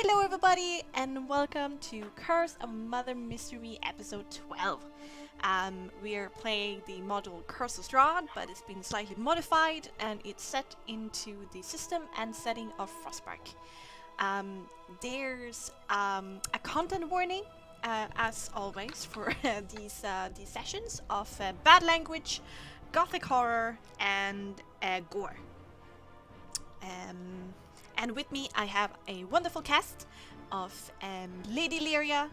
Hello everybody and welcome to Curse of Mother Mystery episode 12. We are playing the module Curse of Strahd, but it's been slightly modified and it's set into the system and setting of Frostmark. There's a content warning, as always, for these sessions of bad language, gothic horror, and gore. And with me, I have a wonderful cast of Lady Lyria,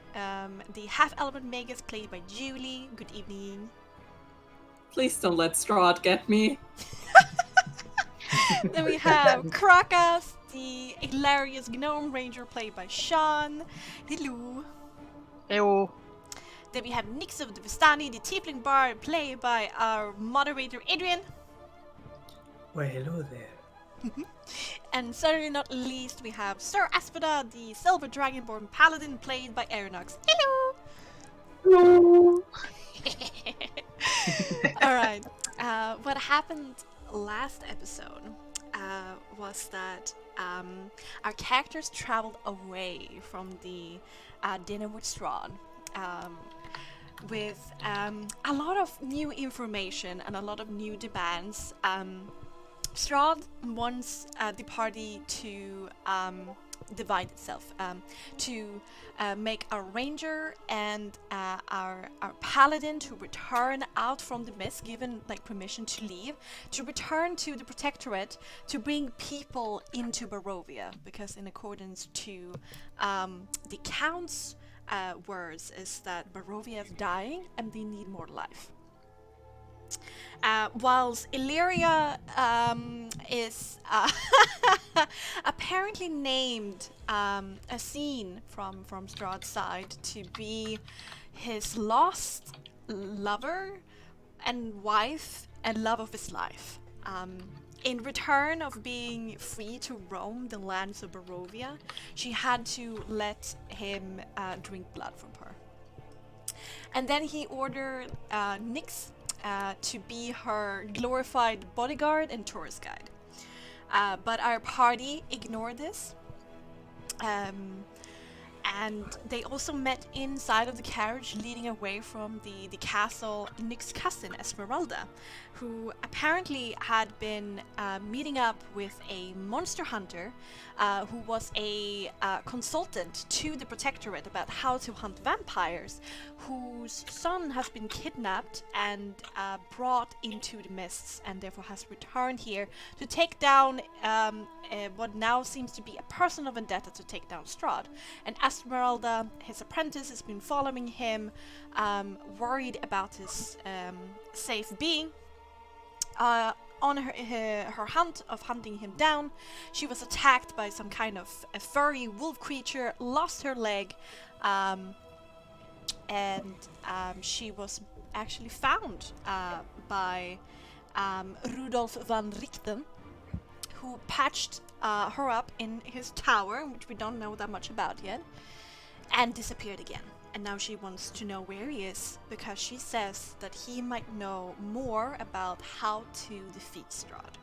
the half-element magus played by Julie. Good evening. Please don't let Strahd get me. Then we have Krakas, the hilarious gnome ranger played by Sean. Hello. Hello. Then we have Nix of the Vistani, the tiefling bard played by our moderator Adrian. Well, hello there. And certainly not least, we have Sir Aspida, the silver dragonborn paladin played by Aeronox. Hello! No. Alright, what happened last episode was that our characters traveled away from the dinner with Strahd with a lot of new information and a lot of new demands. Strahd wants the party to divide itself, to make our ranger and our paladin to return out from the mist, given like permission to leave, to return to the protectorate, to bring people into Barovia, because in accordance to the count's words is that Barovia is dying and they need more life. Whilst Illyria is apparently named a scene from Strahd's side to be his lost lover and wife and love of his life. In return of being free to roam the lands of Barovia, she had to let him drink blood from her. And then he ordered Nyx to be her glorified bodyguard and tourist guide. But our party ignored this. And they also met inside of the carriage leading away from the castle Nyx's cousin Esmeralda, who apparently had been meeting up with a monster hunter who was a consultant to the protectorate about how to hunt vampires, whose son has been kidnapped and brought into the mists and therefore has returned here to take down what now seems to be a personal vendetta to take down Strahd. And Esmeralda, his apprentice, has been following him, worried about his safe being. On her hunt of hunting him down, she was attacked by some kind of a furry wolf creature, lost her leg, and she was actually found by Rudolf van Richten, who patched her up in his tower, which we don't know that much about yet, and disappeared again. And now she wants to know where he is, because she says that he might know more about how to defeat Strahd.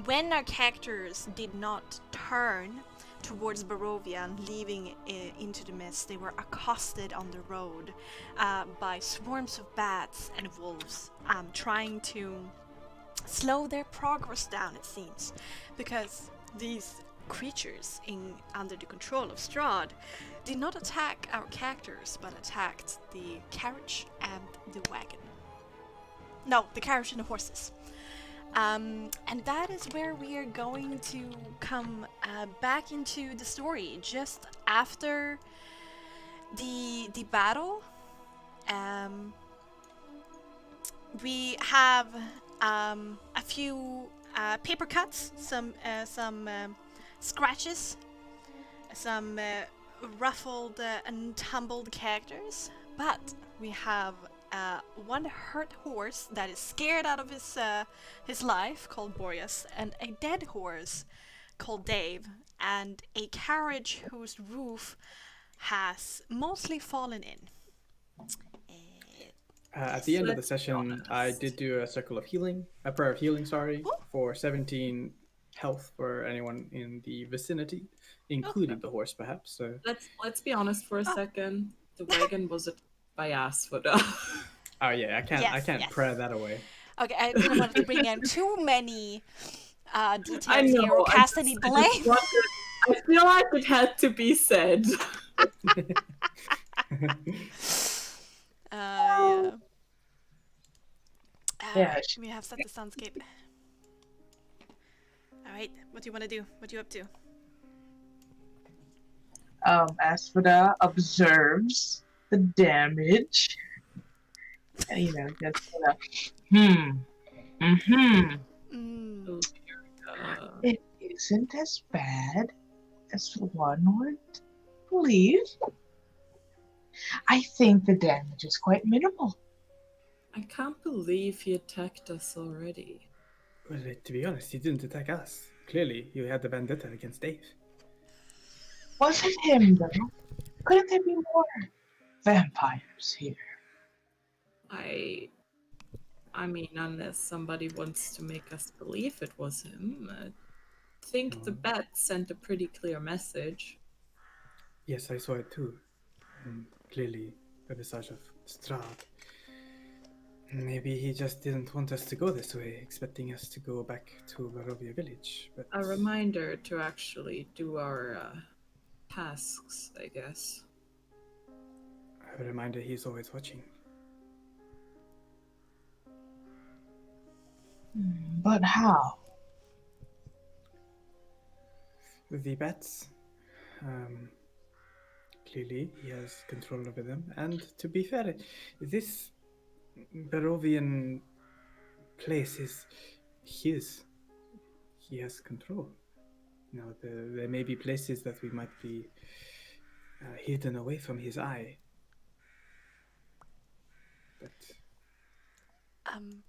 When our characters did not turn towards Barovia and leaving into the mist, they were accosted on the road by swarms of bats and wolves, trying to slow their progress down, it seems, because these creatures under the control of Strahd did not attack our characters, but attacked the carriage and the wagon. No, the carriage and the horses. And that is where we are going to come back into the story just after the battle. We have a few paper cuts, some scratches, some ruffled and tumbled characters, but we have one hurt horse that is scared out of his life, called Boreas, and a dead horse called Dave, and a carriage whose roof has mostly fallen in. At the end of the session, I did do a circle of healing, a prayer of healing, Ooh. for 17 health for anyone in the vicinity, including the horse, perhaps. So, Let's be honest for a second. The wagon was attacked by Asphoda. oh yeah, I Yes, can't yes. pray that away. Okay, I didn't want to bring in too many I details know. here or I cast any blame. I feel like it had to be said. Yeah. Yeah, Alright, we have set the soundscape. Alright, what do you want to do? What are you up to? Asphoda observes the damage. And, just mm-hmm. Mm. It isn't as bad as one would believe. I think the damage is quite minimal. I can't believe he attacked us already. Well, to be honest, he didn't attack us. Clearly, you had the vendetta against Dave. Was it him, though? Couldn't there be more vampires here? I mean, unless somebody wants to make us believe it was him, I think the bat sent a pretty clear message. Yes, I saw it too. And clearly, the visage of Strahd. Maybe he just didn't want us to go this way, expecting us to go back to Barovia village. But A reminder to actually do our tasks, I guess. a reminder he's always watching. But how? The bats, clearly he has control over them. And to be fair, this Barovian place is his. He has control. Now, there may be places that we might be hidden away from his eye. But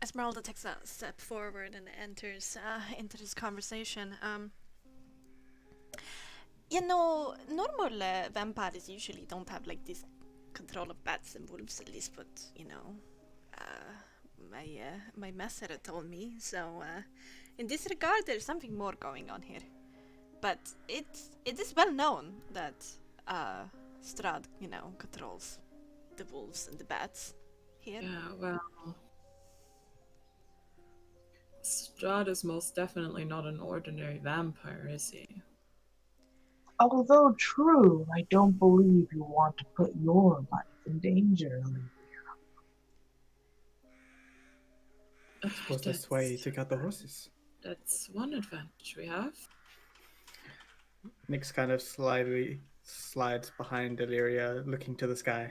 Esmeralda takes a step forward and enters into this conversation. Normal vampires usually don't have like this control of bats and wolves, at least, but my master told me. So in this regard, there's something more going on here. But it is well known that Strahd, controls the wolves and the bats here. Yeah, well, Strahd is most definitely not an ordinary vampire, is he? Although true, I don't believe you want to put your life in danger. I suppose that's why he took out the horses. That's one advantage we have. Nyx kind of slyly slides behind Illyria, looking to the sky.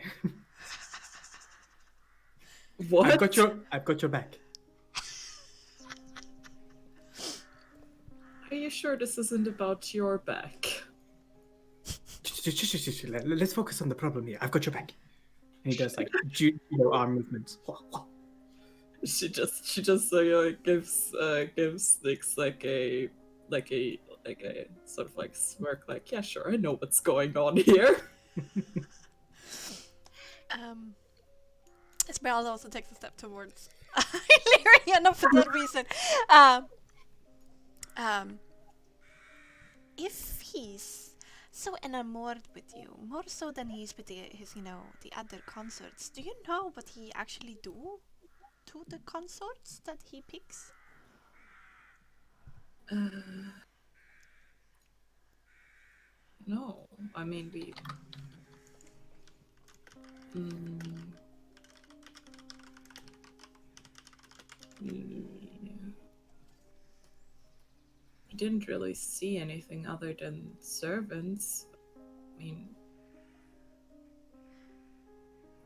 What? I've got your back. Are you sure this isn't about your back? Let's focus on the problem here. I've got your back. And he does like arm movements. She just gives Nyx like a sort of like smirk, like, yeah, sure, I know what's going on here. Esmeralda also takes a step towards Illyria, not for that reason. If he's so enamored with you, more so than he's with his the other consorts, do you know what he actually do to the consorts that he picks? No, I mean, we... We didn't really see anything other than servants. I mean...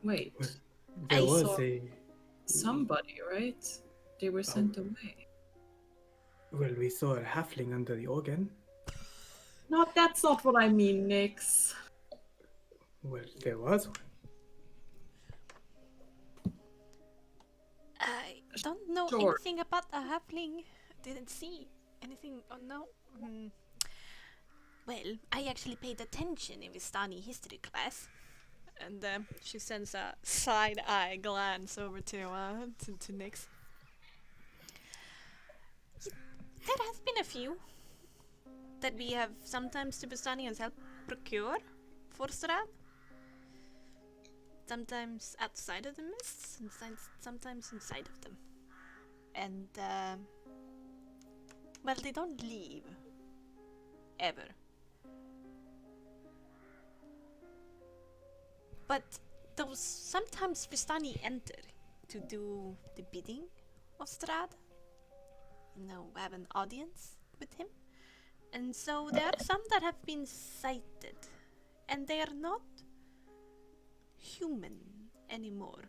Wait. There was saw a... somebody, right? They were sent away. Well, we saw a halfling under the organ. No, that's not what I mean, Nyx. Well, there was one. I don't know Sure. anything about a halfling. Didn't see anything. Oh no. Well, I actually paid attention in Vistani history class, and she sends a side-eye glance over to Nyx. There has been a few. that we have sometimes to Bustanians help procure for Strad. Sometimes outside of the mists, and sometimes inside of them. And, well, they don't leave. Ever. But those sometimes Vistani enter to do the bidding of Strad. Have an audience with him. And so there are some that have been sighted. And they are not human anymore.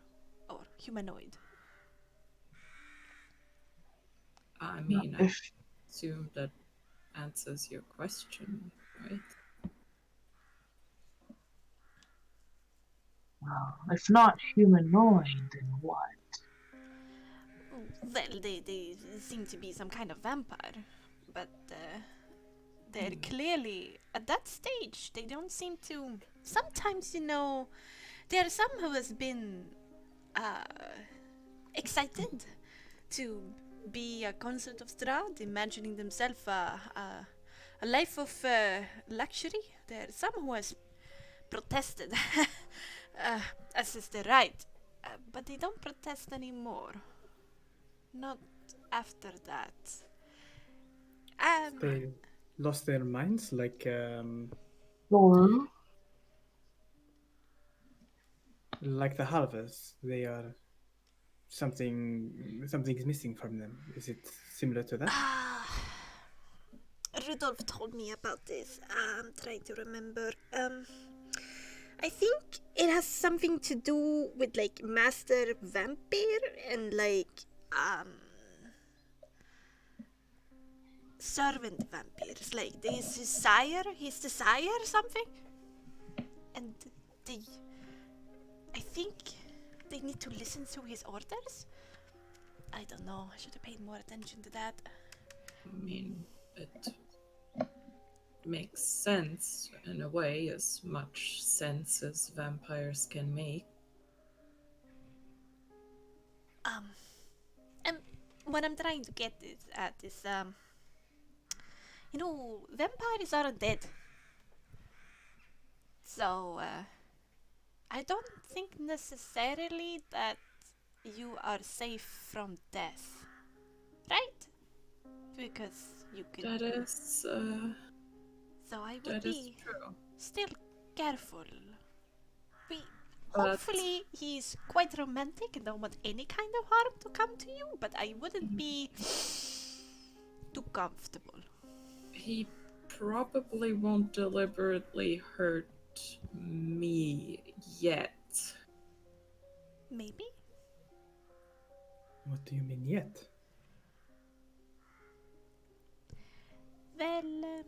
Or humanoid. I mean, I assume that answers your question, right? Well, if not humanoid, then what? Well, they seem to be some kind of vampire. But they're clearly at that stage. They don't seem to. Sometimes, there are some who has been excited to be a consort of Strahd, imagining themselves a life of luxury. There are some who has protested, as is the right, but they don't protest anymore. Not after that. They lost their minds, Or like the halvers. They are something's missing from them. Is it similar to that? Rudolph told me about this. I'm trying to remember. I think it has something to do with like Master Vampire and servant vampires. Like this his sire, something. And I think they need to listen to his orders. I don't know. I should have paid more attention to that. I mean, it makes sense in a way, as much sense as vampires can make. And what I'm trying to get at is, vampires aren't dead. So, I don't think necessarily that you are safe from death. Right? Because you could. That is, So I would that is be true. still careful. But- Hopefully he's quite romantic and don't want any kind of harm to come to you, but I wouldn't be too comfortable. He probably won't deliberately hurt me yet. Maybe? What do you mean yet? Well,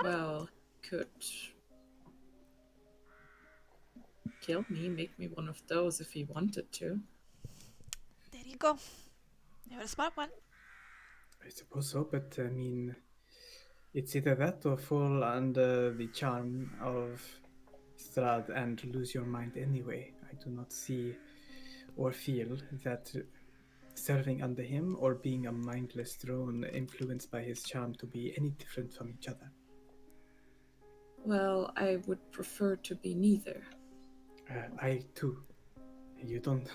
Well, could kill me, make me one of those if he wanted to. there you go. You're a smart one. I suppose so, but I mean, it's either that or fall under the charm of Strahd and lose your mind anyway. I do not see or feel that serving under him or being a mindless drone influenced by his charm to be any different from each other. Well, I would prefer to be neither. I too. You don't.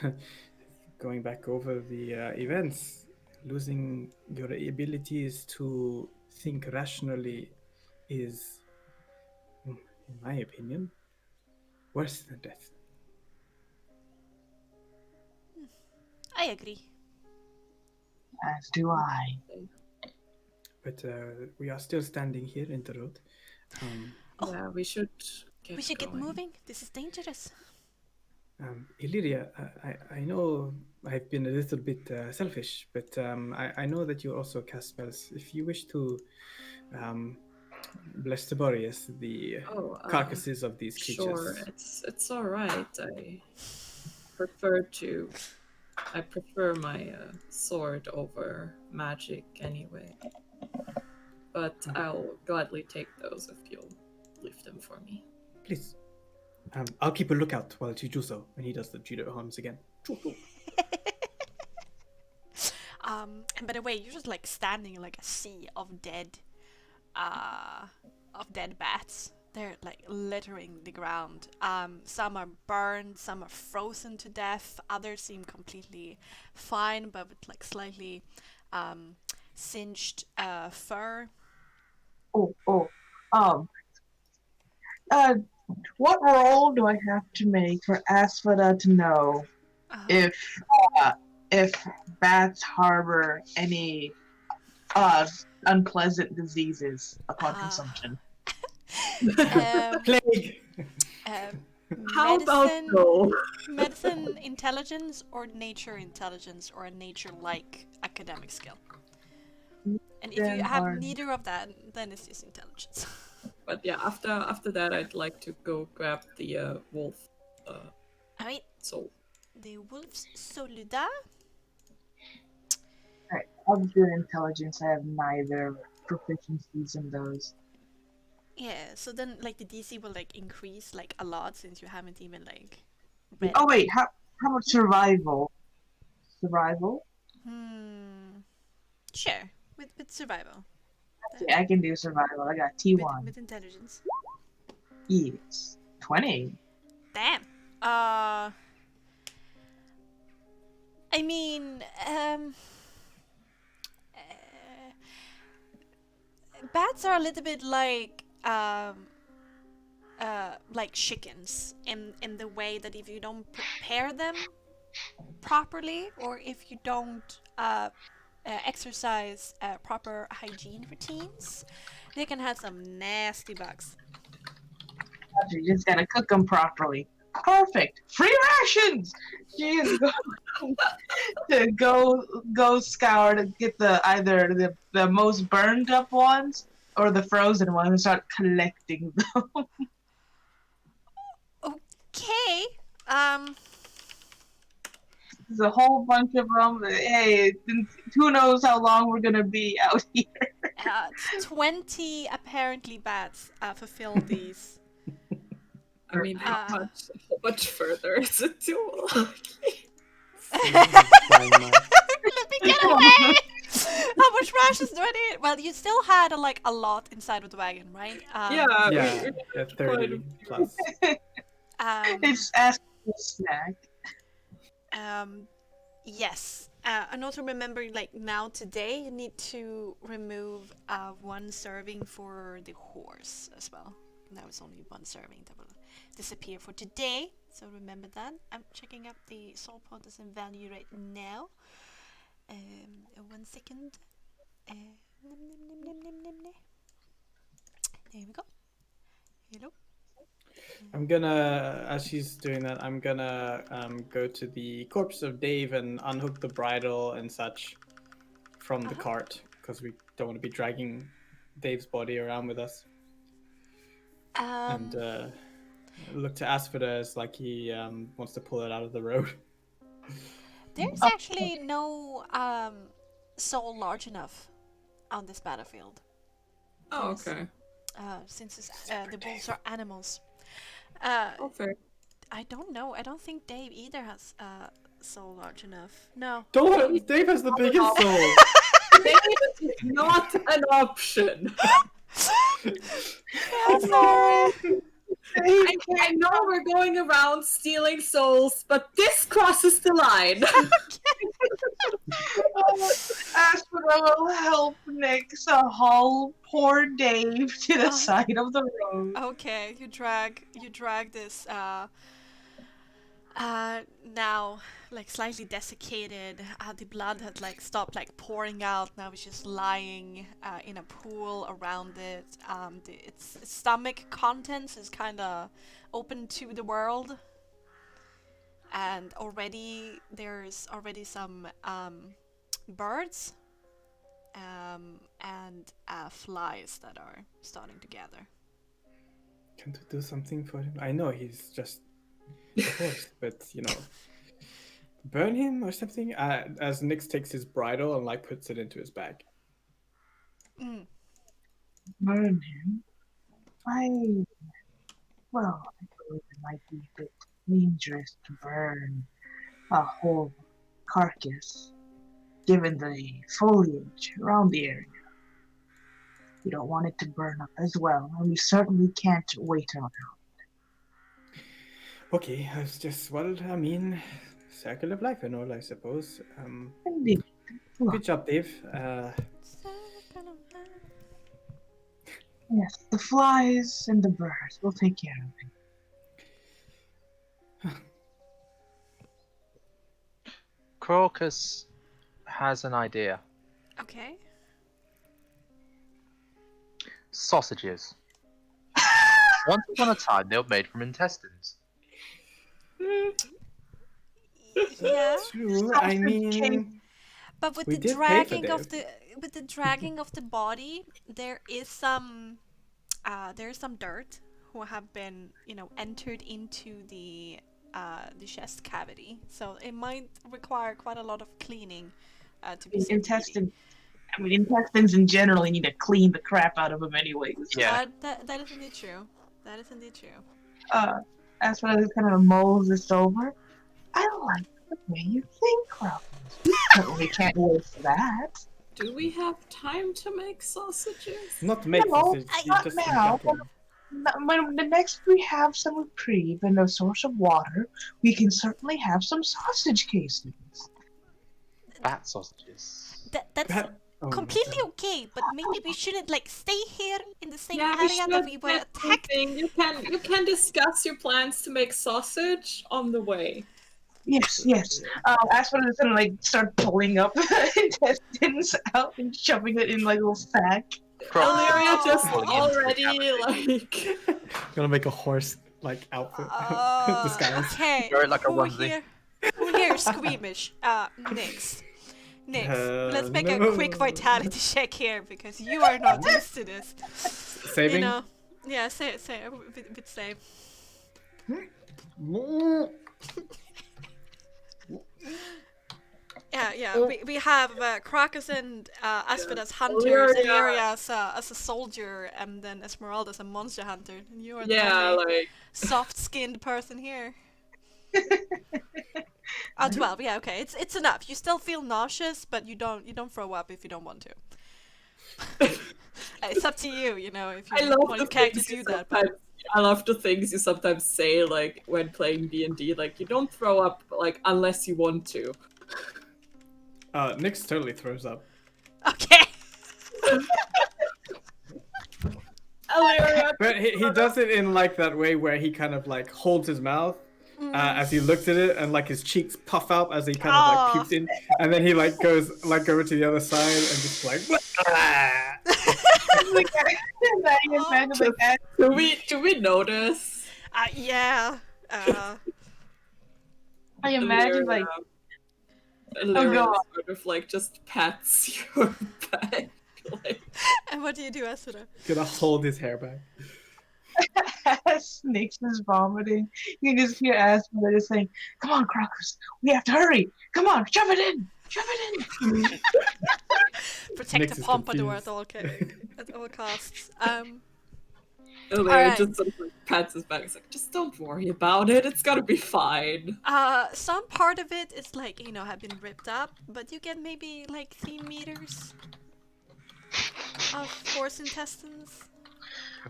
Going back over the events, losing your abilities to think rationally is, in my opinion, worse than death. I agree. as do I. But we are still standing here in the road. Yeah, we should get We should get going. moving. This is dangerous. Illyria, I know I've been a little bit selfish, but I know that you also cast spells. If you wish to bless Tiberius, the carcasses of these creatures. Sure, it's all right. I prefer my sword over magic anyway. But I'll gladly take those if you'll leave them for me. Please. I'll keep a lookout while you do so. And he does the judo arms again. And by the way, you're just like standing in like a sea uh, of dead bats. They're like littering the ground. Some are burned, some are frozen to death. Others seem completely fine, but with like slightly singed fur. Oh. Um. Uh. What role do I have to make for Asphoda to know Uh, if uh, if bats harbor any uh unpleasant diseases upon uh, consumption? um, Plague. uh, How about medicine, no? medicine intelligence, or nature intelligence, or a nature-like academic skill. And if you Then have or neither of that, then it's just intelligence. But yeah, after that, I'd like to go grab the wolf I mean, soul. the wolf's Soluda. right, of good intelligence, I have neither proficiencies in those. Yeah, so then like the DC will like increase like a lot since you haven't even like read. Oh wait, how about survival? Survival? Sure. With survival. Okay, I can do survival. I got With T1. intelligence. Yes. 20. Damn. I mean, bats are a little bit like chickens in the way that if you don't prepare them properly, or if you don't exercise proper hygiene routines, they can have some nasty bugs. You just gotta cook them properly. Perfect. Free rations. She is going to go scour to get either the most burned up ones or the frozen ones and start collecting them. Okay. Um. There's a whole bunch of them. Hey, who knows how long we're gonna be out here? 20 apparently bats fulfill these. I mean, how much further is it to? Let me get away! How much rations do I need? Well, you still had like a lot inside of the wagon, right? Yeah, Yeah, yeah, 30 plus. It's asking for a snack. Yes. And also remember, like now today, you need to remove one serving for the horse as well. Now it's only one serving that will disappear for today. So remember that. I'm checking up the soul potency and value right now. 1 second. There we go. Hello. I'm gonna, as she's doing that, I'm gonna go to the corpse of Dave and unhook the bridle and such from the cart because we don't want to be dragging Dave's body around with us. And look to Asphoda as like he wants to pull it out of the road. There's actually no soul large enough on this battlefield. Oh, okay. Since the wolves are animals. Okay. I don't know. I don't think Dave either has soul large enough. No. Dave has the biggest soul. Dave is not an option. Yeah, sorry. I know we're going around stealing souls, but this crosses the line. Aspera will help Nix haul poor Dave to the side of the road. Okay, you drag this now like slightly desiccated. The blood had like stopped like pouring out. Now it's just lying in a pool around it. Its stomach contents is kind of open to the world, and there's already some birds and flies that are starting to gather. Can't we do something for him? I know he's just a horse, but burn him or something. As Nyx takes his bridle and like puts it into his bag. Burn him? I believe it might be a bit dangerous to burn a whole carcass. given the foliage around the area. We don't want it to burn up as well, and we certainly can't wait around. Okay, it's just, well, I mean, circle of life and all, I suppose. Indeed. Good job, Dave. Yes, the flies and the birds. We'll take care of it. Crocus has an idea. Okay. Sausages. Once upon a time, they were made from intestines. Yeah. True, I mean, But with we the did pay for dragging of this. the dragging of the body, there is some dirt who have been, entered into the chest cavity. So it might require quite a lot of cleaning to be safe to eat. Intestines in general, you need to clean the crap out of them anyways. Yeah. That is indeed true. That is indeed true. As far as kind of mulls this over, I like the way you think, Crocus. We can't waste that. Do we have time to make sausages? Not make No, sausage, you not just now. got them. When the next we have some reprieve and a source of water, we can certainly have some sausage casings. Bat sausages. That's Oh, completely okay, but maybe we shouldn't stay here in the same Yeah, area that we were that's the attacked. thing. You can discuss your plans to make sausage on the way. Yes. As for the start pulling up the intestines out and shoving it in like a little sack. Illyria just Falling into the already cavity. Gonna make a horse outfit. Disguise. Okay. Wear it like a who onesie. here is squeamish? Nix. Let's make a No. quick vitality check here because you are not used to this. Saving? Yeah, say a bit save. Yeah. We have Crocus and Aspid as hunters, Illyria as a soldier, and then Esmeralda as a monster hunter. And you are the only soft-skinned person here. 12. Yeah, okay. It's enough. You still feel nauseous, but you don't throw up if you don't want to. It's up to you, if you want your character to do that. But I love the things you sometimes say, when playing D&D, you don't throw up, unless you want to. Nyx totally throws up. okay. Illyria, But he does it in that way where he kind of holds his mouth as he looks at it, and his cheeks puff out as he kind of pukes in, and then he goes over to the other side and just do we notice? Yeah. I imagine Illyria God. sort of just pats your back. And what do you do, Asuna? gonna hold his hair back. as Nyx is vomiting, you can just hear Aspen just saying, "Come on, Crocus, we have to hurry. Come on, shove it in." Protect Nyx the is pompadour at confused. all costs. Illyria Alright. just sort of pats his back. He's like, just don't worry about it. It's gonna be fine. Some part of it is have been ripped up, but you get maybe 3 meters of horse intestines.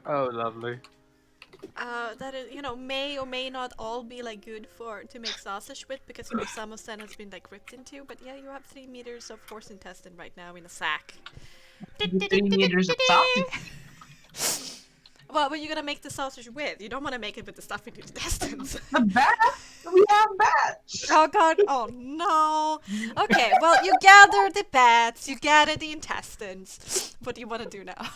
Oh, lovely. That is, may or may not all be good to make sausage with, because some of them has been ripped into. But yeah, you have 3 meters of horse intestine right now in a sack. 3 meters of sausage. Well, what are you gonna make the sausage with? You don't want to make it with the stuff in the intestines. The bat? We have bats. Oh god, oh no. Okay, well, you gather the bats, you gather the intestines. What do you want to do now?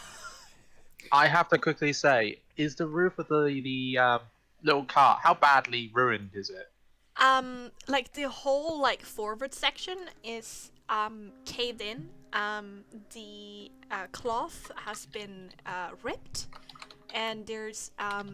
I have to quickly say, is the roof of the little cart, how badly ruined is it? The whole forward section is caved in. The cloth has been ripped, and there's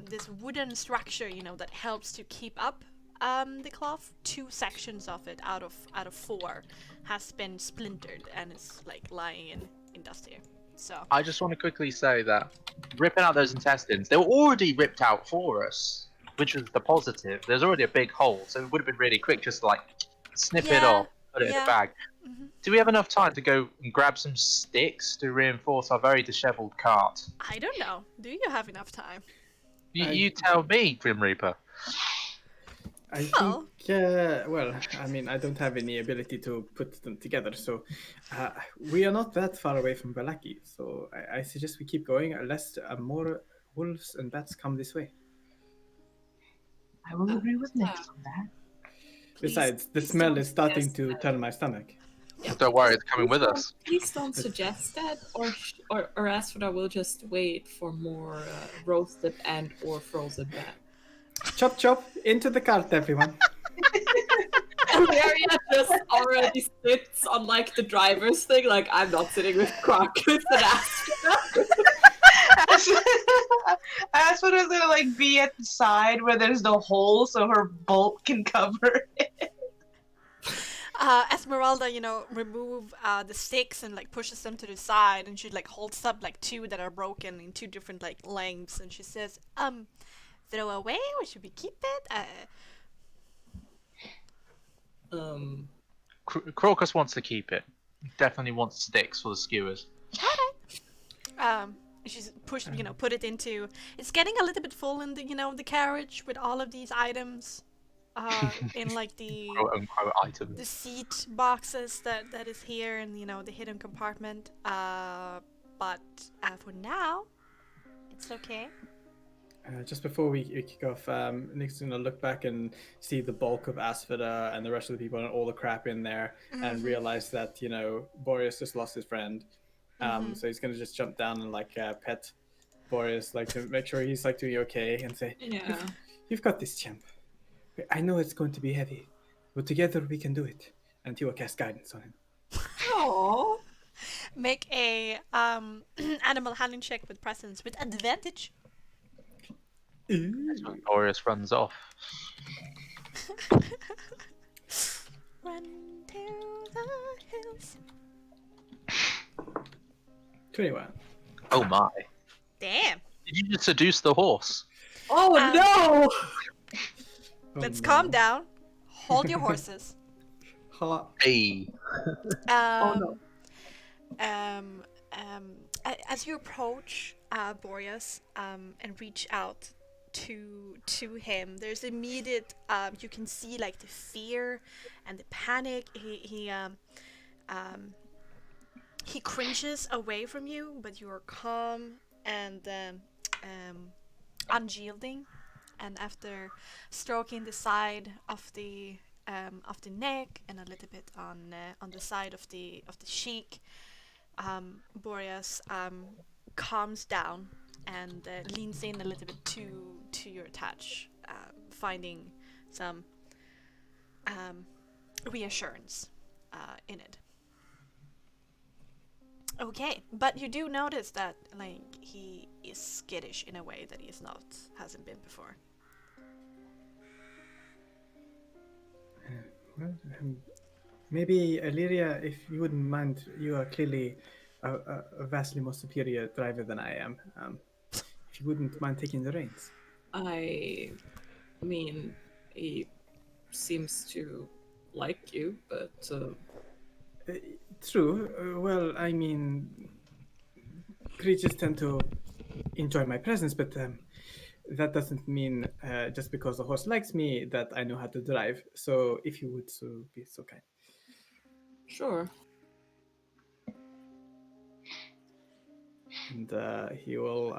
this wooden structure, that helps to keep up the cloth. 2 sections of it out of 4 has been splintered and is lying in dust here. So I just want to quickly say that ripping out those intestines, they were already ripped out for us, which was the positive. There's already a big hole, so it would have been really quick just to snip it Yeah, off, put it in yeah. a bag. Mhm. Do we have enough time to go and grab some sticks to reinforce our very dishevelled cart? I don't know. Do you have enough time? You tell me, Grim Reaper. I Well- think, well, I mean, I don't have any ability to put them together, so we are not that far away from Balaki. So I suggest we keep going, unless more wolves and bats come this way. I will agree with Nick on that. Besides, the smell is starting to turn my stomach. Yeah, Don't worry, please it's coming with don't- us. Please don't suggest that, or Asphodel will just wait for more roasted and or frozen bat. Chop chop, into the cart, everyone. Valeria just already sits on like the driver's thing, like I'm not sitting with Crocus and Asphodel. Asphodel's gonna like be at the side where there's no hole, so her bolt can cover it. Esmeralda, remove the sticks and like pushes them to the side, and she like holds up like two that are broken in two different like lengths, and she says, throw away or should we keep it? Crocus wants to keep it. Definitely wants sticks for the skewers. She's pushed, put it into. It's getting a little bit full in the, the carriage with all of these items, in like the Quote unquote items. the seat boxes that is here in the hidden compartment. But for now, it's okay. Just before we kick off, Nick's gonna look back and see the bulk of Asphodel and the rest of the people and all the crap in there, and realize that Boreas just lost his friend. So he's gonna just jump down and like pet Boreas, like to make sure he's like doing okay, and say, Yeah. You've got this, champ. I know it's going to be heavy, but together we can do it." And he will cast guidance on him. Aww. Make a animal handling check with presence with advantage. That's when Boreas runs off. Run to the hills. 21. Oh my. Damn. Did you just seduce the horse? Oh Um, no! Let's calm down. Hold your horses. Hey. Um, as you approach Boreas and reach out to him, there's immediate you can see like the fear and the panic. He cringes away from you, but you are calm and unyielding. And after stroking the side of the neck and a little bit on the side of the cheek, Boreas calms down and leans in a little bit to your touch, finding some reassurance in it. Okay, but you do notice that like he is skittish in a way that hasn't been before. Well, maybe Illyria, if you wouldn't mind, you are clearly a vastly more superior driver than I am. If you wouldn't mind taking the reins. I mean, he seems to like you, but True. Well, I mean, creatures tend to enjoy my presence, but that doesn't mean just because the horse likes me that I know how to drive. So if you would be so kind. sure. And he will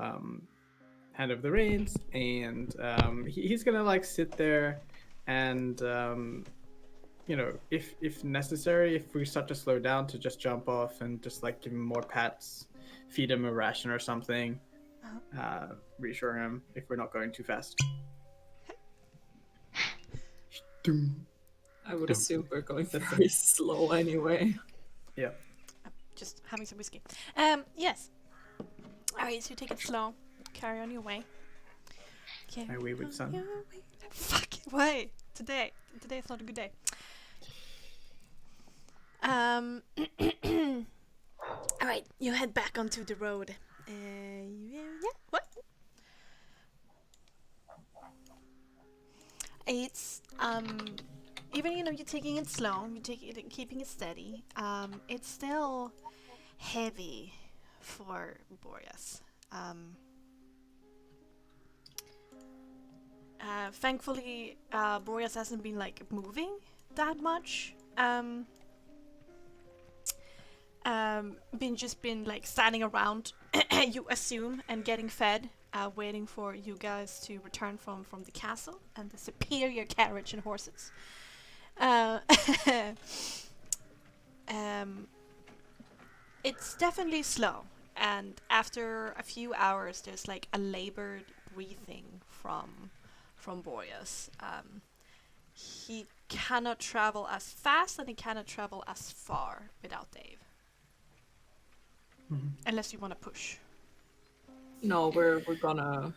hand over the reins, and he's gonna like sit there, and if necessary, if we start to slow down, to just jump off and just like give him more pats, feed him a ration or something, reassure him if we're not going too fast. I would assume we're going very slow anyway. Yeah. Just having some whiskey. Yes. Alright, so you take it slow. Carry on your way. My wayward son. Fucking way. Today is not a good day. Alright, you head back onto the road. Yeah, what? even you're taking it slow, keeping it steady. It's still heavy for Boreas. Thankfully, Boreas hasn't been like moving that much. Been like standing around, you assume, and getting fed, waiting for you guys to return from the castle and the superior carriage and horses. Uh, it's definitely slow, and after a few hours, there's like a labored breathing from Boreas. He cannot travel as fast and he cannot travel as far without Dave. Unless you want to push. No, we're gonna.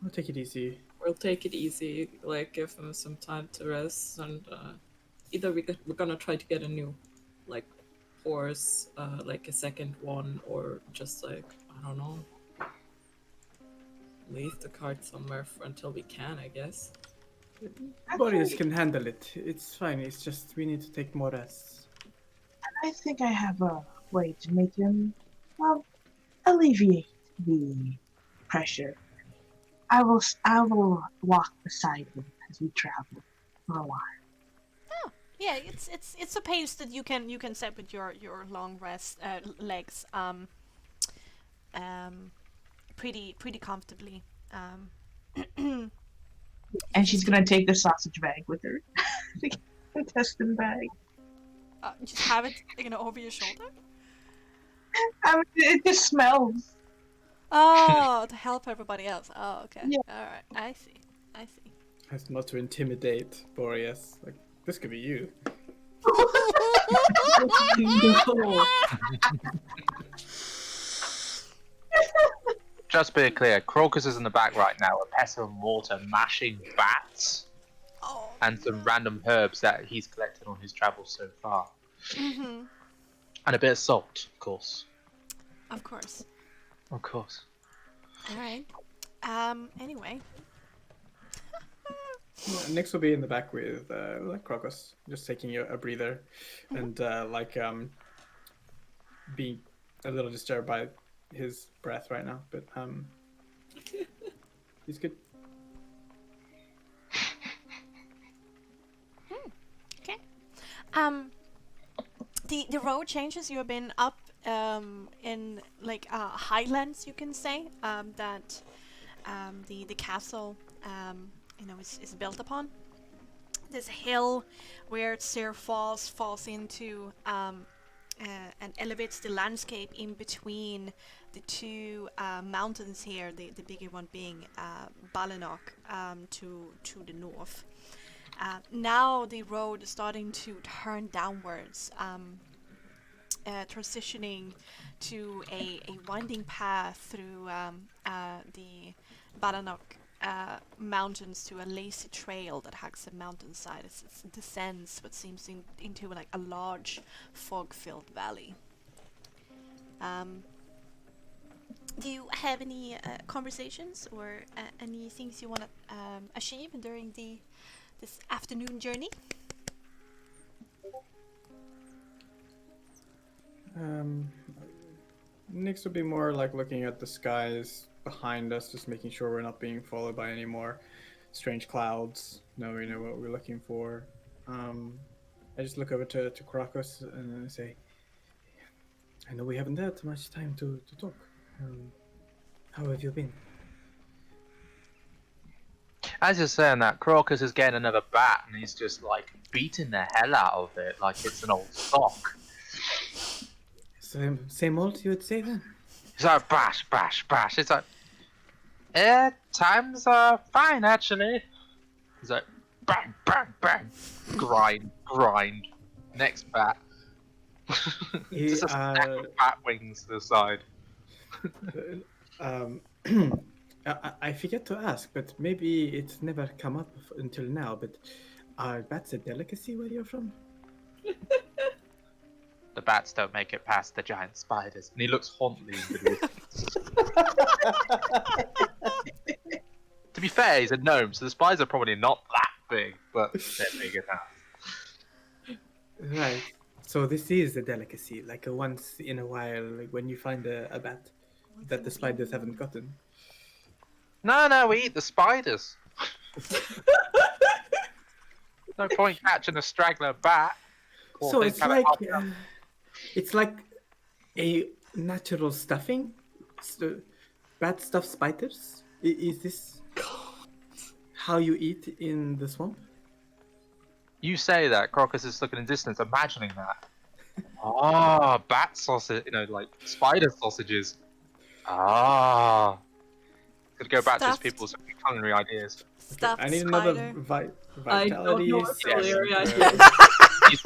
We'll take it easy. We'll take it easy. Like give him some time to rest, and either we're gonna try to get a new, like, horse, like a second one, or just like I don't know, leave the cart somewhere until we can, I guess. Boreas can handle it. It's fine. It's just we need to take more rest. I think I have a way to make him, well, alleviate the pressure. I will walk beside him as we travel for a while. Oh, yeah, it's a pace that you can set with your long rest legs pretty comfortably. And she's gonna take the sausage bag with her. The intestine bag. Just have it over your shoulder. I mean, it just smells. Oh, to help everybody else. Oh, okay. Yeah. All right. I see. As not to intimidate Boreas. Like this could be you. No. Just be clear, Crocus is in the back right now with pestle and mortar mashing bats Oh. and some random herbs that he's collected on his travels so far. Mm-hmm. And a bit of salt, of course. Of course. Of course. All right. Anyway. Nix will be in the back with like Crocus, just taking a breather, and being a little disturbed by his breath right now, but he's good. Okay. The road changes. You have been up in like highlands, you can say, that the castle is built upon. This hill where Sir falls into and elevates the landscape in between the two mountains here, the bigger one being Balinok to the north. Now the road is starting to turn downwards, transitioning to a winding path through the Balinok mountains to a lazy trail that hugs the mountainside. It descends what seems into like a large fog-filled valley. Do you have any conversations or any things you want to achieve during this afternoon journey? Nix will be more like looking at the skies behind us, just making sure we're not being followed by any more strange clouds. No, we know what we're looking for. I just look over to Crocus and I say, I know we haven't had much time to talk. How have you been? As you're saying that, Crocus is getting another bat and he's just like beating the hell out of it like it's an old sock. Same old, you would say then? He's like bash, bash, bash. It's like, times are fine actually. He's like bang, bang, bang, grind. Next bat. Just a stack of bat wings to the side. I forget to ask, but maybe it's never come up until now, but are bats a delicacy where you're from? The bats don't make it past the giant spiders. And he looks hauntedly into the To be fair, he's a gnome, so the spiders are probably not that big, but they're big enough. Right. So this is a delicacy, like a once in a while, like when you find a bat that the spiders haven't gotten. No, we eat the spiders. No point catching a straggler bat. Poor So thing's it's having like half enough. it's like a natural stuffing. So, bat stuffed spiders. Is this how you eat in the swamp? You say that, Crocus is looking in distance, imagining that. Ah, bat sausage, like spider sausages. Ah. Could go back to his Stuffed. people's culinary ideas. Stuffed I need spider. another I don't know vitality. if Yes. Valeria saving hears, He's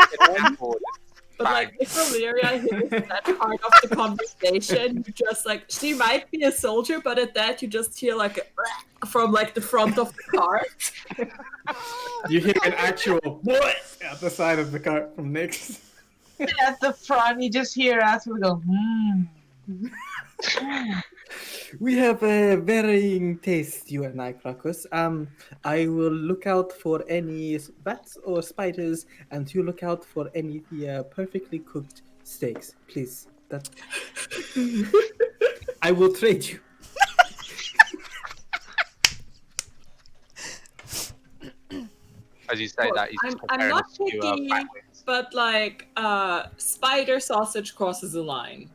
but like if Valeria hears that part of the conversation, you just like she might be a soldier, but at that you just hear like a from like the front of the car. You hear an actual at the side of the cart from Nyx. At the front, you just hear us go, We have a varying taste, you and I, Crocus. I will look out for any bats or spiders, and you look out for any perfectly cooked steaks, please. That I will trade you. As you say Look, that, he's just I'm comparing not us to picky, bat wings. but like spider sausage crosses a line.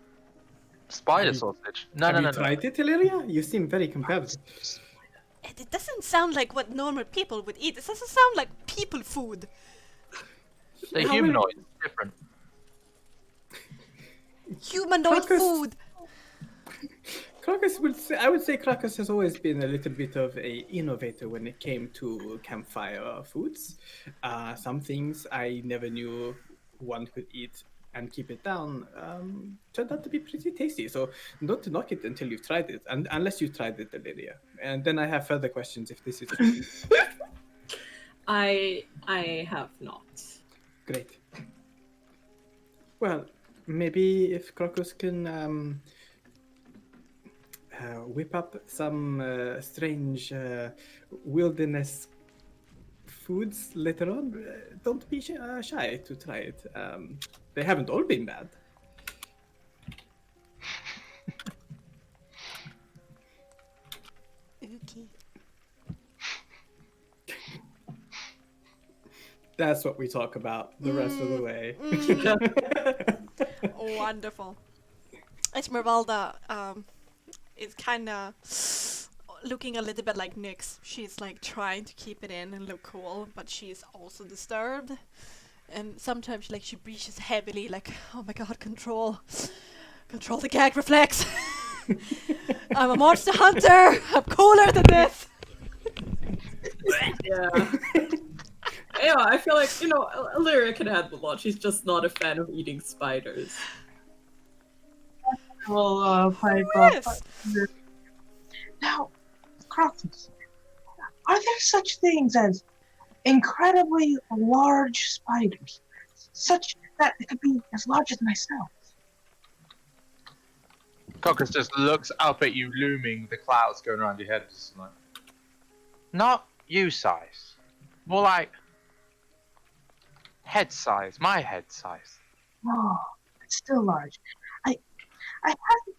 Spider Have you- sausage? No, have no, you no, no. tried it, Hilaria? You seem very competitive. It doesn't sound like what normal people would eat. It doesn't sound like people food. They're How many- humanoid. Different. Humanoid Crocus. food. Crocus I would say Crocus has always been a little bit of a innovator when it came to campfire foods. Some things I never knew one could eat and keep it down turned out to be pretty tasty. So don't knock it until you've tried it, and unless you tried it, Lydia. And then I have further questions if this is true. I have not. Great. Well, maybe if Crocus can whip up some strange wilderness foods later on, don't be shy to try it. They haven't all been bad. Okay. That's what we talk about the rest of the way. Wonderful. Esmeralda is kind of looking a little bit like Nyx. She's like trying to keep it in and look cool, but she's also disturbed. And sometimes like she breathes heavily, like, oh my god, control the gag reflex. I'm a monster hunter. I'm cooler than this. Yeah. Yeah, I feel like, Illyria can handle a lot. She's just not a fan of eating spiders. We'll fight Yes. Now, Crocus, are there such things as incredibly large spiders? Such that it could be as large as myself? Crocus just looks up at you, looming the clouds going around your head, just like, not you size, more like head size, my head size. Oh, it's still large. I hadn't.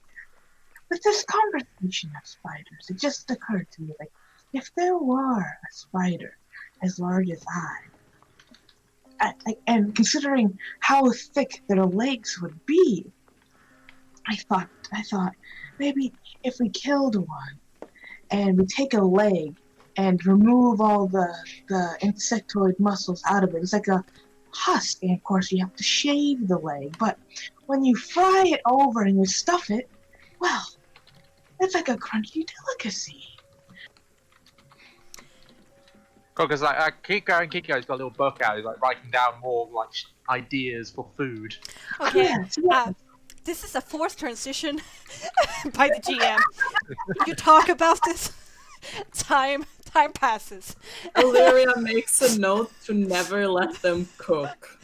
With this conversation of spiders, it just occurred to me, like, if there were a spider as large as and considering how thick their legs would be, I thought maybe if we killed one and we take a leg and remove all the insectoid muscles out of it, it's like a husk, and of course you have to shave the leg, but when you fry it over and you stuff it, well, it's like a crunchy delicacy. Crocus like, keep going. He's got a little book out. He's like writing down more like ideas for food. Okay. Yes, yes. This is a forced transition by the GM. You talk about this. Time passes. Illyria makes a note to never let them cook.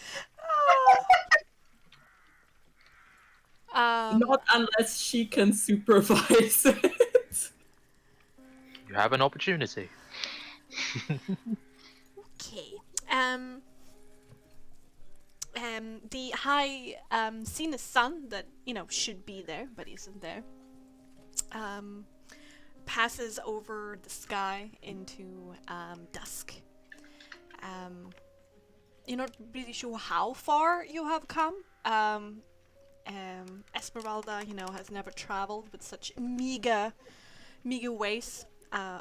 Not unless she can supervise it. You have an opportunity. Okay. The high Cena's sun that should be there but isn't there passes over the sky into dusk. You're not really sure how far you have come. Esmeralda, has never traveled with such meager ways,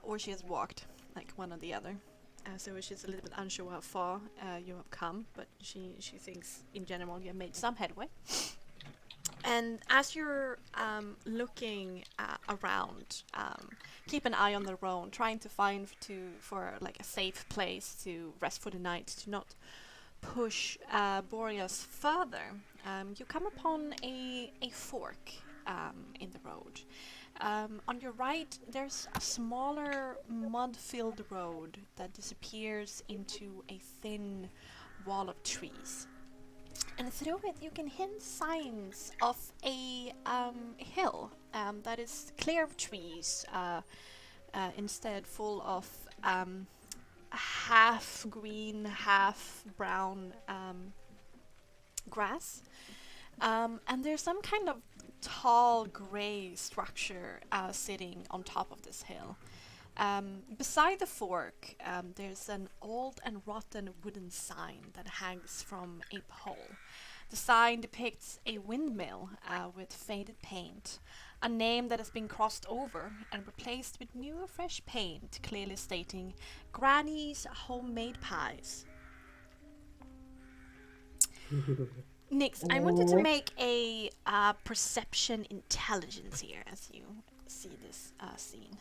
or she has walked, like one or the other. So she's a little bit unsure how far you have come, but she thinks in general you have made some headway. And as you're looking around, keep an eye on the road, trying to find for like a safe place to rest for the night, to not push Boreas further. You come upon a fork in the road. On your right, there's a smaller mud-filled road that disappears into a thin wall of trees. And through it, you can hint signs of a hill that is clear of trees, instead full of half green, half brown grass. And there's some kind of tall gray structure sitting on top of this hill. Beside the fork, there's an old and rotten wooden sign that hangs from a pole. The sign depicts a windmill with faded paint, a name that has been crossed over and replaced with new fresh paint, clearly stating Granny's Homemade Pies. Nix, I wanted to make a perception intelligence here as you see this scene.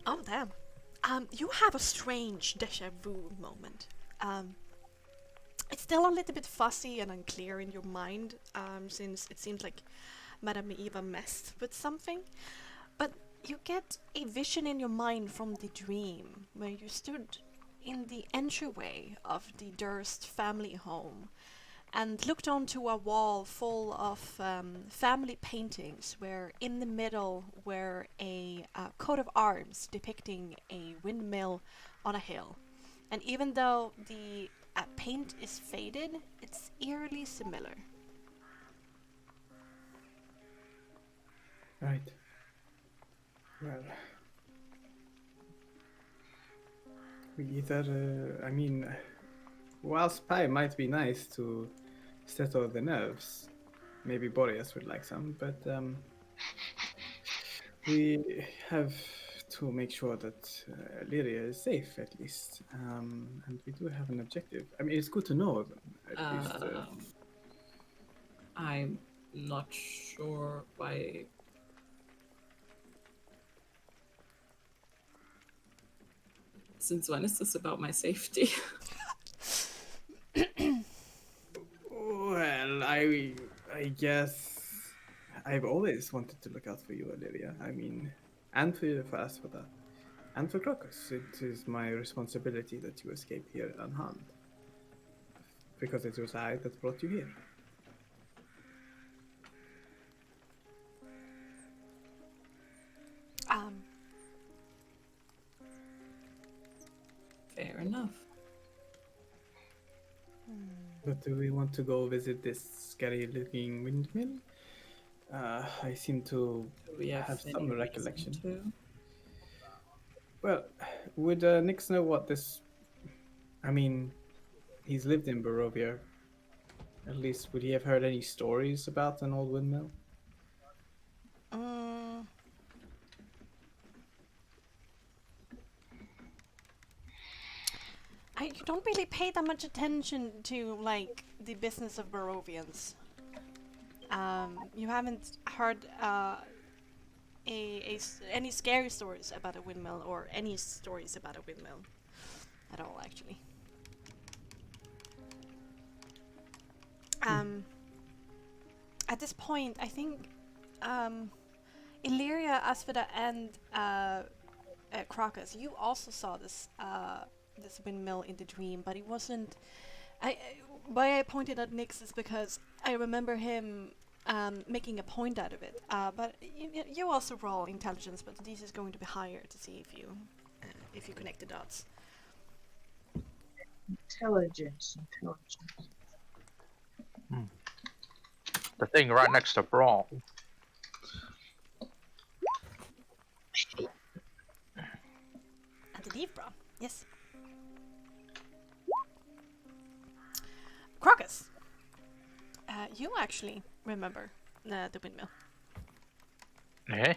Oh, damn. You have a strange deja vu moment. It's still a little bit fuzzy and unclear in your mind, since it seems like Madame Eva messed with something. But you get a vision in your mind from the dream, where you stood in the entryway of the Durst family home and looked onto a wall full of family paintings, where in the middle were a coat of arms depicting a windmill on a hill. And even though the paint is faded, it's eerily similar. Right. Well, we either, whilst pie might be nice to settle the nerves, maybe Boreas would like some, but we have to make sure that Lyria is safe at least, and we do have an objective. I mean, it's good to know at least. I'm not sure why. Since when is this about my safety? Well, I guess I've always wanted to look out for you, Lyria. I mean, and for us for that. And for Crocus, it is my responsibility that you escape here unharmed. Because it was I that brought you here. Fair enough. But do we want to go visit this scary-looking windmill? I seem to We have some any recollection. reason to? Well, would Nix know what this... I mean, he's lived in Barovia. At least, would he have heard any stories about an old windmill? You don't really pay that much attention to, like, the business of Barovians. You haven't heard any scary stories about a windmill, or any stories about a windmill at all, actually. At this point, I think Illyria, Aspida, and Crocus, you also saw this this windmill in the dream, but it wasn't. Why I pointed at Nix is because I remember him making a point out of it. But you also roll intelligence, but this is going to be higher to see if you connect the dots. Intelligence. The thing right next to brawl. And the leaf bra, yes. Crocus, you actually remember the windmill. Eh?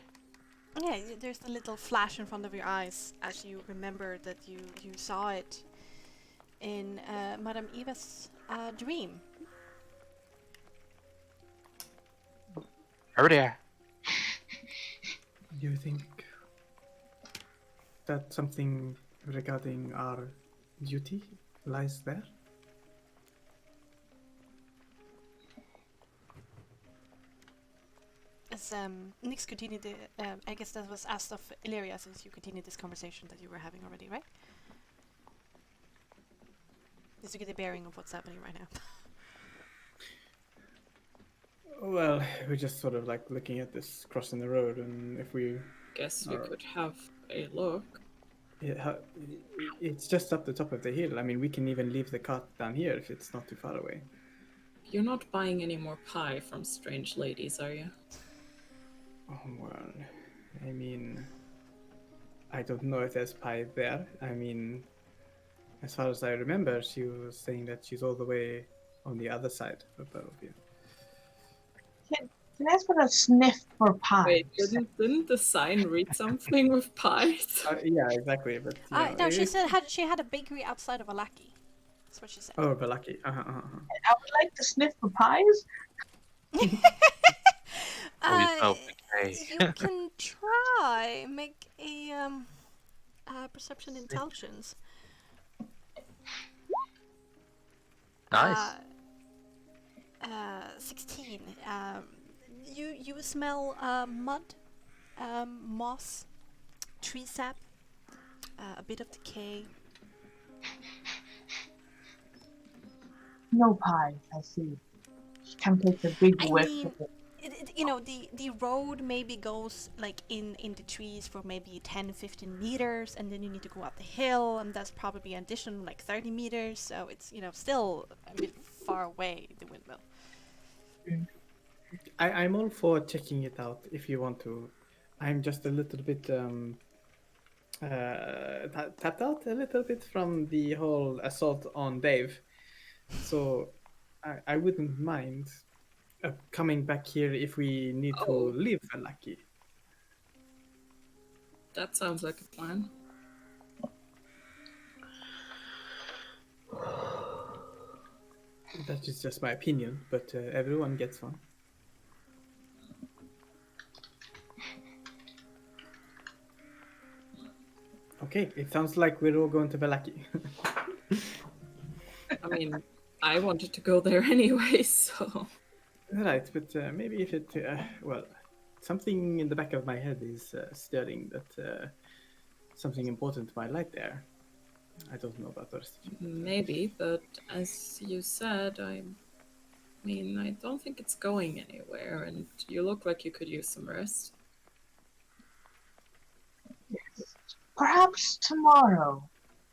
Yeah, there's a little flash in front of your eyes as you remember that you saw it in Madame Eva's dream. Oh dear. Do you think that something regarding our duty lies there? As Nix continued, I guess that was asked of Illyria since you continued this conversation that you were having already, right? Just to get a bearing of what's happening right now. Well, we're just sort of like looking at this crossing the road, and if we... Guess we could have a look. It's just up the top of the hill. I mean, we can even leave the cart down here if it's not too far away. You're not buying any more pie from strange ladies, are you? Oh, well, I mean, I don't know if there's pie there. I mean, as far as I remember, she was saying that she's all the way on the other side of Barovia. Can I ask for a sniff for pie? Wait, didn't the sign read something with pies? Yeah, exactly. But No, she said she had a bakery outside of Alaki. That's what she said. Oh, Balaki. I would like to sniff for pies. You can try make a perception intelligence. Nice. 16. You smell mud, moss, tree sap, a bit of decay. No pies, I see. She can take a big I whiff mean, of it. the road maybe goes like in the trees for maybe 10-15 meters, and then you need to go up the hill, and that's probably an additional like 30 meters, so it's still a bit far away, the windmill. I'm all for checking it out if you want to. I'm just a little bit tapped out a little bit from the whole assault on Dave, so I wouldn't mind coming back here if we need to leave Lucky. That sounds like a plan. That is just my opinion, but everyone gets one. Okay, it sounds like we're all going to Belaki. I mean, I wanted to go there anyway, so... Right, but maybe if it... well, something in the back of my head is stirring that something important might lie there. I don't know about the rest of you. Maybe, but as you said, I mean, I don't think it's going anywhere, and you look like you could use some rest. Yes. Perhaps tomorrow,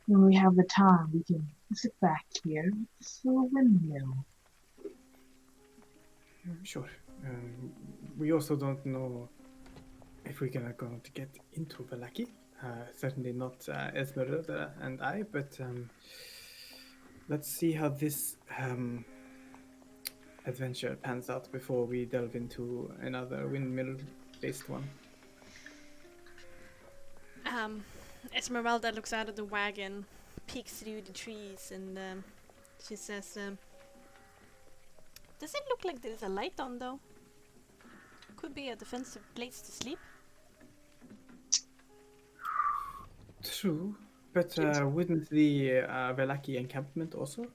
when we have the time, we can sit back here with this little windmill. Sure. We also don't know if we're going to get into Belaki. Certainly not Esmeralda and I, but let's see how this adventure pans out before we delve into another windmill-based one. Esmeralda looks out of the wagon, peeks through the trees, and she says, does it look like there's a light on, though? Could be a defensive place to sleep. True, but wouldn't the Velaki encampment also?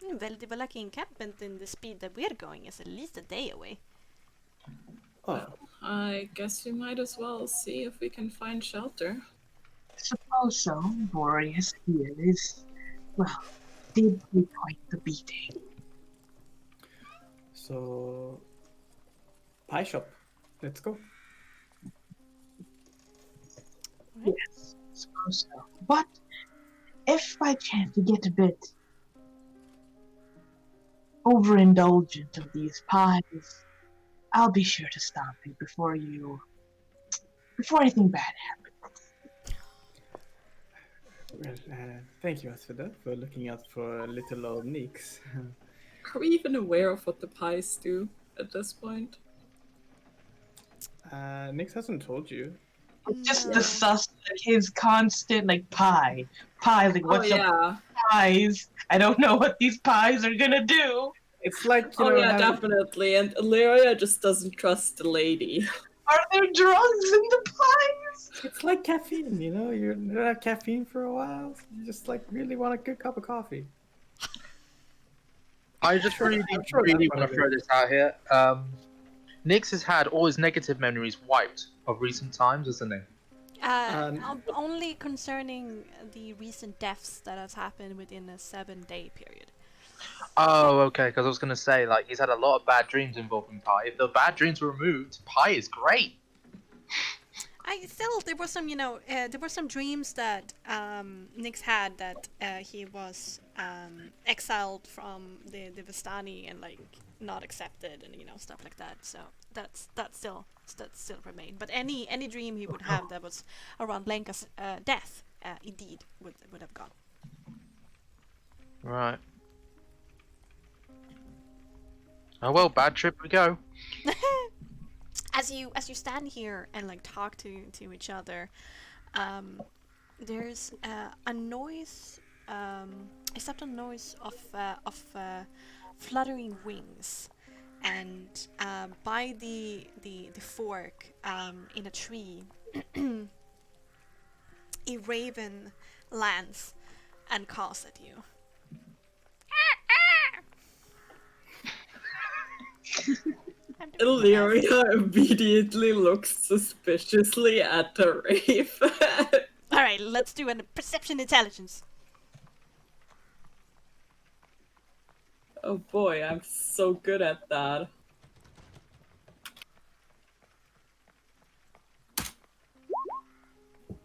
Well, the Valaki encampment in the speed that we're going is at least a day away. Oh, I guess we might as well see if we can find shelter. Suppose so. Boreas here is, well, did take quite the beating. so pie shop. Let's go. Yes, suppose so. But if by chance you get a bit overindulgent of these pies, I'll be sure to stop you before anything bad happens. Well, thank you, Asfida, for looking out for little old Nix. Are we even aware of what the pies do at this point? Nix hasn't told you. Just No. the like his constant like pie, like Oh what's up yeah. pies? I don't know what these pies are gonna do. It's like, Oh yeah, definitely. And Illyria just doesn't trust the lady. Are there drugs in the pies? It's like caffeine, you know? You're not had caffeine for a while, so you just like really want a good cup of coffee. I just really, I'm sure really that's want what to it throw this out here. Nix has had all his negative memories wiped of recent times, isn't he? Only concerning the recent deaths that has happened within a 7-day period. Oh, okay. Because I was gonna say, like, he's had a lot of bad dreams involving Pi. If the bad dreams were removed, Pi is great. There were some, there were some dreams that Nyx had that he was exiled from the Vistani and like not accepted and stuff like that. So that still remained. But any dream he would have that was around Lenka's death, indeed would have gone. Right. Oh well, bad trip we go. As you stand here and like talk to each other, there's a noise, except a noise of fluttering wings, and by the fork in a tree, a raven lands and calls at you. Illyria immediately looks suspiciously at the raven. Alright, let's do a perception intelligence. Oh boy, I'm so good at that. I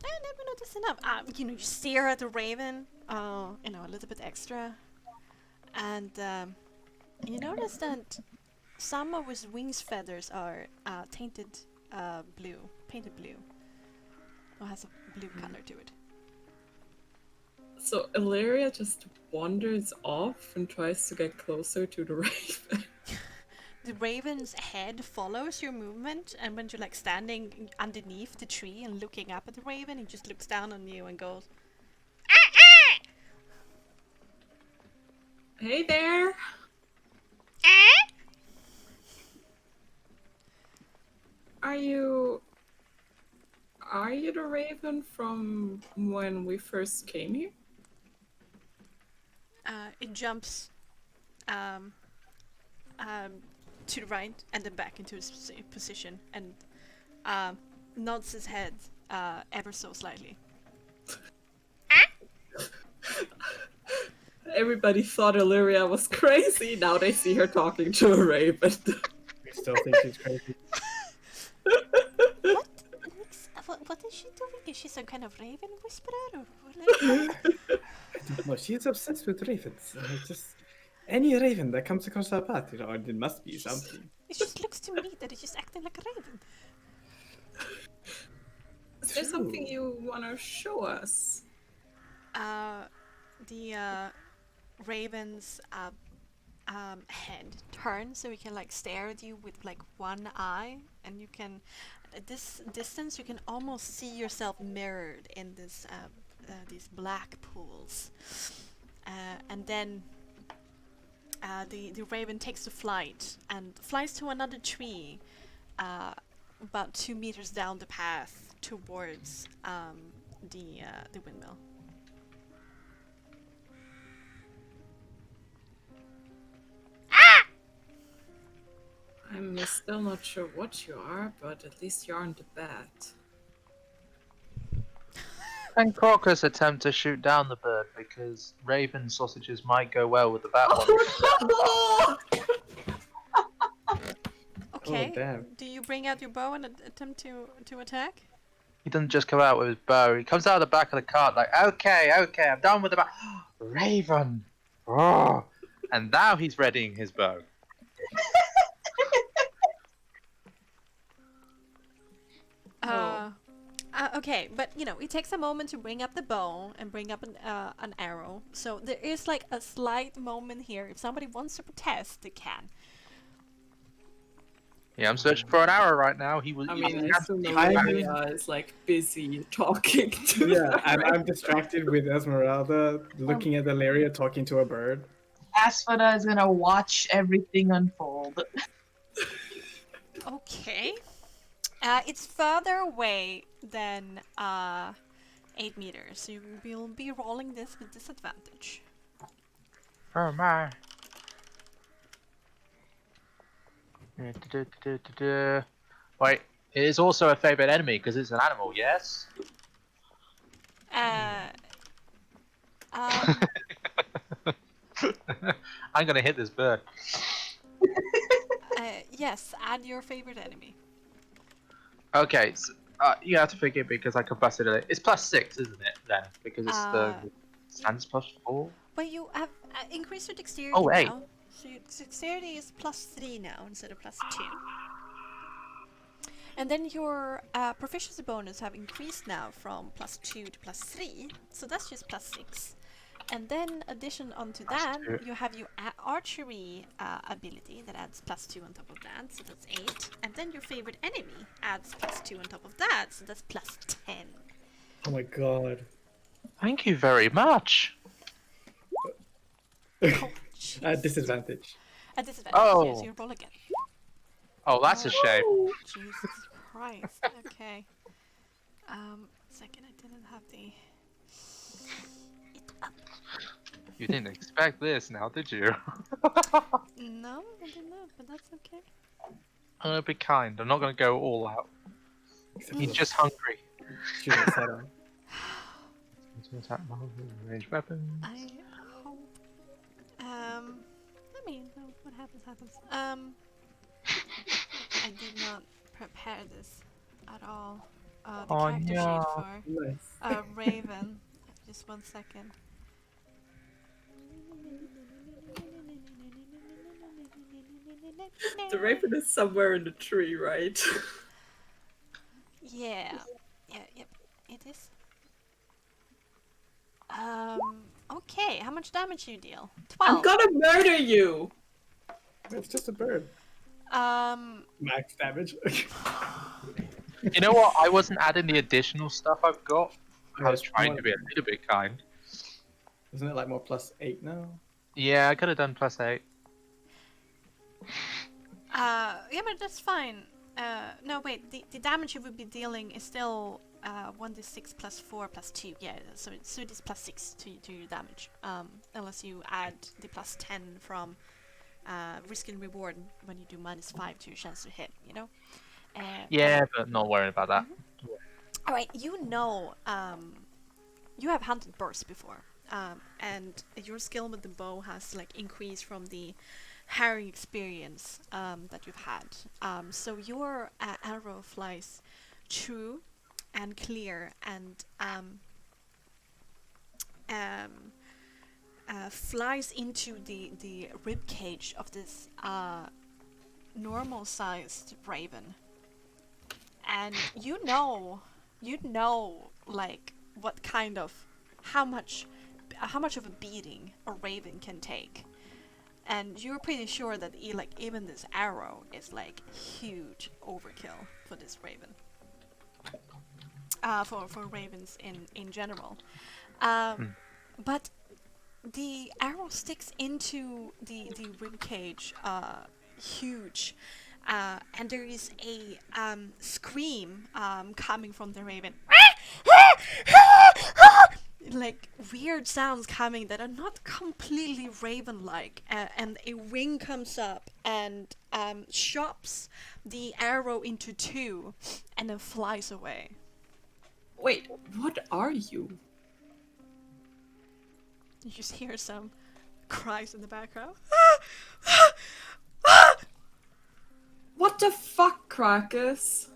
never noticed enough. You stare at the raven, a little bit extra, and you notice that some of his wings feathers are painted blue, or has a blue color to it. So Illyria just wanders off and tries to get closer to the raven. The raven's head follows your movement, and when you're like standing underneath the tree and looking up at the raven, he just looks down on you and goes, Hey there! Are you the raven from when we first came here? It jumps to the right and then back into its position and nods his head ever so slightly. Everybody thought Illyria was crazy, now they see her talking to a raven. We still think she's crazy. What is she doing? Is she some kind of raven whisperer? Or No, she's obsessed with ravens. Just any raven that comes across her path, there must be something. It just looks to me that it's just acting like a raven. Is there something you want to show us? The raven's head turns so he can like stare at you with like one eye, and you can, at this distance, you can almost see yourself mirrored in this these black pools, and then the raven takes to flight and flies to another tree, about 2 meters down the path towards the windmill. I'm still not sure what you are, but at least you aren't a bat. And Crocus attempt to shoot down the bird because raven sausages might go well with the bat one. Oh no! Okay. Okay. damn. Do you bring out your bow and attempt to attack? He doesn't just come out with his bow. He comes out of the back of the cart like, okay, I'm done with the bow. Raven. Oh. And now he's readying his bow. Okay, but it takes a moment to bring up the bow and bring up an arrow. So there is like a slight moment here. If somebody wants to protest, they can. Yeah, I'm searching for an arrow right now. He was. I he mean, was I assume I- Olivia is like busy talking to Yeah, them. I'm distracted with Esmeralda looking at Valeria talking to a bird. Asphodel is gonna watch everything unfold. Okay. It's further away than 8 meters, so you will be rolling this with disadvantage. Oh my. Wait, it is also a favorite enemy because it's an animal, yes? Um, I'm gonna hit this bird. yes, add your favorite enemy. Okay, so, you have to forgive me because I combusted it. It's +6, isn't it, then? Because it's the sand's +4? But you have increased your dexterity Oh, hey. now. So your dexterity is +3 now instead of +2. And then your proficiency bonus have increased now from +2 to +3. So that's just +6. And then addition onto that, +2. you have your archery ability that adds +2 on top of that, so that's 8. And then your favorite enemy adds +2 on top of that, so that's +10. Oh my god. Thank you very much. Oh, At jeez. disadvantage. At disadvantage, Oh. yes, you roll again. Oh, that's a shame. Jesus Christ. Okay. Second, I didn't have the. You didn't expect this now, did you? No, I did not, but that's okay. I'm gonna be kind. I'm not gonna go all out. Except He's for just hungry. shoot a set on. Attack range weapon. I hope. I mean, no, what happens, happens. I did not prepare this at all. The Oh, character no. sheet for Nice. Raven. Just 1 second. The raven is somewhere in the tree, right? Yeah. Yep. It is. Okay. How much damage do you deal? 12. I'm gonna murder you! It's just a bird. Max damage. You know what? I wasn't adding the additional stuff I've got. I was Right, trying to be a little bit kind. Isn't it like more +8 now? Yeah, I could have done +8. Yeah, but that's fine. No, wait. The damage you would be dealing is still 1d6 +4 +2. Yeah, so it is +6 to your damage. Unless you add the +10 from risk and reward when you do -5 to your chance to hit. Yeah, but not worrying about that. All right. You have hunted bursts before, and your skill with the bow has like increased from the harrowing experience that you've had. So your arrow flies true and clear and flies into the rib cage of this normal-sized raven, and you know like what kind of how much of a beating a raven can take. And you're pretty sure that even this arrow is like huge overkill for this raven. For ravens in general. But the arrow sticks into the ribcage huge. And there is a scream coming from the raven. Like weird sounds coming that are not completely raven-like, and a wing comes up and chops the arrow into 2 and then flies away. Wait, what are you? You just hear some cries in the background. What the fuck, Crocus?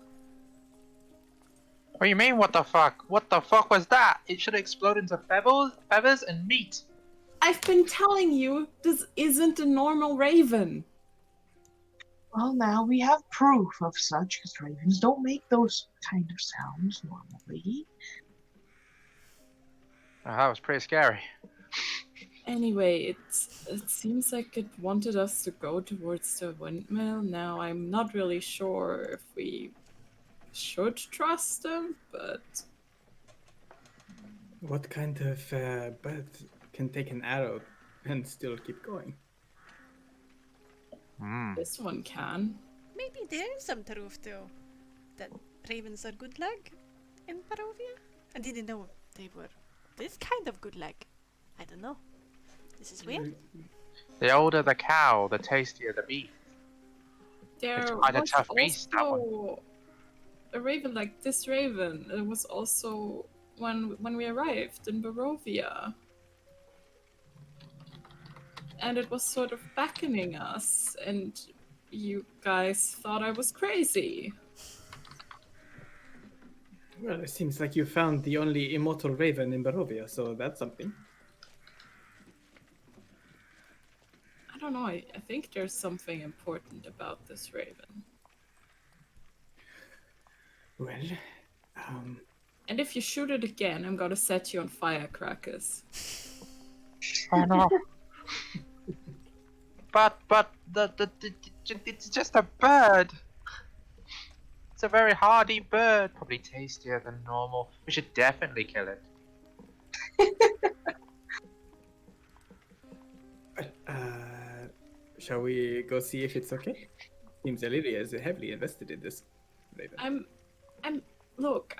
What do you mean, what the fuck? What the fuck was that? It should explode into feathers and meat. I've been telling you, this isn't a normal raven. Well, now we have proof of such, because ravens don't make those kind of sounds normally. Oh, that was pretty scary. Anyway, it seems like it wanted us to go towards the windmill. Now, I'm not really sure if we should trust them, but What kind of bird can take an arrow and still keep going? this one can. Maybe there is some truth though, that ravens are good luck in Barovia. I didn't know they were this kind of good luck. I don't know. This is weird. The older the cow, the tastier the beef. There quite a was tough beast, that one. also a raven like this raven. It was also when we arrived in Barovia. And it was sort of beckoning us, and you guys thought I was crazy. Well, it seems like you found the only immortal raven in Barovia, so that's something. I don't know, I think there's something important about this raven. Well, And if you shoot it again, I'm gonna set you on fire, Crocus. Oh no. but it's just a bird. It's a very hardy bird, probably tastier than normal. We should definitely kill it. shall we go see if it's okay? Seems Illyria is heavily invested in this raven. Look,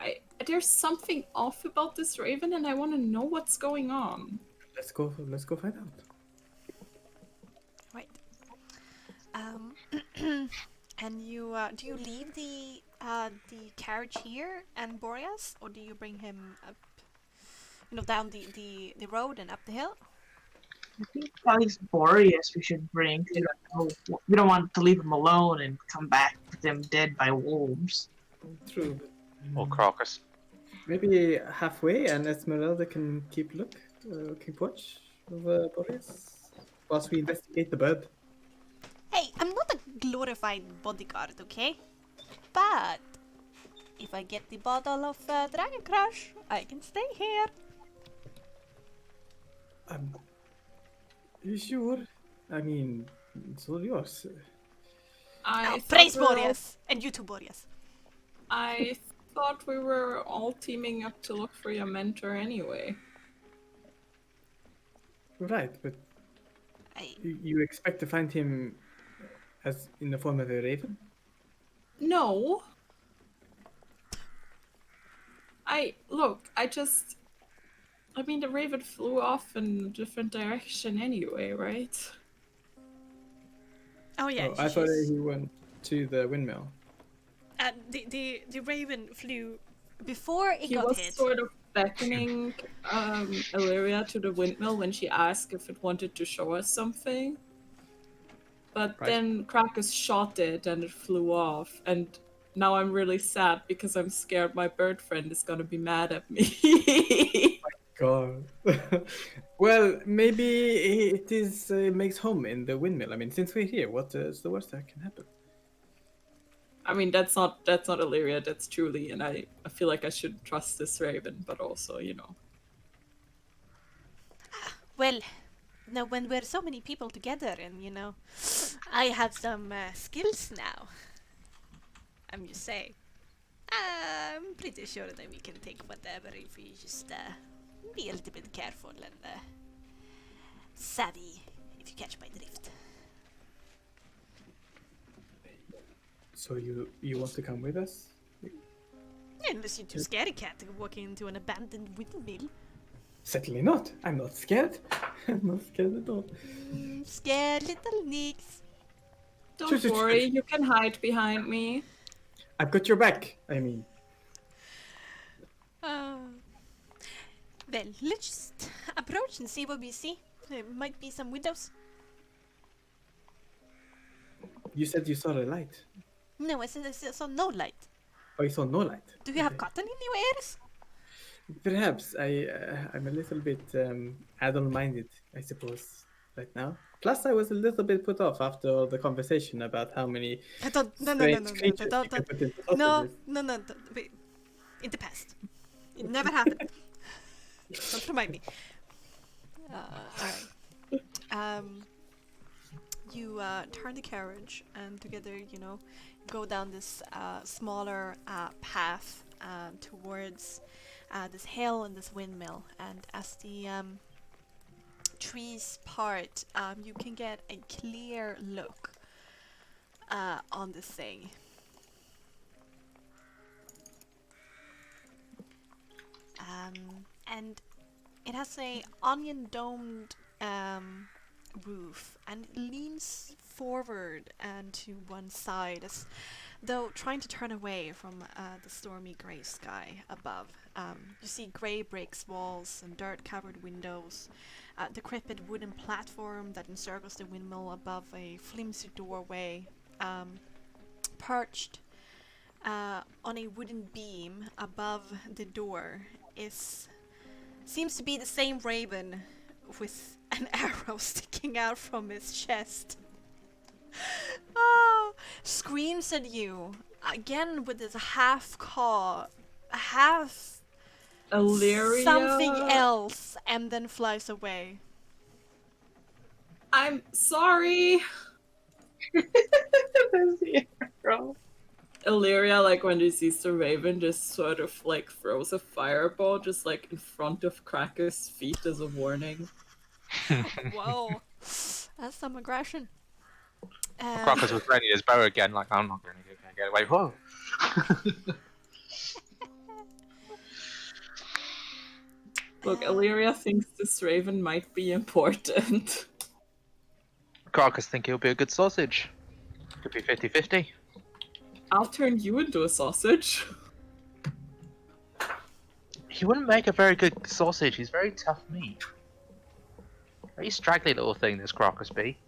there's something off about this raven, and I want to know what's going on. Let's go find out. Right. And you do you leave the carriage here and Boreas, or do you bring him up, down the road and up the hill? I think probably it's Boreas we should bring. 'Cause we don't want to leave him alone and come back with them dead by wolves. True. Or Crocus. Maybe halfway, and Esmeralda can keep watch over Boreas whilst we investigate the bird. Hey, I'm not a glorified bodyguard, okay? But if I get the bottle of Dragon Crush, I can stay here. You sure? I mean, it's all yours. Praise thought Boreas! And you too, Boreas. I thought we were all teaming up to look for your mentor anyway. Right, but I, you expect to find him as in the form of a raven? No. The raven flew off in a different direction anyway, right? oh yeah, I thought he went to the windmill. the raven flew before it He got was hit. sort of beckoning Illyria to the windmill when she asked if it wanted to show us something. But Right. then Crocus shot it and it flew off. And now I'm really sad because I'm scared my bird friend is gonna be mad at me. God. Well, maybe it is makes home in the windmill. I mean, since we're here, what is the worst that can happen? I mean, that's not Illyria, that's Julie, and I feel like I should trust this raven, but also, Well, now when we're so many people together and, I have some skills now. I'm just saying. I'm pretty sure that we can take whatever if we just be a little bit careful and savvy, if you catch my drift. So you want to come with us? Unless you're too scaredy cat to walk into an abandoned windmill. Certainly not. I'm not scared. I'm not scared at all. Scared little nicks. Don't worry, you can hide behind me. I've got your back. I mean, Well, let's just approach and see what we see. There might be some windows. you said you saw a light. No, it's on no light. Oh, you saw no light. Do you have Okay. cotton in your ears? Perhaps I'm a little bit adult-minded, I suppose, right now. Plus, I was a little bit put off after the conversation about how many No, strange creatures you could put into sausages. no, wait. In the past. It never happened. Don't remind me. Alright. You turn the carriage and together, go down this smaller path towards this hill and this windmill. And as the trees part, you can get a clear look on this thing. And it has a onion domed roof, and it leans forward and to one side as though trying to turn away from the stormy grey sky above. You see grey bricks walls and dirt covered windows, decrepit wooden platform that encircles the windmill above a flimsy doorway, perched on a wooden beam above the door seems to be the same raven with an arrow sticking out from his chest. Oh, screams at you again with this half caw, half Illyria. something else, and then flies away. I'm sorry. There's the arrow. Illyria, like when she sees the raven, just sort of like throws a fireball just like in front of Cracker's feet as a warning. Whoa, that's some aggression. Crocus was ready his bow again, like, I'm not going to get away. Whoa! Look, Illyria thinks this raven might be important. Crocus think he'll be a good sausage. Could be 50-50. I'll turn you into a sausage. He wouldn't make a very good sausage. He's very tough meat. Very straggly little thing, this Crocus be.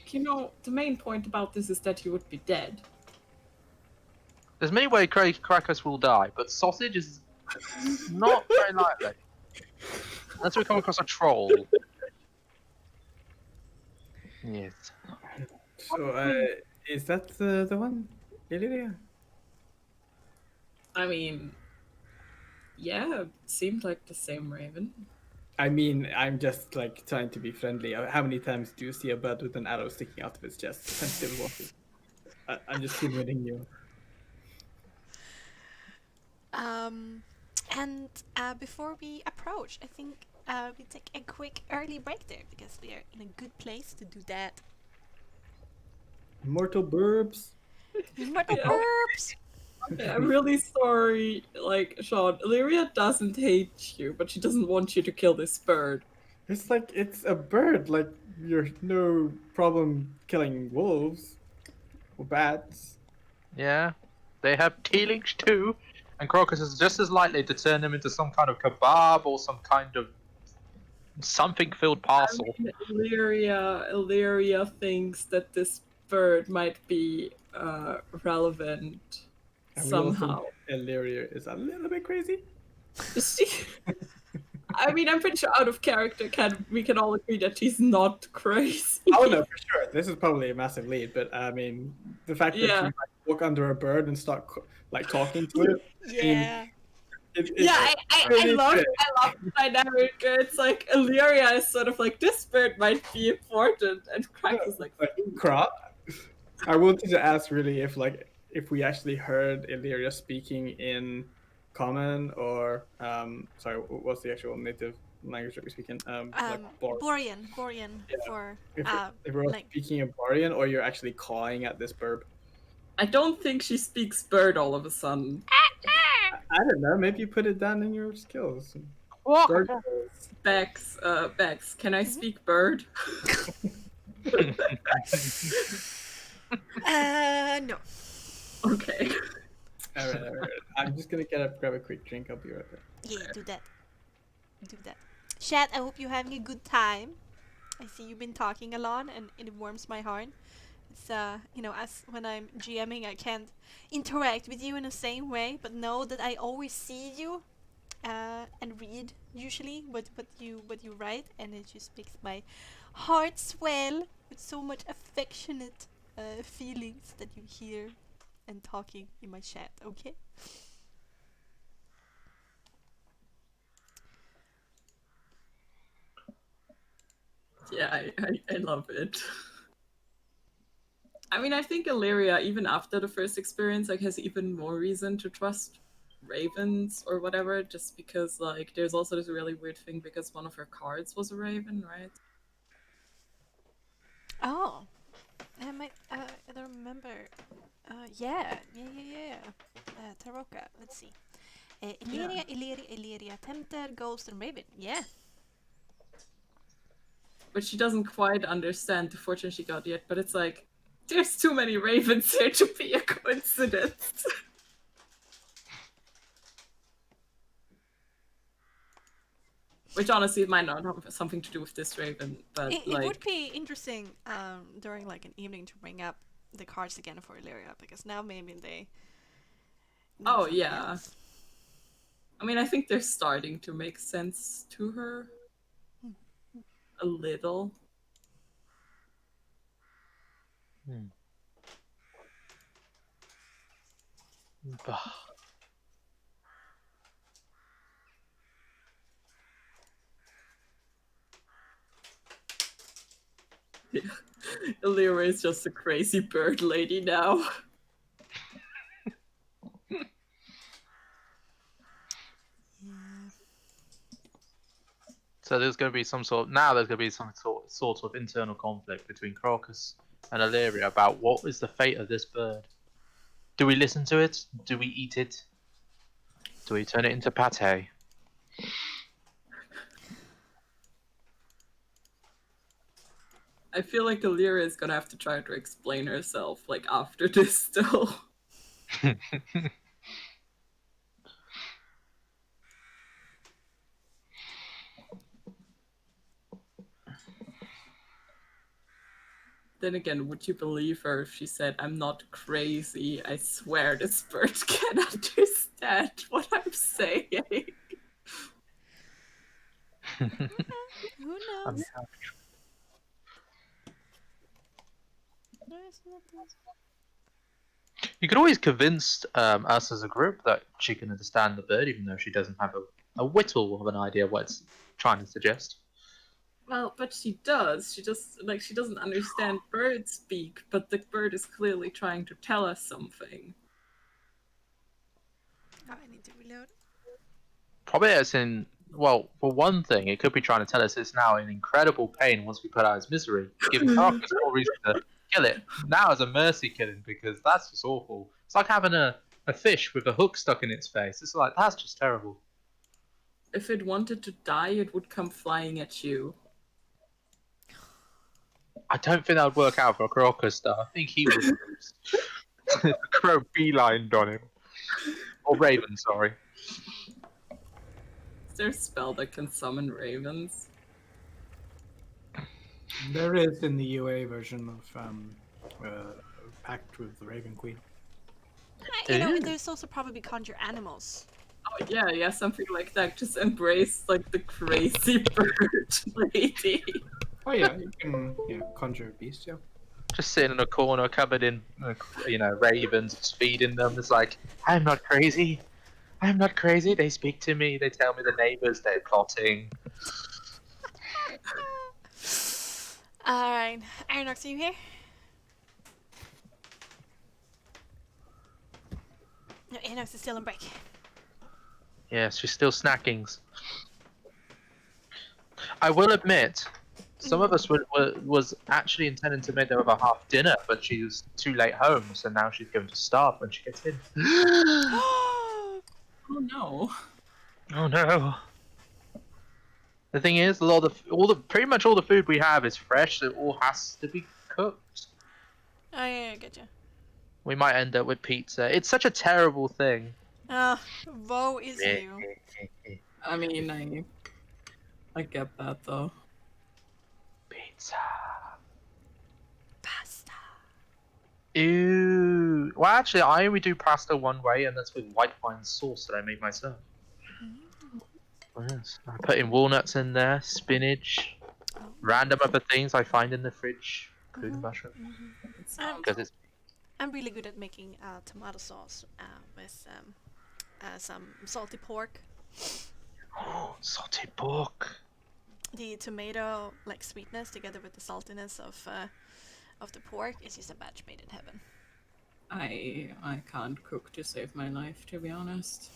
You know, the main point about this is that he would be dead. There's many ways Crocus will die, but sausage is not very likely. Unless we come across a troll. Yes. So, is that the one, Illyria? I mean, yeah, it seemed like the same raven. I mean, I'm just like trying to be friendly. How many times do you see a bird with an arrow sticking out of its chest and still walking? I'm just humouring you. And before we approach, I think we take a quick early break there because we are in a good place to do that. Mortal burbs. Mortal Yeah. herbs. Yeah, I'm really sorry, like, Sean. Illyria doesn't hate you, but she doesn't want you to kill this bird. It's like it's a bird. Like you're no problem killing wolves or bats. Yeah. They have tealings too. And Crocus is just as likely to turn them into some kind of kebab or some kind of something-filled parcel. I mean, Illyria thinks that this bird might be relevant And we all somehow. think Illyria is a little bit crazy. I mean, I'm pretty sure out of character, we can all agree that she's not crazy. Oh no, for sure. This is probably a massive lead, but I mean, the fact that Yeah. you like, walk under a bird and start like talking to it. Yeah. Yeah, I love the dynamic. It's like Illyria is sort of like, this bird might be important, and Crack is like, Crop. I wanted to ask really if we actually heard Illyria speaking in Common or sorry, what's the actual native language that we speak in? Borean Yeah. for If we're all like- speaking in Borean or you're actually cawing at this burb. I don't think she speaks bird all of a sudden. I don't know. Maybe you put it down in your skills. What? Bird. Bex, can I speak bird? No. Okay. All right. I'm just gonna get up, grab a quick drink. I'll be right back. Yeah, do that. Chat, I hope you're having a good time. I see you've been talking a lot and it warms my heart. since as when I'm GMing, I can't interact with you in the same way, but know that I always see you and read usually what you write, and it just makes my heart swell with so much affectionate feelings that you hear and talking in my chat. Okay. Yeah, I love it. I mean, I think Illyria, even after the first experience, like has even more reason to trust ravens or whatever, just because like there's also this really weird thing because one of her cards was a raven, right? Oh, I might. I don't remember. Yeah. Taroka. Let's see. Illyria, Illyria, Tempter, Ghost, and Raven. Yeah. But she doesn't quite understand the fortune she got yet, but it's like there's too many ravens here to be a coincidence. Which honestly might not have something to do with this raven, but It would be interesting during like an evening to bring up the cards again for Illyria, because now maybe they mean oh something yeah. else. I mean, I think they're starting to make sense to her a little. Bah. Illyria is just a crazy bird lady now. Yeah. So there's going to be some sort of internal conflict between Crocus and Illyria about what is the fate of this bird. Do we listen to it? Do we eat it? Do we turn it into pate? I feel like Illyria is gonna have to try to explain herself, like after this still. Then again, would you believe her if she said, "I'm not crazy, I swear this bird can understand what I'm saying"? Who knows? There's nothing. You could always convince us as a group that she can understand the bird, even though she doesn't have a whittle of an idea what it's trying to suggest. Well, but she does. She just like she doesn't understand bird speak, but the bird is clearly trying to tell us something. Oh, I need to reload. Probably as in, well, for one thing, it could be trying to tell us it's now in incredible pain once we put out its misery, giving Crocus more reason to kill it. Now as a mercy killing, because that's just awful. It's like having a fish with a hook stuck in its face. It's like, that's just terrible. If it wanted to die, it would come flying at you. I don't think that would work out for Crocus, though. I think he would lose. The crow beelined on him. Or Raven, sorry. Is there a spell that can summon ravens? There is in the UA version of Pact with the Raven Queen. There's also probably conjure animals. Oh yeah, something like that. Just embrace like the crazy bird lady. Oh yeah, you can conjure a beast, yeah. Just sitting in a corner covered in, ravens, just feeding them. It's like, I'm not crazy. I'm not crazy. They speak to me. They tell me the neighbors. They're plotting. Alright. Ironox, are you here? No, Ironox is still on break. Yes, she's still snacking. I will admit, some of us was actually intending to make her over half dinner, but she was too late home, so now she's going to starve when she gets in. Oh no. Oh no. The thing is, pretty much all the food we have is fresh, so it all has to be cooked. Oh yeah, I getcha. We might end up with pizza. It's such a terrible thing. Woe is you. I mean, I get that though. Pizza. Pasta. Ew. Well, actually, I only do pasta one way, and that's with white wine sauce that I make myself. Oh, yes. I put in walnuts in there, spinach, Oh. random other things I find in the fridge, including mushrooms. It I'm, sounds Because it's I'm really good at making tomato sauce with some salty pork. salted pork. The tomato like sweetness together with the saltiness of the pork is just a match made in heaven. I can't cook to save my life, to be honest.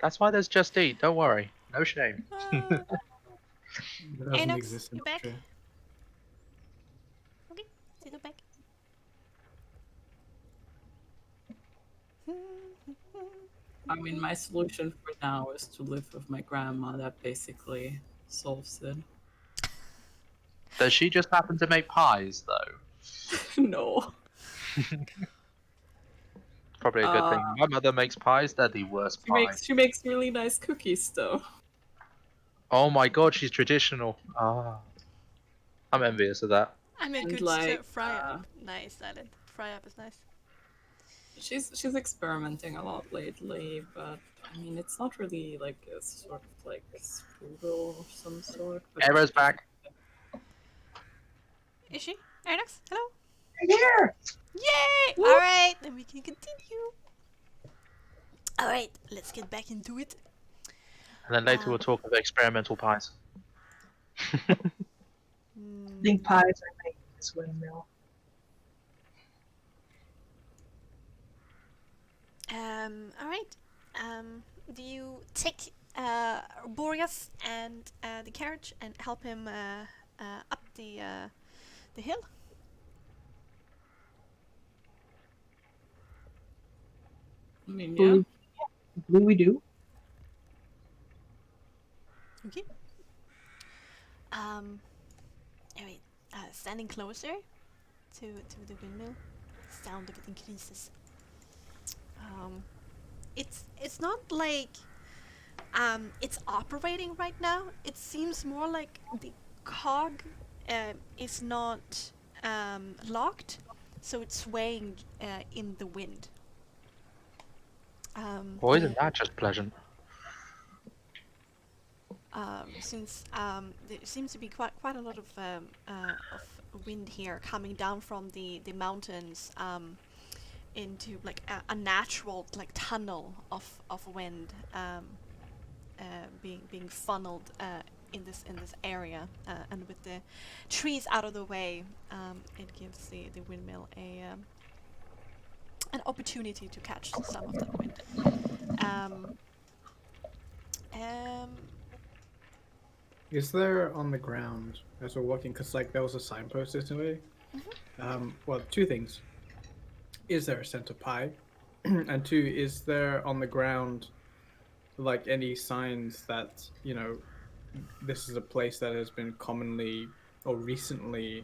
That's why there's Just Eat. Don't worry, no shame. Uh, It doesn't Anox, exist in you back? Austria. Okay, sit back. I mean, my solution for now is to live with my grandma. That basically solves it. Does she just happen to make pies, though? No. Probably a good thing. Uh, My mother makes pies. They're the worst pies. she makes really nice cookies though. Oh my god, she's traditional. Ah, I'm envious of that. I'm a And good like fry up. Nice, Silent. Fry up is nice. she's experimenting a lot lately, but I mean it's not really like a sort of like strudel of some sort. But it's Era's back. Is she? Anox, hello? Here! Yay! Alright, then we can continue. Alright, let's get back into it. And then later we'll talk about experimental pies. I think pies are making this windmill. Alright. Do you take Boreas and the carriage and help him up the hill? I mean, yeah. Blue, blue we do. Okay. Alright. Standing closer to the windmill, sound of it increases. It's not like it's operating right now. It seems more like the cog is not locked, so it's swaying in the wind. Well, isn't that just pleasant? Since there seems to be quite a lot of wind here coming down from the mountains into like a natural like tunnel of wind being funneled in this area, and with the trees out of the way, it gives the windmill an opportunity to catch some of that wind. Is there on the ground as we're walking? Because like there was a signpost this way. Well, two things. Is there a center pie? And two, is there on the ground like any signs that this is a place that has been commonly or recently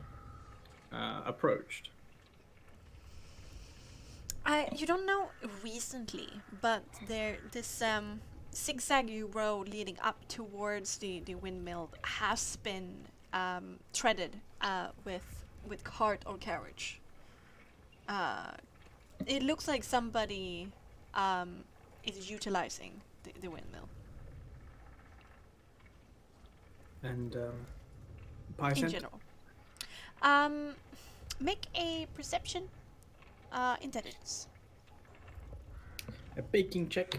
approached? You don't know recently, but this zigzaggy road leading up towards the windmill has been treaded with cart or carriage. It looks like somebody is utilizing the windmill. And pie In scent? general. Make a perception intelligence. A baking check.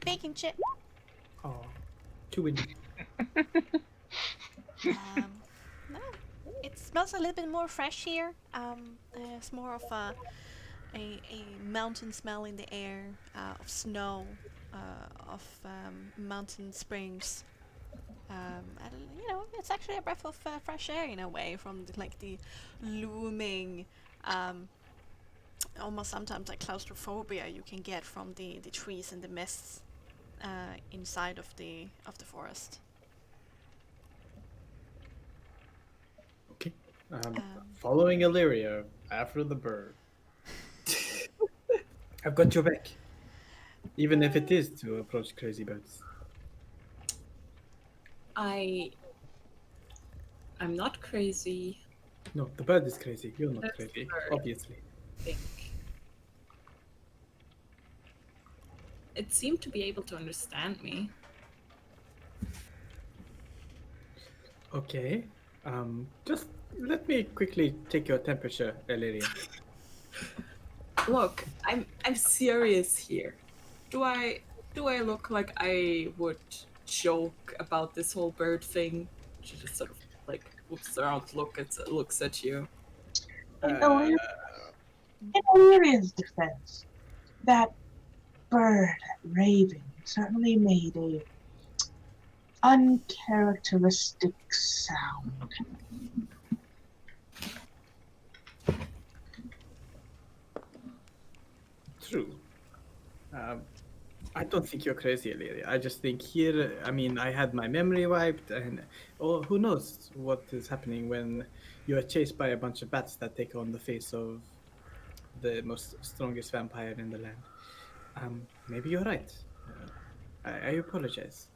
Baking chip. Oh, 2 win. No, it smells a little bit more fresh here. There's more of a mountain smell in the air, of snow, of mountain springs. And, it's actually a breath of fresh air in a way from the looming, almost sometimes like claustrophobia you can get from the trees and the mists inside of the forest. Okay. Following Illyria after the bird. I've got your back. Even if it is to approach crazy birds. I'm not crazy. No, the bird is crazy. You're not That's crazy, the bird. obviously. think. It seemed to be able to understand me. Okay. Just let me quickly take your temperature, Illyria. Look, I'm serious here. Do I look like I would joke about this whole bird thing? She just sort of like looks around, looks at you. In Illyria's defense, that bird, that raven, certainly made a uncharacteristic sound. True. Um, I don't think you're crazy, Illyria. I just think here, I mean, I had my memory wiped, and who knows what is happening when you are chased by a bunch of bats that take on the face of the most strongest vampire in the land. Maybe you're right. I apologize.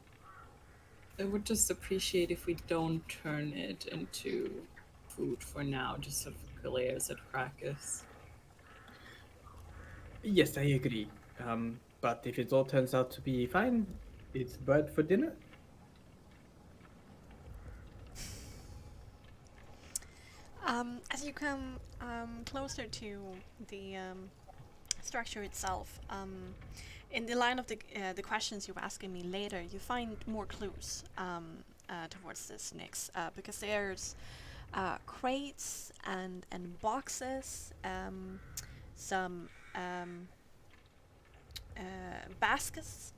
I would just appreciate if we don't turn it into food for now, just sort of glares at Krakus. Yes, I agree. But if it all turns out to be fine, it's bird for dinner. As you come closer to the structure itself, in the line of the questions you were asking me later, you find more clues towards this, Nyx, because there's crates and boxes, some baskets,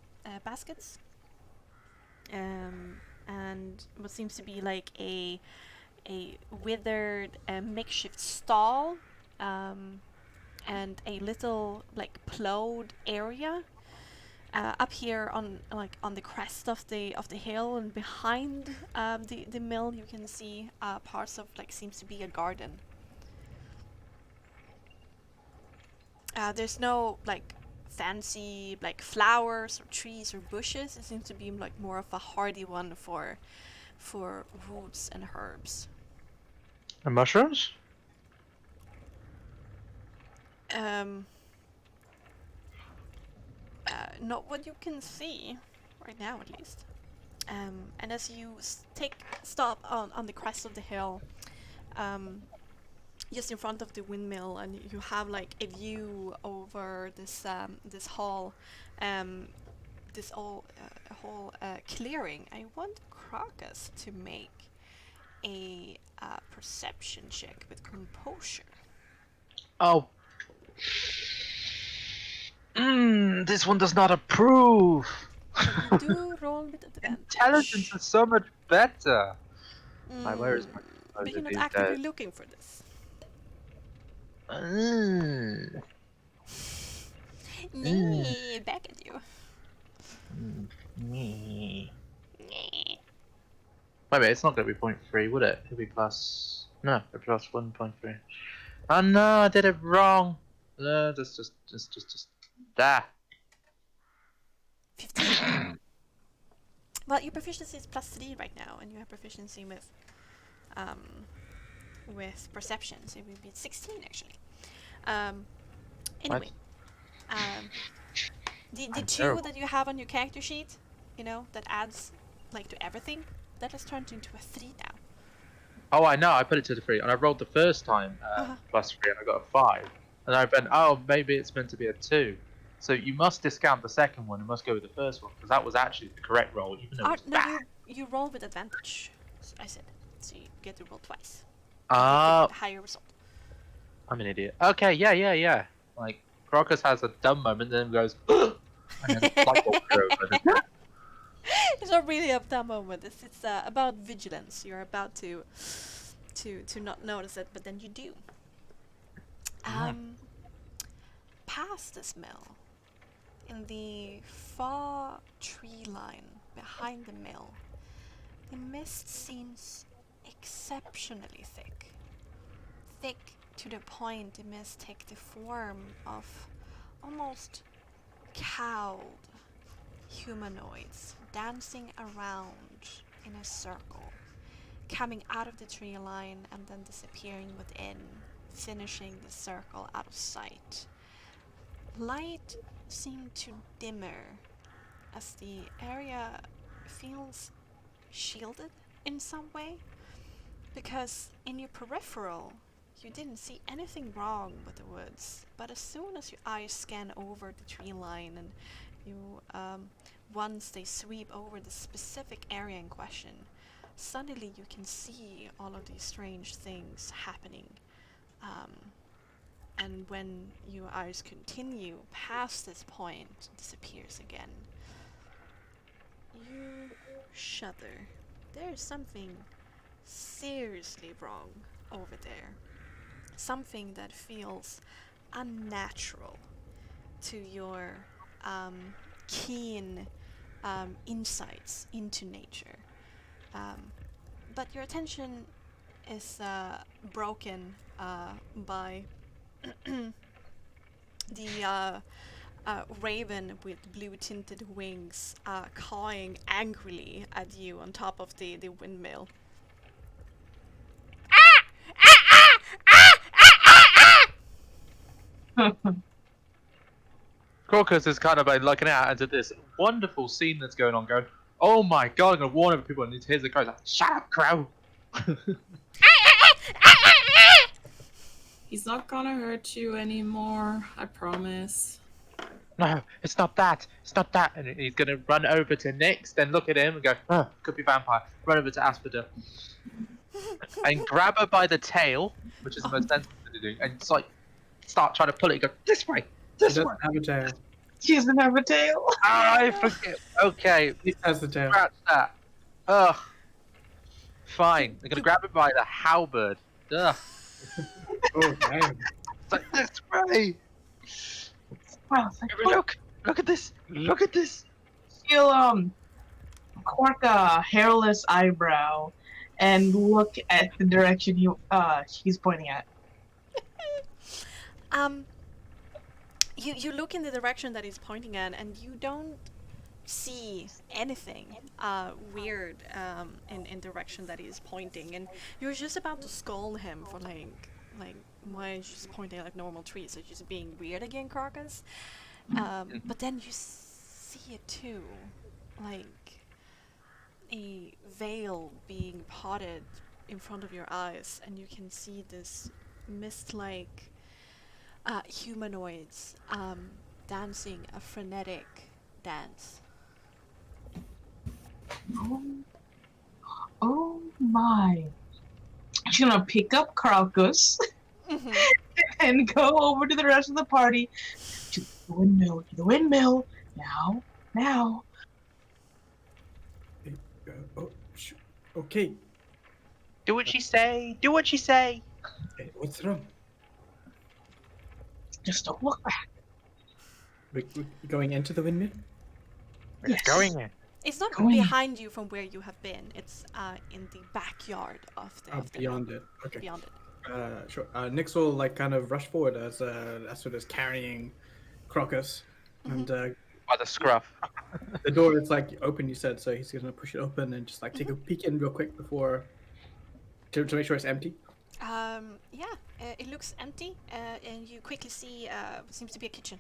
and what seems to be like a withered makeshift stall, and a little like plowed area up here on the crest of the hill, and behind the mill you can see parts of like seems to be a garden. There's no like fancy like flowers or trees or bushes. It seems to be like more of a hardy one for roots and herbs. And mushrooms? Um, not what you can see right now, at least. And as you stop on the crest of the hill, just in front of the windmill, and you have like a view over this hall, this whole clearing. I want Crocus to make a perception check with composure. Oh. This one does not approve. But you do roll with advantage. Intelligence is so much better. Like, where is my But you're composure not these actively days? looking for this. Nee, back at you. Wait a minute, it's not going to be 0.3, would it? It'll be plus... No, it's plus 1.3. Oh no, I did it wrong. Just... Ah. 15. Well, your proficiency is +3 right now, and you have proficiency with perception, so it would be 16 actually. Anyway, the I'm 2 terrible. that you have on your character sheet, you know, that adds like to everything, that has turned into a 3 now. Oh, I know, I put it to the 3, and I rolled the first time plus 3, and I got a 5. And I went, oh, maybe it's meant to be a 2. So you must discount the second one and must go with the first one, because that was actually the correct roll, even though it was No, bad. you roll with advantage. I said, so you get to roll twice. Ah, The higher result. I'm an idiot. Okay, yeah. Like, Crocus has a dumb moment, then goes, and then like over. It's not really a dumb moment. It's about vigilance. You're about to not notice it, but then you do. Past this mill, in the far tree line behind the mill, the mist seems exceptionally thick. Thick to the point the mist takes the form of almost cowed humanoids dancing around in a circle, coming out of the tree line and then disappearing within finishing the circle out of sight, light seemed to dimmer as the area feels shielded in some way, because in your peripheral you didn't see anything wrong with the woods, but as soon as your eyes scan over the tree line and you once they sweep over the specific area in question, suddenly you can see all of these strange things happening. And when your eyes continue past this point, it disappears again. You shudder. There's something seriously wrong over there. Something that feels unnatural to your keen insights into nature. But your attention is broken by the raven with blue tinted wings cawing angrily at you on top of the windmill. Crocus is kind of like looking out into this wonderful scene that's going on, going, "Oh my god, I'm gonna warn other people." And he hears the crow like, "Shut up, crow!" He's not gonna hurt you anymore, I promise. No, it's not that. It's not that. And he's gonna run over to Nyx, then look at him and go, "Oh, could be vampire." Run over to Aspida and grab her by the tail, which is the most sensible thing to do, and just like start trying to pull it. And go this way, She this way. doesn't have a tail. She doesn't have a tail. I forget. Okay, He has the tail. scratch that. Ugh. Fine. They're gonna grab it by the halberd. Ugh. Oh, damn. It's like this way. Wow, it's like, Look at this. Look at this. she'll quirk a hairless eyebrow and look at the direction he's pointing at. You look in the direction that he's pointing at, and you don't see anything weird in direction that he's pointing, and you're just about to scold him for like why is he just pointing at like normal trees? So just being weird again, Carcass. But then you see it too, like a veil being potted in front of your eyes, and you can see this mist-like humanoids dancing a frenetic dance. Oh my. She's gonna pick up Crocus and go over to the rest of the party. To the windmill. Now. Okay. Do what she say. Do what she say. What's wrong? Just don't look back. We're going into the windmill? Yes. Going in. It's not Going- behind you from where you have been. It's in the backyard of the. of the Beyond it. Okay. Beyond it. Sure. Nyx will like kind of rush forward as sort of carrying Crocus, and By the scruff. the door is like open. You said so. He's gonna push it open and just like take a peek in real quick before to make sure it's empty. It looks empty, and you quickly see what seems to be a kitchen.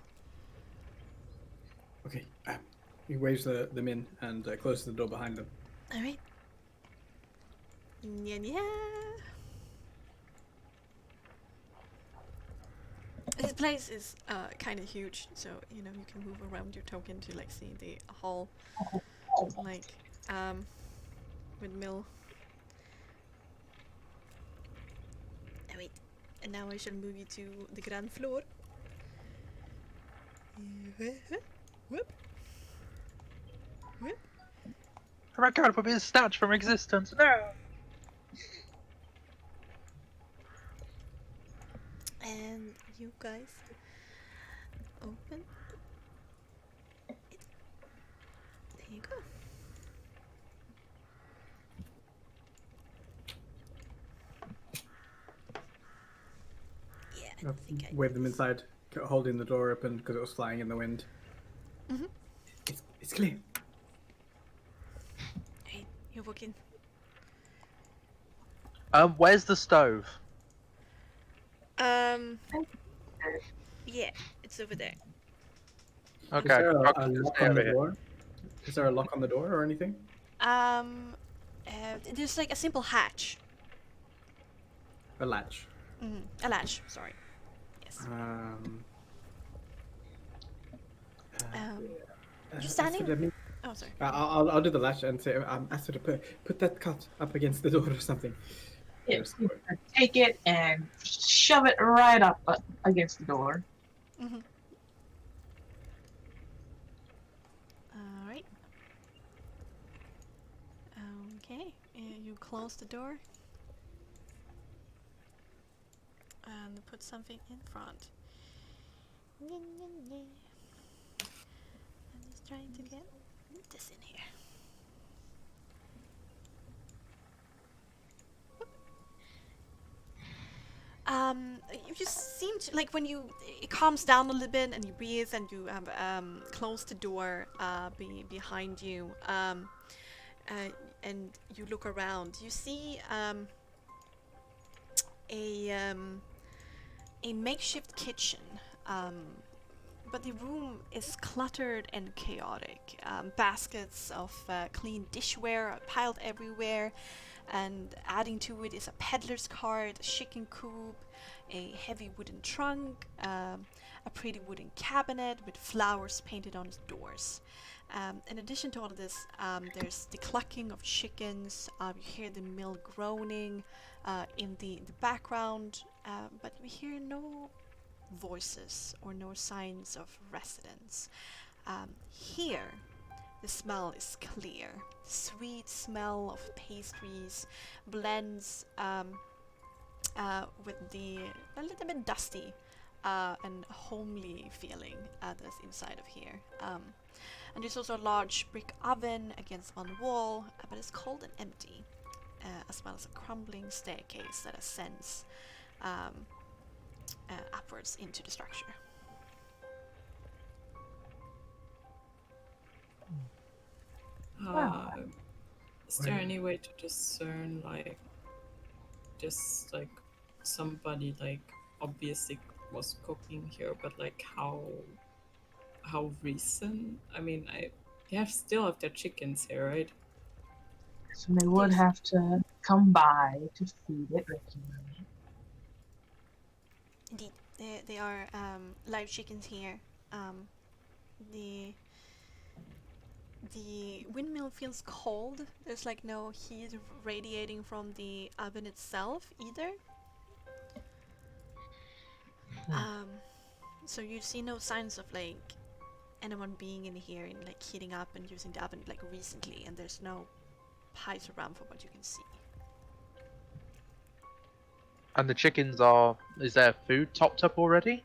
Okay. He waves them in and closes the door behind them. All right. Yeah. This place is kind of huge, so you can move around your token to like see the whole like windmill. Oh, wait, and now I shall move you to the ground floor. Whoop. Oh my god, we're being snatched from existence. No. And you guys open it. There you go. Yeah, I think I Wave them inside, holding the door open because it was flying in the wind. Mhm. It's clear. Hey, you walk in. Where's the stove? Um. Yeah, it's over there. Is Okay. there a Crocus can lock stay on the over here. door? Is there a lock on the door or anything? There's like a simple hatch. A latch. A latch. Sorry. Yes. Um, Um. You're Astrid, standing. let me. Oh, sorry. I'll do the latch and say, Astrid, put that cut up against the door or something. Yes, you take it and shove it right up against the door. Mm-hmm. All right. Okay. You close the door and put something in front. I'm just trying to get this in here. You just seem to like when it calms down a little bit and you breathe and you close the door behind you and you look around. You see a makeshift kitchen, but the room is cluttered and chaotic. Baskets of clean dishware are piled everywhere, and adding to it is a peddler's cart, a chicken coop, a heavy wooden trunk, a pretty wooden cabinet with flowers painted on its doors. In addition to all of this, there's the clucking of chickens. You hear the mill groaning in the background, but you hear no voices or no signs of residents. Here, the smell is clear. Sweet smell of pastries blends with the a little bit dusty and homely feeling that's inside of here. And there's also a large brick oven against one wall, but it's cold and empty, as well as a crumbling staircase that ascends upwards into the structure. Wow. Is there any way to discern, like, just like somebody like obviously was cooking here, but like how recent? I mean, they still have their chickens here, right? So they would Yes. have to come by to feed it regularly. Indeed, they are live chickens here. Um, the the windmill feels cold. There's like no heat radiating from the oven itself either. So you see no signs of like anyone being in here and like heating up and using the oven like recently, and there's no pies around for what you can see. And the chickens are. Is there food topped up already?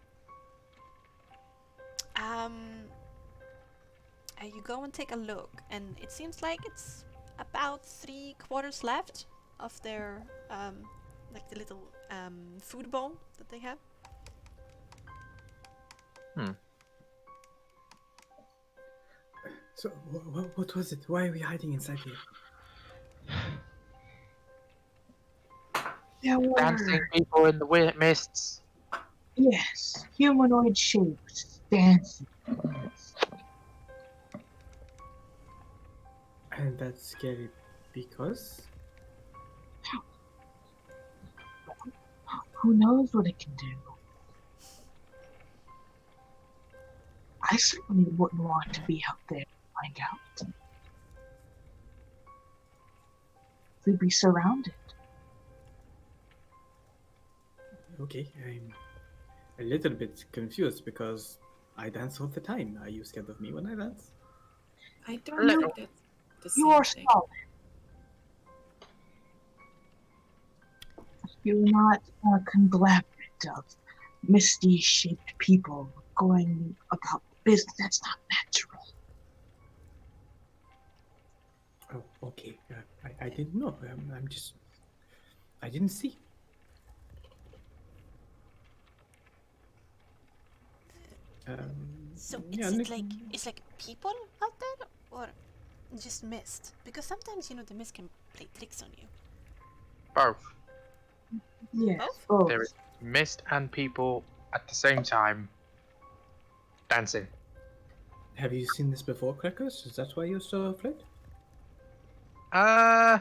You go and take a look, and it seems like it's about 3/4 left of their like the little food bowl that they have. So, what was it? Why are we hiding inside here? There were, Dancing people in the mists. yes, humanoid shapes dancing. And that's scary because. Who knows what it can do? I certainly wouldn't want to be out there to find out. We'd be surrounded. Okay, I'm a little bit confused because I dance all the time. Are you scared of me when I dance? I don't Let- think that's the You are same thing. solid. You're not a conglomerate of misty shaped people going about business. That's not natural. Oh, okay. I didn't know. I didn't see. So yeah, is it Nick- like it's like people out there or just mist? Because sometimes the mist can play tricks on you. Both. Yes, Both? both. There is mist and people at the same time dancing. Have you seen this before, Crackers? Is that why you're so afraid? I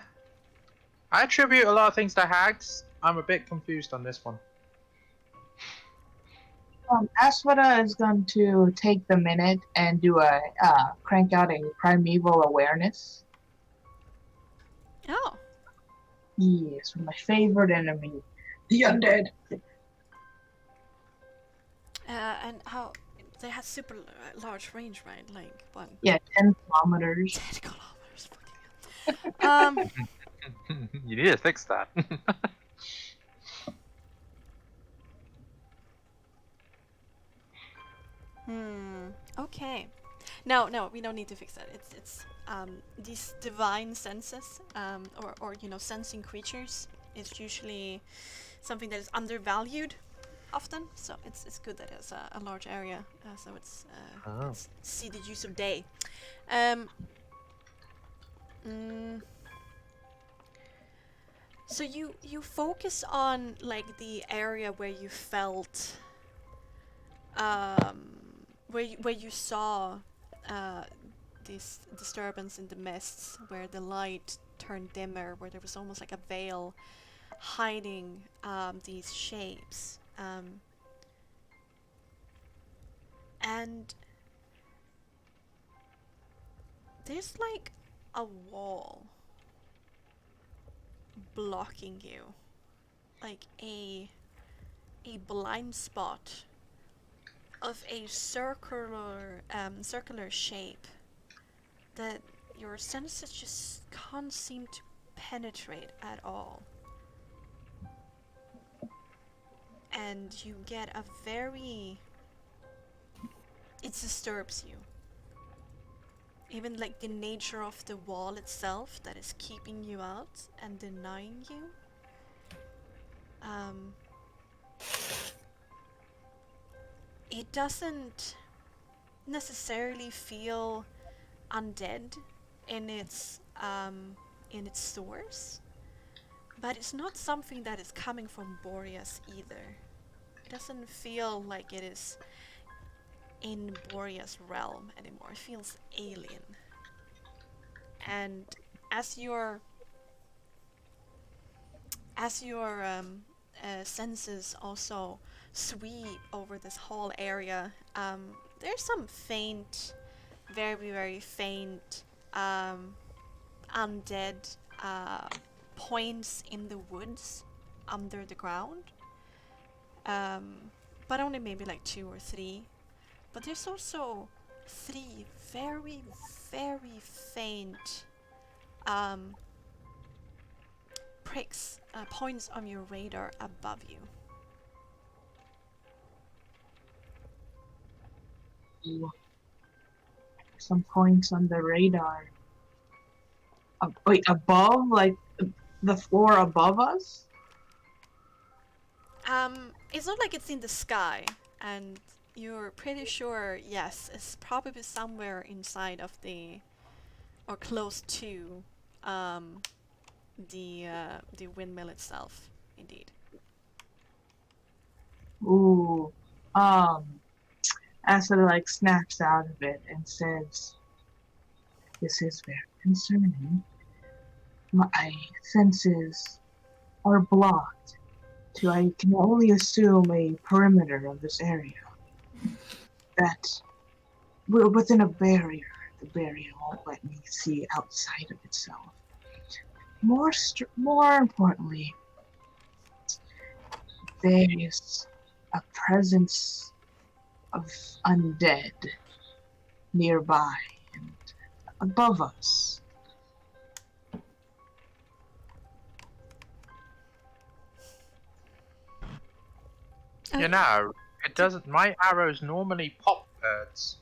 attribute a lot of things to hags. I'm a bit confused on this one. Asphoda is going to take the minute and do a crank out a primeval awareness. Oh. Yes, for my favorite enemy, the undead. And how they have super large range, right? Like what? Yeah, 10 kilometers. 10 kilometers. Fucking hell. You need to fix that. Okay. No, we don't need to fix that. It's these divine senses, or sensing creatures is usually something that is undervalued often. So it's good that it's a large area. So it's see the use of day. So you focus on like the area where you felt where you saw this disturbance in the mists, where the light turned dimmer, where there was almost like a veil hiding these shapes, and there's like a wall blocking you, like a blind spot of a circular shape that your senses just can't seem to penetrate at all. And you get a very... it disturbs you. Even like the nature of the wall itself that is keeping you out and denying you. It doesn't necessarily feel undead in its source, but it's not something that is coming from Boreas either. It doesn't feel like it is in Boreas' realm anymore. It feels alien. And as your senses also sweep over this whole area, there's some faint, very, very faint undead points in the woods under the ground. But only maybe like 2 or 3. But there's also 3 very, very faint pricks, points on your radar above you. Ooh. Some points on the radar. Wait, above? Like the floor above us? It's not like it's in the sky, and you're pretty sure, yes, it's probably somewhere inside of the, or close to, the windmill itself, indeed. Ooh. Asa like snaps out of it and says, "This is very concerning. My senses are blocked, so I can only assume a perimeter of this area. That we're within a barrier. The barrier won't let me see outside of itself. More importantly, there is a presence of undead nearby and above us. You know, it doesn't. My arrows normally pop birds.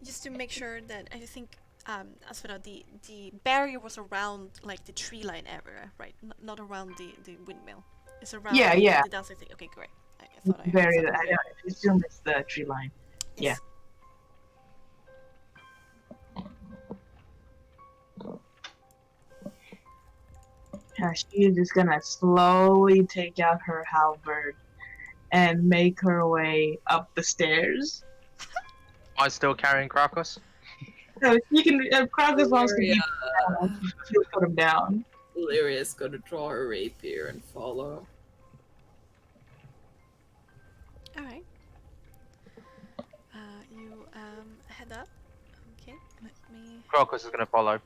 Just to make sure that I think, as for now, the barrier was around like the tree line area, right? Not around the windmill. It's around the dancing thing. Okay, great. I thought I heard Barrier. something. I assume it's the tree line. Yes. She is just gonna slowly take out her halberd and make her way up the stairs. Am I still carrying Krakos? So you can, if Crocus wants to Lyria, be down, she'll put him down. Lyria's gonna draw her rapier and follow. All right. You head up. Okay. Let me. Krakos is gonna follow.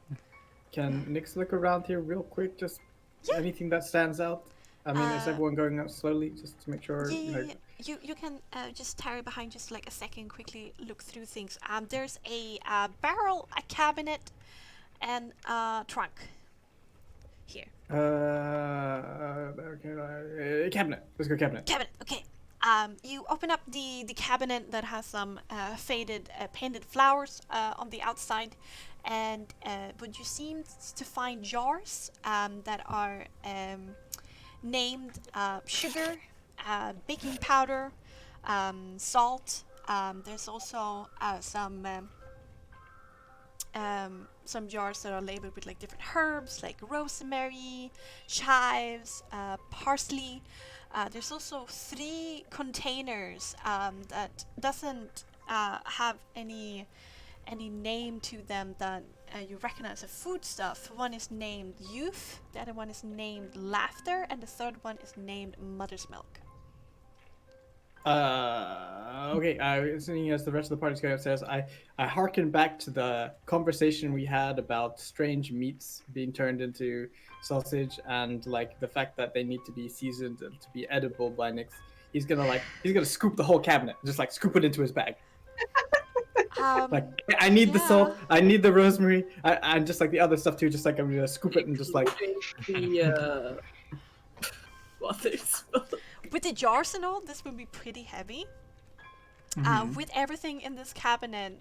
Can Nix look around here real quick? Just Yeah. anything that stands out? I mean, is Uh, everyone going up slowly just to make sure? Yeah. You can just tarry behind just like a second, quickly look through things. There's a barrel, a cabinet, and a trunk. Here. Okay, cabinet. Let's go cabinet. Cabinet. Okay. You open up the cabinet that has some faded painted flowers on the outside, and but you seem to find jars that are named Sugar, baking powder, salt. There's also some jars that are labeled with like different herbs like rosemary, chives, parsley. There's also 3 containers that doesn't have any name to them that you recognize as foodstuff. One is named Youth, the other one is named Laughter, and the third one is named Mother's Milk. Okay. Seeing as the rest of the party's going upstairs, I harken back to the conversation we had about strange meats being turned into sausage, and like the fact that they need to be seasoned to be edible by Nix. He's gonna scoop the whole cabinet, just like scoop it into his bag. Like, I need the salt, I need the rosemary, and just like the other stuff too. Just like I'm gonna scoop it and just like. The mother's milk. With the jars and all, this would be pretty heavy. With everything in this cabinet,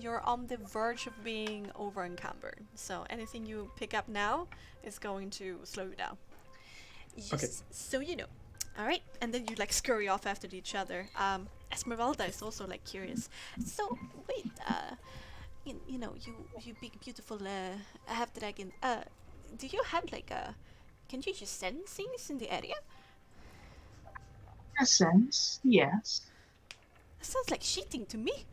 you're on the verge of being over encumbered. So anything you pick up now is going to slow you down. Okay. So you know. All right, and then you like scurry off after each other. Esmeralda is also like curious. So wait, you know, you big beautiful half dragon. Do you have like a? Can you just sense things in the area? In a sense, yes. That sounds like cheating to me.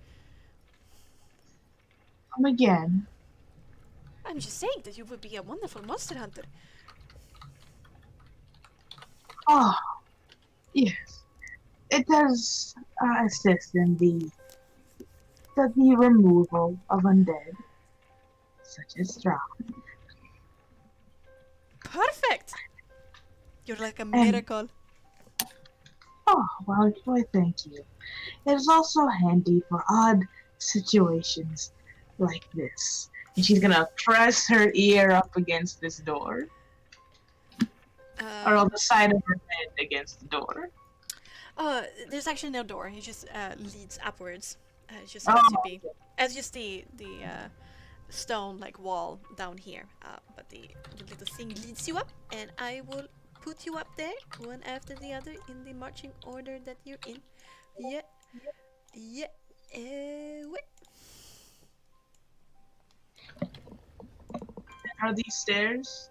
Come again. I'm just saying that you would be a wonderful monster hunter. Oh, yes. It does assist in the removal of undead, such as Strahd. Perfect. You're like a miracle. Oh, well, why thank you. It is also handy for odd situations like this. And she's gonna press her ear up against this door. Or on the side of her head against the door. There's actually no door. It just leads upwards. It's just it's just the stone like wall down here. But the little thing leads you up, and I will put you up there, one after the other, in the marching order that you're in. Yeah. Wait. Are these stairs?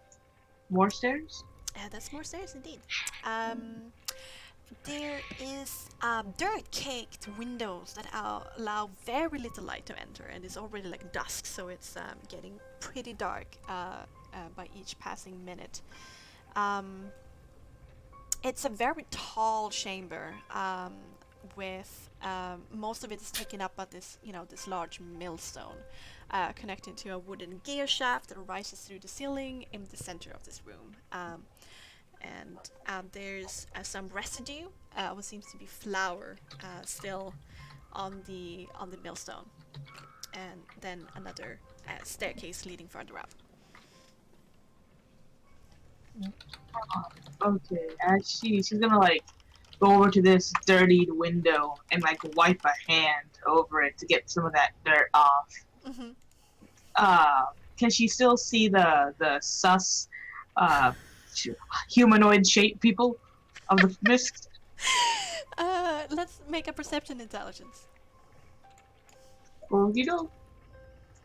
More stairs? That's more stairs indeed. There is dirt-caked windows that allow very little light to enter, and it's already like dusk, so it's getting pretty dark by each passing minute. It's a very tall chamber with most of it is taken up by this, this large millstone connected to a wooden gear shaft that rises through the ceiling in the center of this room. And there's some residue, what seems to be flour, still on the millstone, and then another staircase leading further up. Okay, she's gonna like go over to this dirtied window and like wipe a hand over it to get some of that dirt off. Mm-hmm. Can she still see the sus humanoid shaped people of the mist? Let's make a perception intelligence. Well,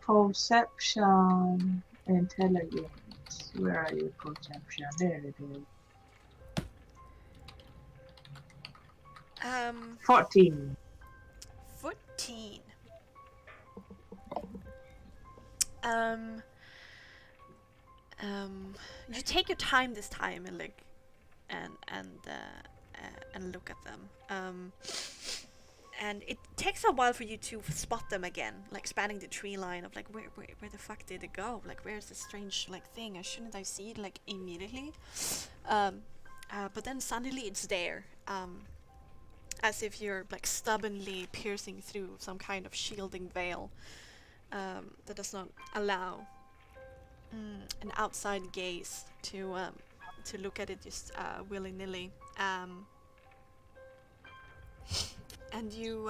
perception intelligence. Where are you, perception? There it is. 14. 14. Um, you take your time this time and like, and look at them. And it takes a while for you to spot them again, like spanning the tree line of like where the fuck did it go? Like where's this strange like thing? Shouldn't I see it like immediately? But then suddenly it's there. As if you're like stubbornly piercing through some kind of shielding veil that does not allow an outside gaze to look at it just willy-nilly. And you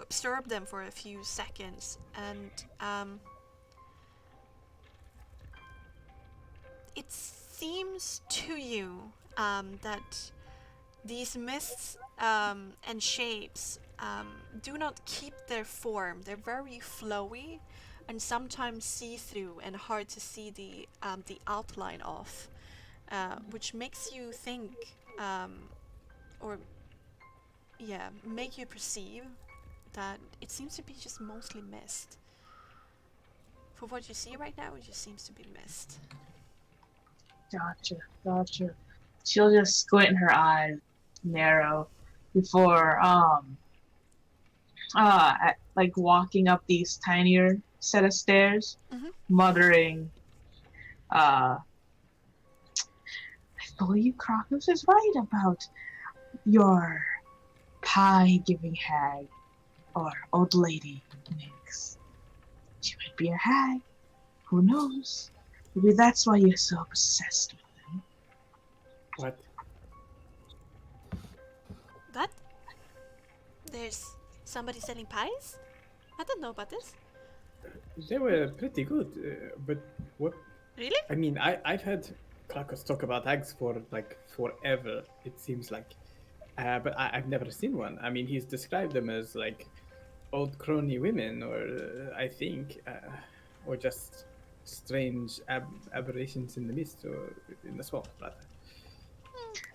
observe them for a few seconds, and it seems to you that these mists and shapes do not keep their form. They're very flowy and sometimes see-through and hard to see the outline of, which makes you think, or yeah, make you perceive that it seems to be just mostly mist. For what you see right now, it just seems to be mist. Gotcha. She'll just squint her eyes, narrow, before like walking up these tinier set of stairs, muttering, I believe Crocus is right about your pie-giving hag, or old lady, Nyx. She might be a hag. Who knows? Maybe that's why you're so obsessed with them. What? What? There's somebody selling pies? I don't know about this. They were pretty good, but what? Really? I mean, I've heard Krakos talk about hags for like forever. It seems like, but I've never seen one. I mean, he's described them as like old crony women, or I think, or just strange aberrations in the mist or in the swamp, rather.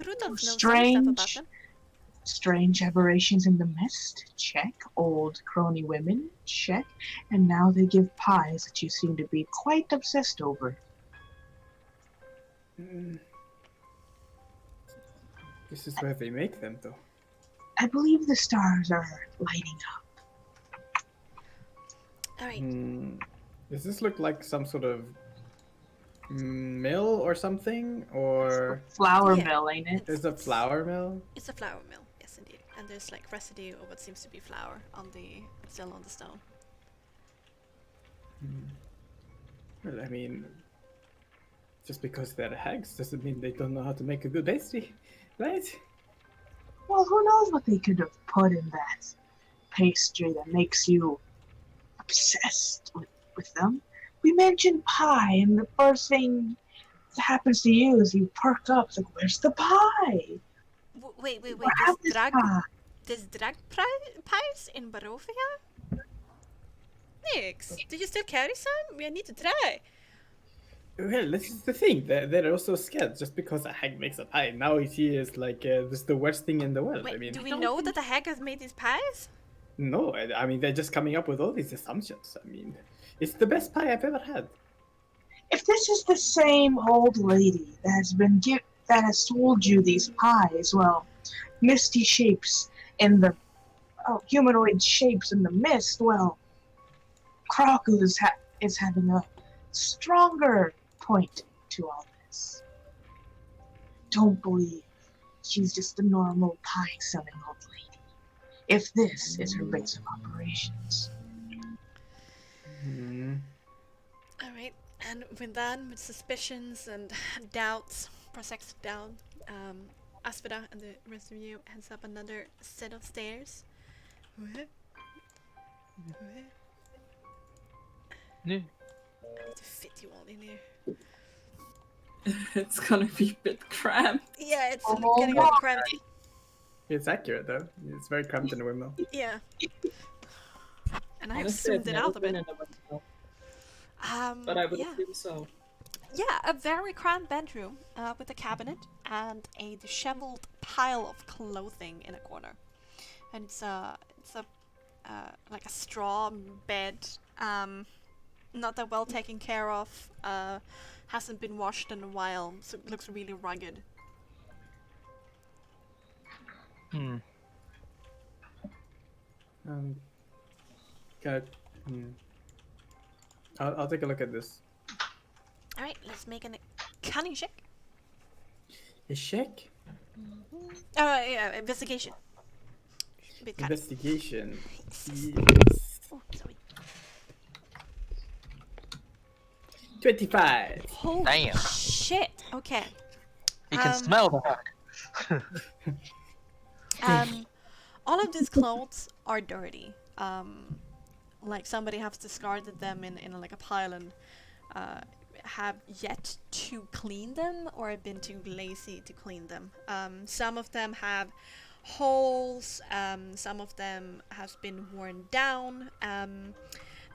Rudolph knows some stuff about them. Strange aberrations in the mist, check. Old crony women, check. And now they give pies that you seem to be quite obsessed over. This is where they make them, though. I believe the stars are lighting up. Alright. Does this look like some sort of mill or something? Or Flour Yeah. mill, ain't it? there's a flour mill? It's a flour mill, yes indeed. And there's like residue of what seems to be flour still on the stone. Well, I mean, just because they're hags doesn't mean they don't know how to make a good pastry, right? Well, who knows what they could have put in that pastry that makes you obsessed with them. We mentioned pie, and the first thing that happens to you is you perk up. It's like, where's the pie? Wait. What happened to pie? There's drag pies in Barovia? Nix, do you still carry some? We need to try. Well, this is the thing. They're also scared just because a hag makes a pie. Now he is like, this is the worst thing in the world. Wait, I mean, do we know that the hag has made these pies? no, I mean, they're just coming up with all these assumptions. I mean, it's the best pie I've ever had. If this is the same old lady that has told you these pies, well, misty shapes in the humanoid shapes in the mist, well, Kraku is having a stronger point to all this. Don't believe she's just a normal pie-selling old lady. If this is her base of operations. Alright, and with that, with suspicions and doubts, prosected down, Aspida and the rest of you heads up another set of stairs. Yeah. I need to fit you all in here. It's gonna be a bit cramped. Yeah, it's getting a bit cramped. It's accurate, though. It's very cramped in the windmill. Yeah. And I have Honestly, zoomed I've it never out a been bit. in a windmill, but I would Yeah. assume so. Yeah, a very cramped bedroom with a cabinet and a disheveled pile of clothing in a corner. And it's a like a straw bed, not that well taken care of. Hasn't been washed in a while, so it looks really rugged. Hmm. Can I, hmm. I'll take a look at this. All right, let's make a cunning check. A check? Yeah, investigation. Bit cunning. Investigation. Yes. Yes. Oh, sorry. 25. Holy Damn. shit. Okay. You can Um, smell that. All of these clothes are dirty. Like somebody has discarded them in like a pile and have yet to clean them or have been too lazy to clean them. Some of them have holes. Some of them has been worn down.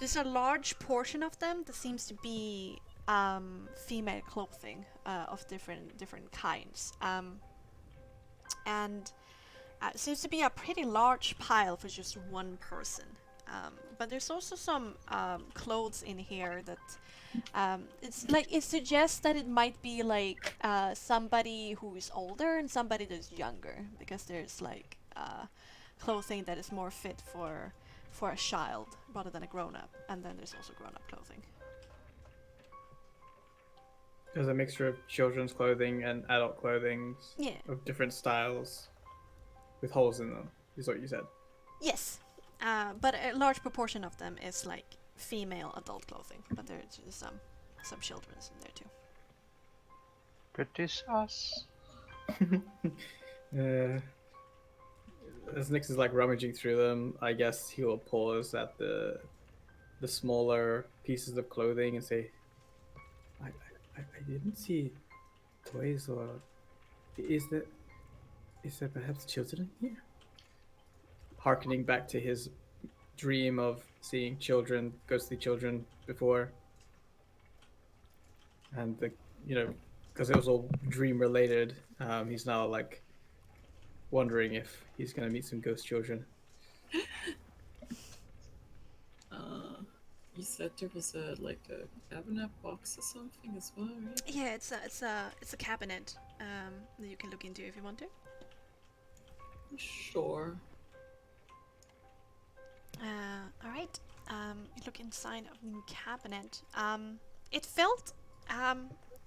There's a large portion of them that seems to be female clothing of different kinds. And it seems to be a pretty large pile for just one person. But there's also some clothes in here that it's like it suggests that it might be like somebody who is older and somebody that's younger, because there's like clothing that is more fit for a child rather than a grown-up, and then there's also grown-up clothing. There's a mixture of children's clothing and adult clothing Yeah. of different styles with holes in them, is what you said. Yes, but a large proportion of them is like female adult clothing, but there's some children's in there too. Pretty sus. As Nix is like rummaging through them, I guess he will pause at the smaller pieces of clothing and say, I didn't see toys, or is there perhaps children here? Harkening back to his dream of seeing children, ghostly children before, and because it was all dream related, he's now like wondering if he's gonna meet some ghost children. You said there was a cabinet box or something as well, right? Yeah, it's a cabinet that you can look into if you want to. Sure. All right. You look inside of the cabinet. It felt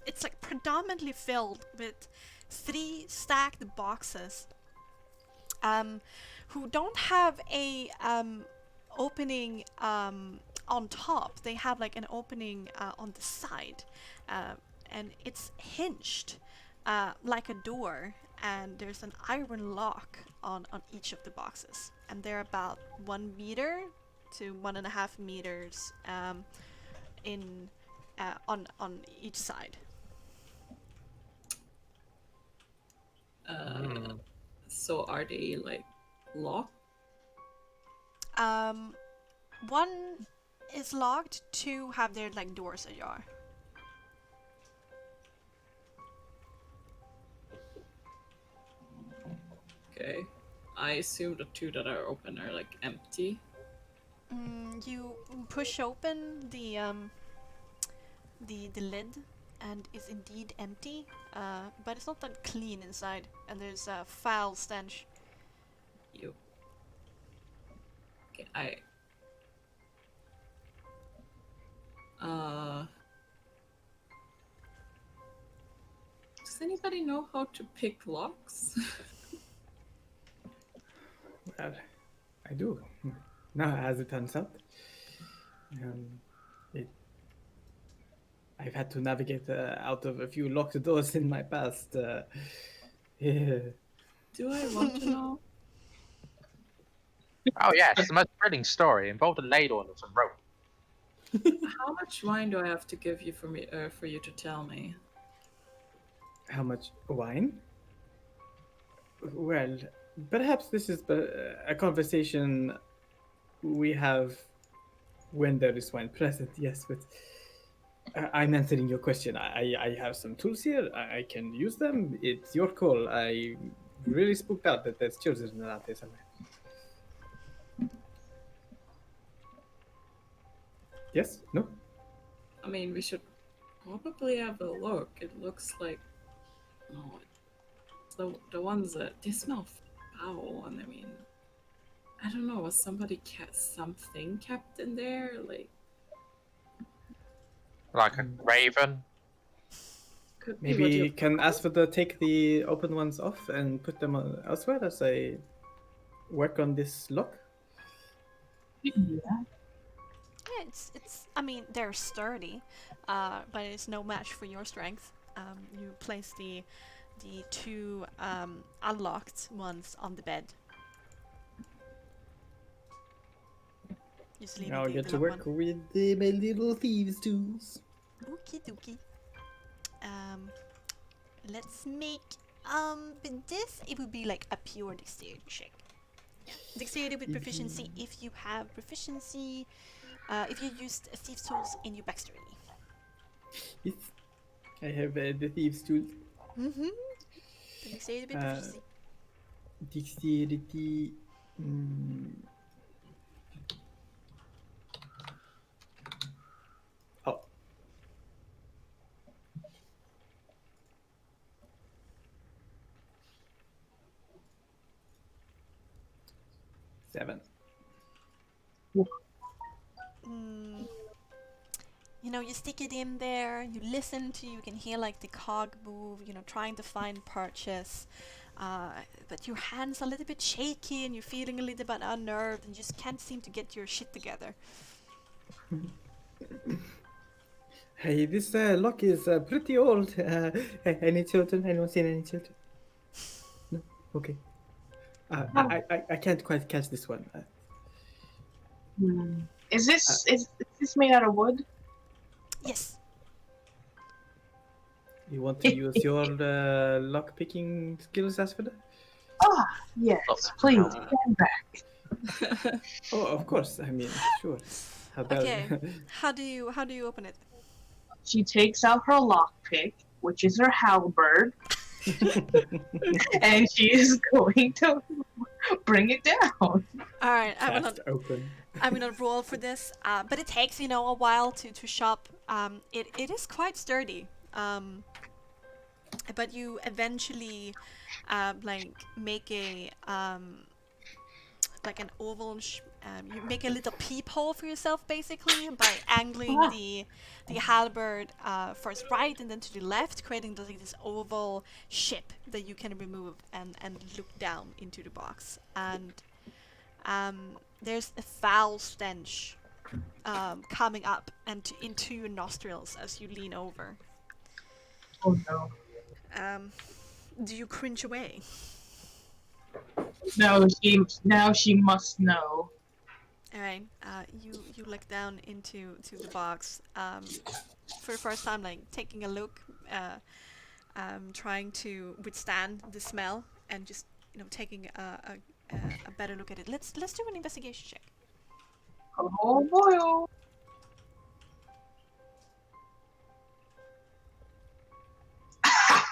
it's like predominantly filled with 3 stacked boxes. Who don't have a opening on top. They have like an opening on the side, and it's hinged like a door. And there's an iron lock on each of the boxes, and they're about 1 meter to 1.5 meters in on each side. So are they like locked? 1 is locked, 2 have their like doors ajar. Okay. I assume the 2 that are open are like empty. You push open the lid, and it's indeed empty, but it's not that clean inside, and there's a foul stench. You. Okay, does anybody know how to pick locks? Well, I do. Now, as it turns out, I've had to navigate out of a few locked doors in my past. Yeah. Do I want to know? Oh yeah, it's the most thrilling story. Involved a ladle and some rope. How much wine do I have to give you for you to tell me? How much wine? Well, perhaps this is a conversation we have when there is wine present, yes, but I'm answering your question. I have some tools here. I can use them. It's your call. I really spooked out that there's children out there somewhere. Yes? No? I mean, we should probably have a look. It looks like no, it's the ones that they smell foul, and I mean, I don't know. Was something kept in there? Like a raven. Could be what Maybe you can Asphodel take the open ones off and put them elsewhere as I work on this lock? You can do that. Yeah, it's. I mean, they're sturdy, but it's no match for your strength. You place the two unlocked ones on the bed. Just leaving Now I the get to locked work one. with my little thieves' tools. Okie dokie. Let's make with this it would be like a pure dexterity check. Dexterity with proficiency if you have proficiency. If you used thieves tools in your backstory. Yes, I have the thieves' tools. Mm-hmm. Dexterity with proficiency. Dexterity. mm, Oh. Seven. Mm, you know, you stick it in there, you listen to, you can hear like the cog move, you know, trying to find purchase. But your hands are a little bit shaky and you're feeling a little bit unnerved and just can't seem to get your shit together. Hey, this lock is pretty old. Any children? Anyone seen any children? No? Okay. I can't quite catch this one. Is this made out of wood? Yes. You want to use your lock picking skills, Asphodel? Ah, yes. Please stand back. Oh, of course. I mean, sure. How about Okay. How do you open it? She takes out her lockpick, which is her halberd, and she is going to bring it down. Alright, I will not Cast open? I will not roll for this, but it takes, you know, a while to shop. It is quite sturdy. But you eventually like make a like an oval you make a little peephole for yourself basically by angling the halberd first right and then to the left, creating like this oval ship that you can remove and look down into the box. And there's a foul stench coming up and into your nostrils as you lean over. Oh no. Do you cringe away? No, now she must know. All right. You look down into the box. For the first time, like taking a look, trying to withstand the smell, and just taking a better look at it. Let's do an investigation check. Oh boy. Oh.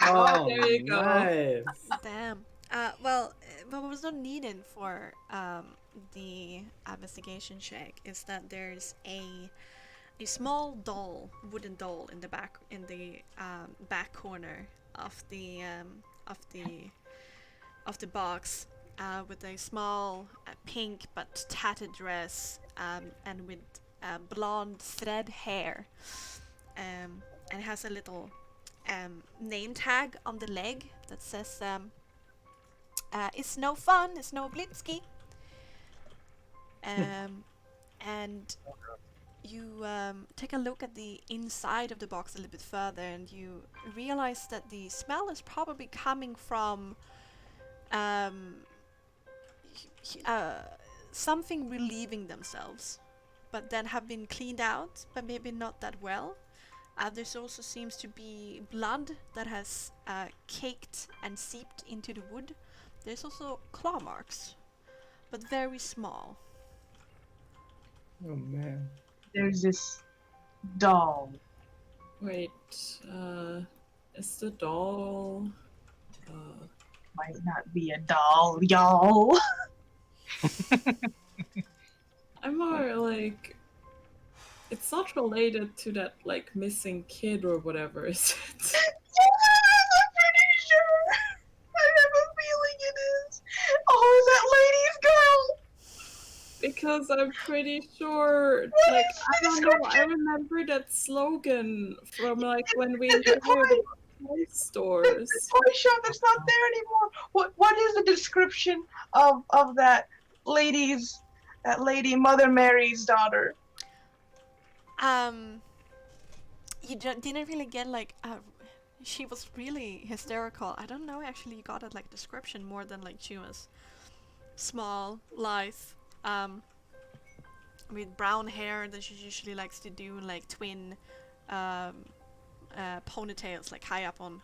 Oh, there you go. nice. Damn. Well, what was not needed for the investigation check is that there's a small doll, wooden doll in the back back corner of the box, with a small pink but tattered dress, and with blonde thread hair, and it has a little name tag on the leg that says "It's no fun, it's no Blitzky." And you take a look at the inside of the box a little bit further, and you realize that the smell is probably coming from something relieving themselves, but then have been cleaned out, but maybe not that well. There also seems to be blood that has caked and seeped into the wood. There's also claw marks, but very small. Oh man. There's this doll Wait, is the doll? Might not be a doll, y'all. I'm more like, it's not related to that like missing kid or whatever, is it? Yes, I'm pretty sure. I have a feeling it is. Oh, is that lady's girl? Because I'm pretty sure, What like, is I the don't know, I description? remember that slogan from like when we The heard toy, toy the stores. toy shop that's not there anymore. What is the description of that lady Mother Mary's daughter? You didn't really get like she was really hysterical. I don't know actually. You got it like description more than like she was small, lithe, um, with brown hair that she usually likes to do like twin um, ponytails like high up on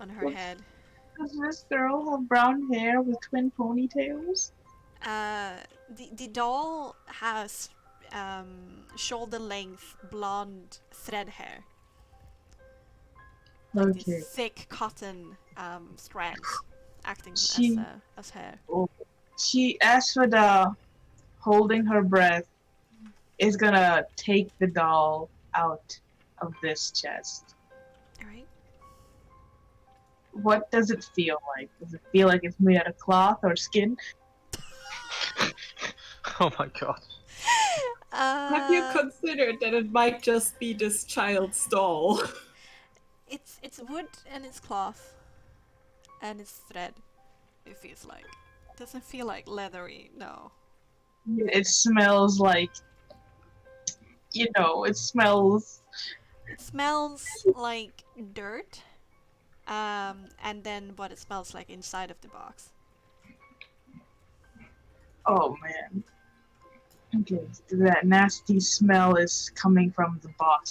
her What? head. Does this girl have brown hair with twin ponytails? The doll has shoulder length blonde thread hair. Like Okay. these thick cotton strands acting She- as hair. She, Asphodel, holding her breath, is gonna take the doll out of this chest. Alright. What does it feel like? Does it feel like it's made out of cloth or skin? Oh my god. Have you considered that it might just be this child's doll? It's wood and it's cloth and it's thread. It feels like. Doesn't feel like leathery. No. It smells like, it smells. It smells like dirt. And then what it smells like inside of the box. Oh man. Okay, so that nasty smell is coming from the box.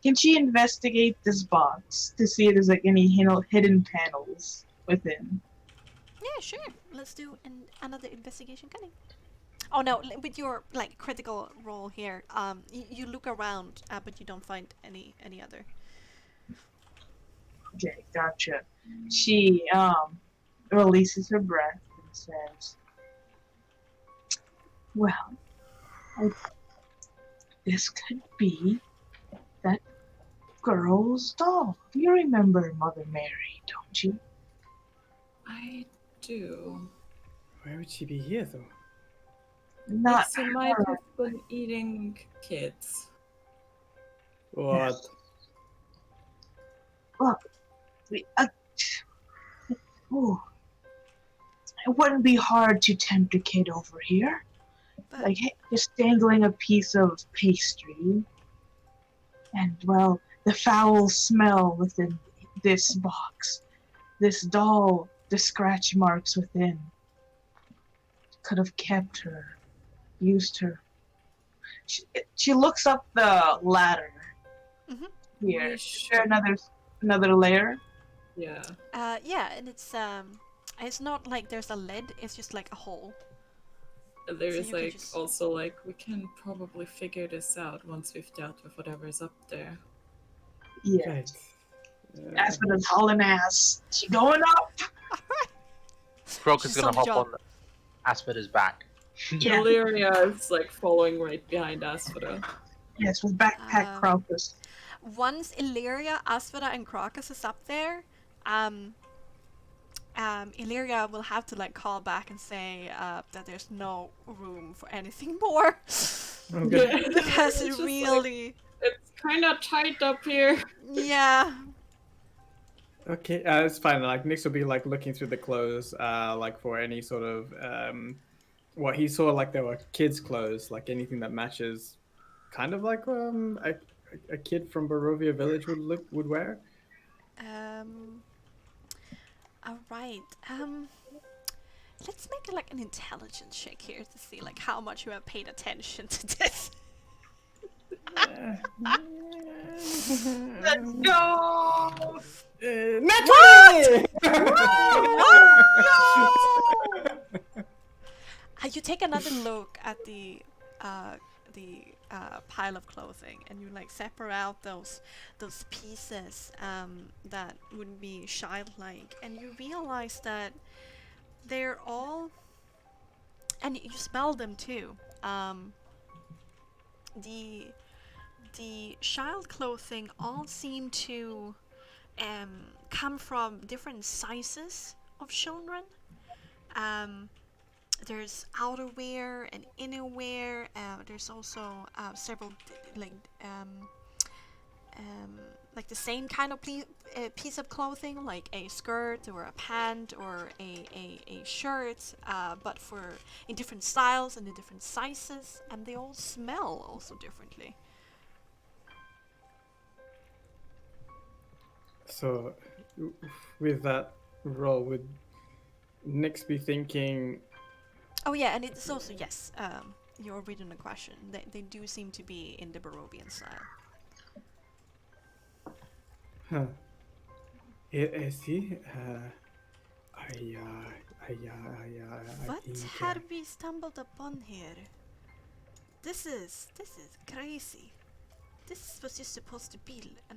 Can she investigate this box to see if there's like any hidden panels within? Yeah, sure. Let's do another investigation cunning. Oh no, with your like critical roll here, you look around, but you don't find any other. Okay, gotcha. She releases her breath and says, "Well, this could be that girl's doll. You remember Mother Mary, don't you?" I do. Where would she be here, though? Not She might her. have been eating kids. What? Ooh. It wouldn't be hard to tempt a kid over here. But Like just dangling a piece of pastry. And, well, the foul smell within this box. This doll, the scratch marks within. Could have kept her. Used her. She looks up the ladder. Mhm. Here. We Is there another layer? Yeah. yeah, and it's not like there's a lid. It's just like a hole. There So is you could like just- also like we can probably figure this out once we've dealt with whatever's up there. Yeah. Right. As for the hauling ass, she going up. Crocus She's is gonna on the hop job. on Aspida's back. Yeah. Illyria is like following right behind Asphoda. Yes, with backpack Um, Crocus. Once Illyria, Asphoda, and Crocus is up there, Illyria will have to like call back and say that there's no room for anything more Oh, good. because It's it just, like, really, it's kind of tight up here. yeah. Okay, it's fine. Like Nix will be like looking through the clothes, like for any sort of what he saw. Like there were kids' clothes, like anything that matches, kind of like a kid from Barovia Village would wear. All right. Let's make like an intelligence check here to see like how much you have paid attention to this. Let's go! Naturally! You take another look at the pile of clothing, and you like separate out those pieces that would be childlike, and you realize that they're all, and you smell them too. The child clothing all seem to come from different sizes of children. Um, there's outerwear and innerwear. There's also several like the same kind of piece of clothing, like a skirt or a pant or a shirt, but for in different styles and in different sizes, and they all smell also differently. So, with that role, would Nix be thinking, Oh yeah, and it's also yes. Your original question. They do seem to be in the Barovian style. huh? See, I What think. have we stumbled upon here? This is crazy. This was just supposed to be a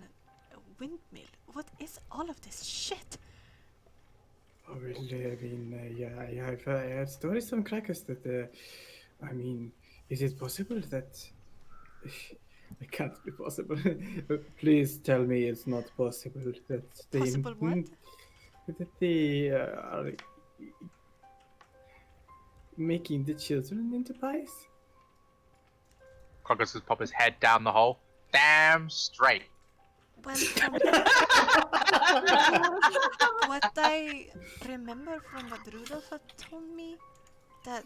windmill. What is all of this shit? Oh, really? I mean, yeah, I've heard stories from crackers that, I mean, is it possible that it can't be possible? Please tell me it's not possible that they Possible what? that they are making the children into pies. Crocus will pop his head down the hole. Damn straight. Well, from what I remember from what Rudolph had told me, that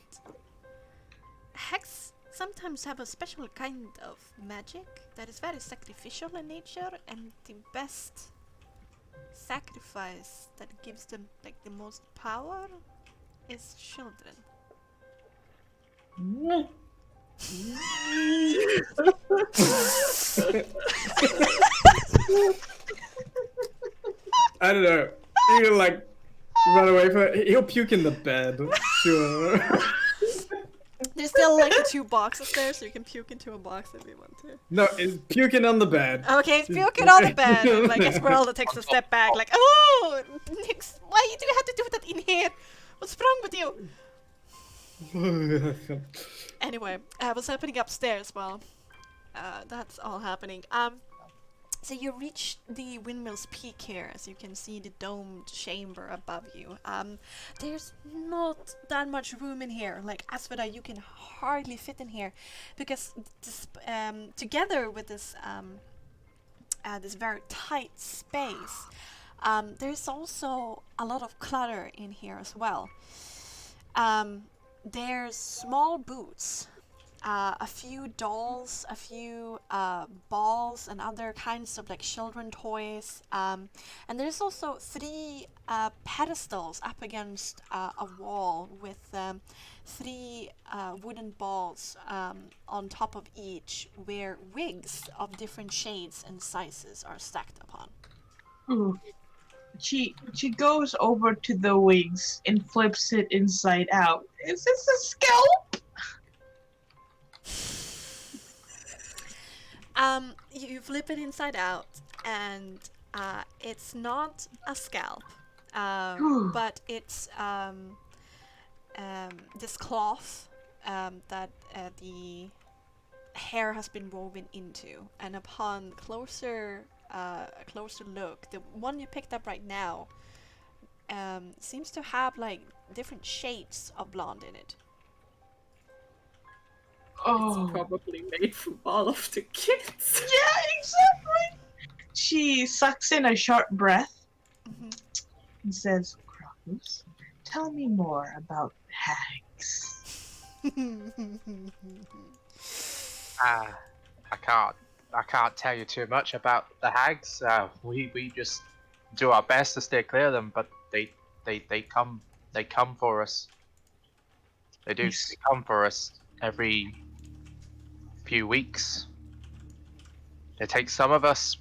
hags sometimes have a special kind of magic that is very sacrificial in nature, and the best sacrifice that gives them like the most power is children. I don't know. You like run away from it. He'll puke in the bed. Sure. There's still like the two boxes there, so you can puke into a box if you want to. No, it's puking on the bed. Okay, it's puking on the bed, and like Esmeralda takes a step back, like, oh, Nix, why do you have to do that in here? What's wrong with you? Anyway, what's happening upstairs? Well, that's all happening. So you reach the windmill's peak here, as you can see the domed chamber above you. There's not that much room in here. Like, Asvada, you can hardly fit in here, because this, together with this this very tight space, there's also a lot of clutter in here as well. There's small boots, a few dolls, a few balls and other kinds of like children toys, and there's also 3 pedestals up against a wall with 3 wooden balls on top of each, where wigs of different shades and sizes are stacked upon. Ooh. She goes over to the wigs and flips it inside out. Is this a scalp? You flip it inside out, and it's not a scalp, but it's this cloth that the hair has been woven into, and upon a closer look, the one you picked up right now seems to have like different shades of blonde in it. Oh, It's probably made from all of the kids. yeah, exactly. She sucks in a short breath and says, Crocus, tell me more about hags. I can't tell you too much about the hags. We just do our best to stay clear of them, but they come for us. They do. Yes. They come for us every few weeks. They take some of us,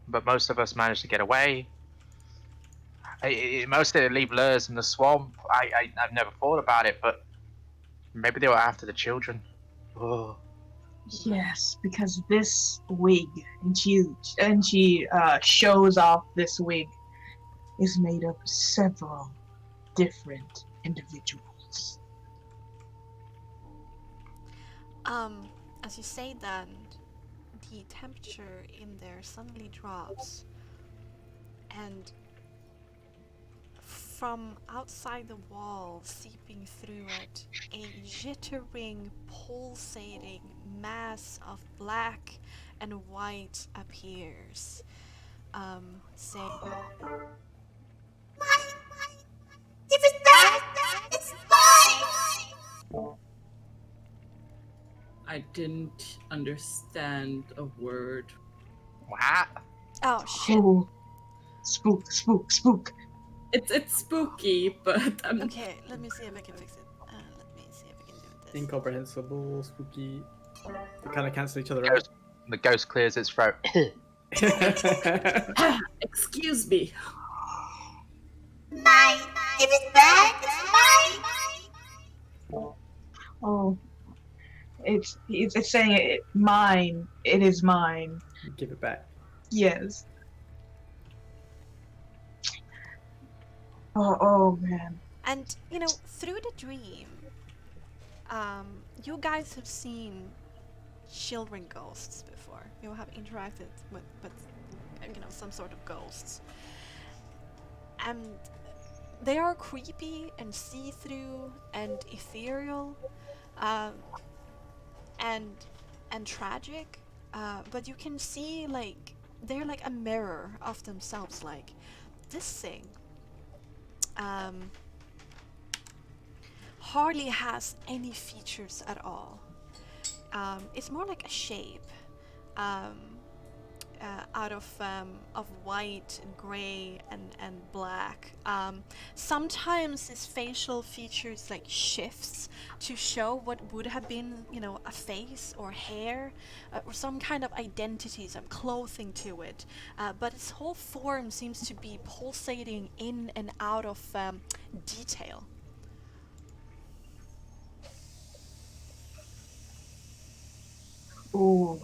but most of us manage to get away. Mostly they leave lures in the swamp. I've never thought about it, but maybe they were after the children. Oh. Yes, because this wig, and she shows off this wig, is made of several different individuals. Um, as you say that, the temperature in there suddenly drops, and from outside the wall, seeping through it, a jittering, pulsating mass of black and white appears. Saying, If it's that, it's mine! I didn't understand a word. What? "Oh shit! Oh, spook, spook, spook. It's spooky, but I'm Okay, let me see if I can fix it. Let me see if I can do this." Incomprehensible, spooky. They kind of cancel each other Ghost, the ghost clears its throat. out. excuse me. Mine. If it's that, it's mine! Oh, it's saying it, mine. It is mine. Give it back. Yes. Oh man. And you know, through the dream, you guys have seen children ghosts before. You have interacted with you know, some sort of ghosts, and they are creepy and see-through and ethereal, um, and tragic. But you can see like they're like a mirror of themselves. Like this thing. Um, hardly has any features at all. It's more like a shape, um, out of white and gray and black. Sometimes his facial features like shifts to show what would have been, you know, a face or hair, or some kind of identity, some clothing to it. But his whole form seems to be pulsating in and out of detail. Oh,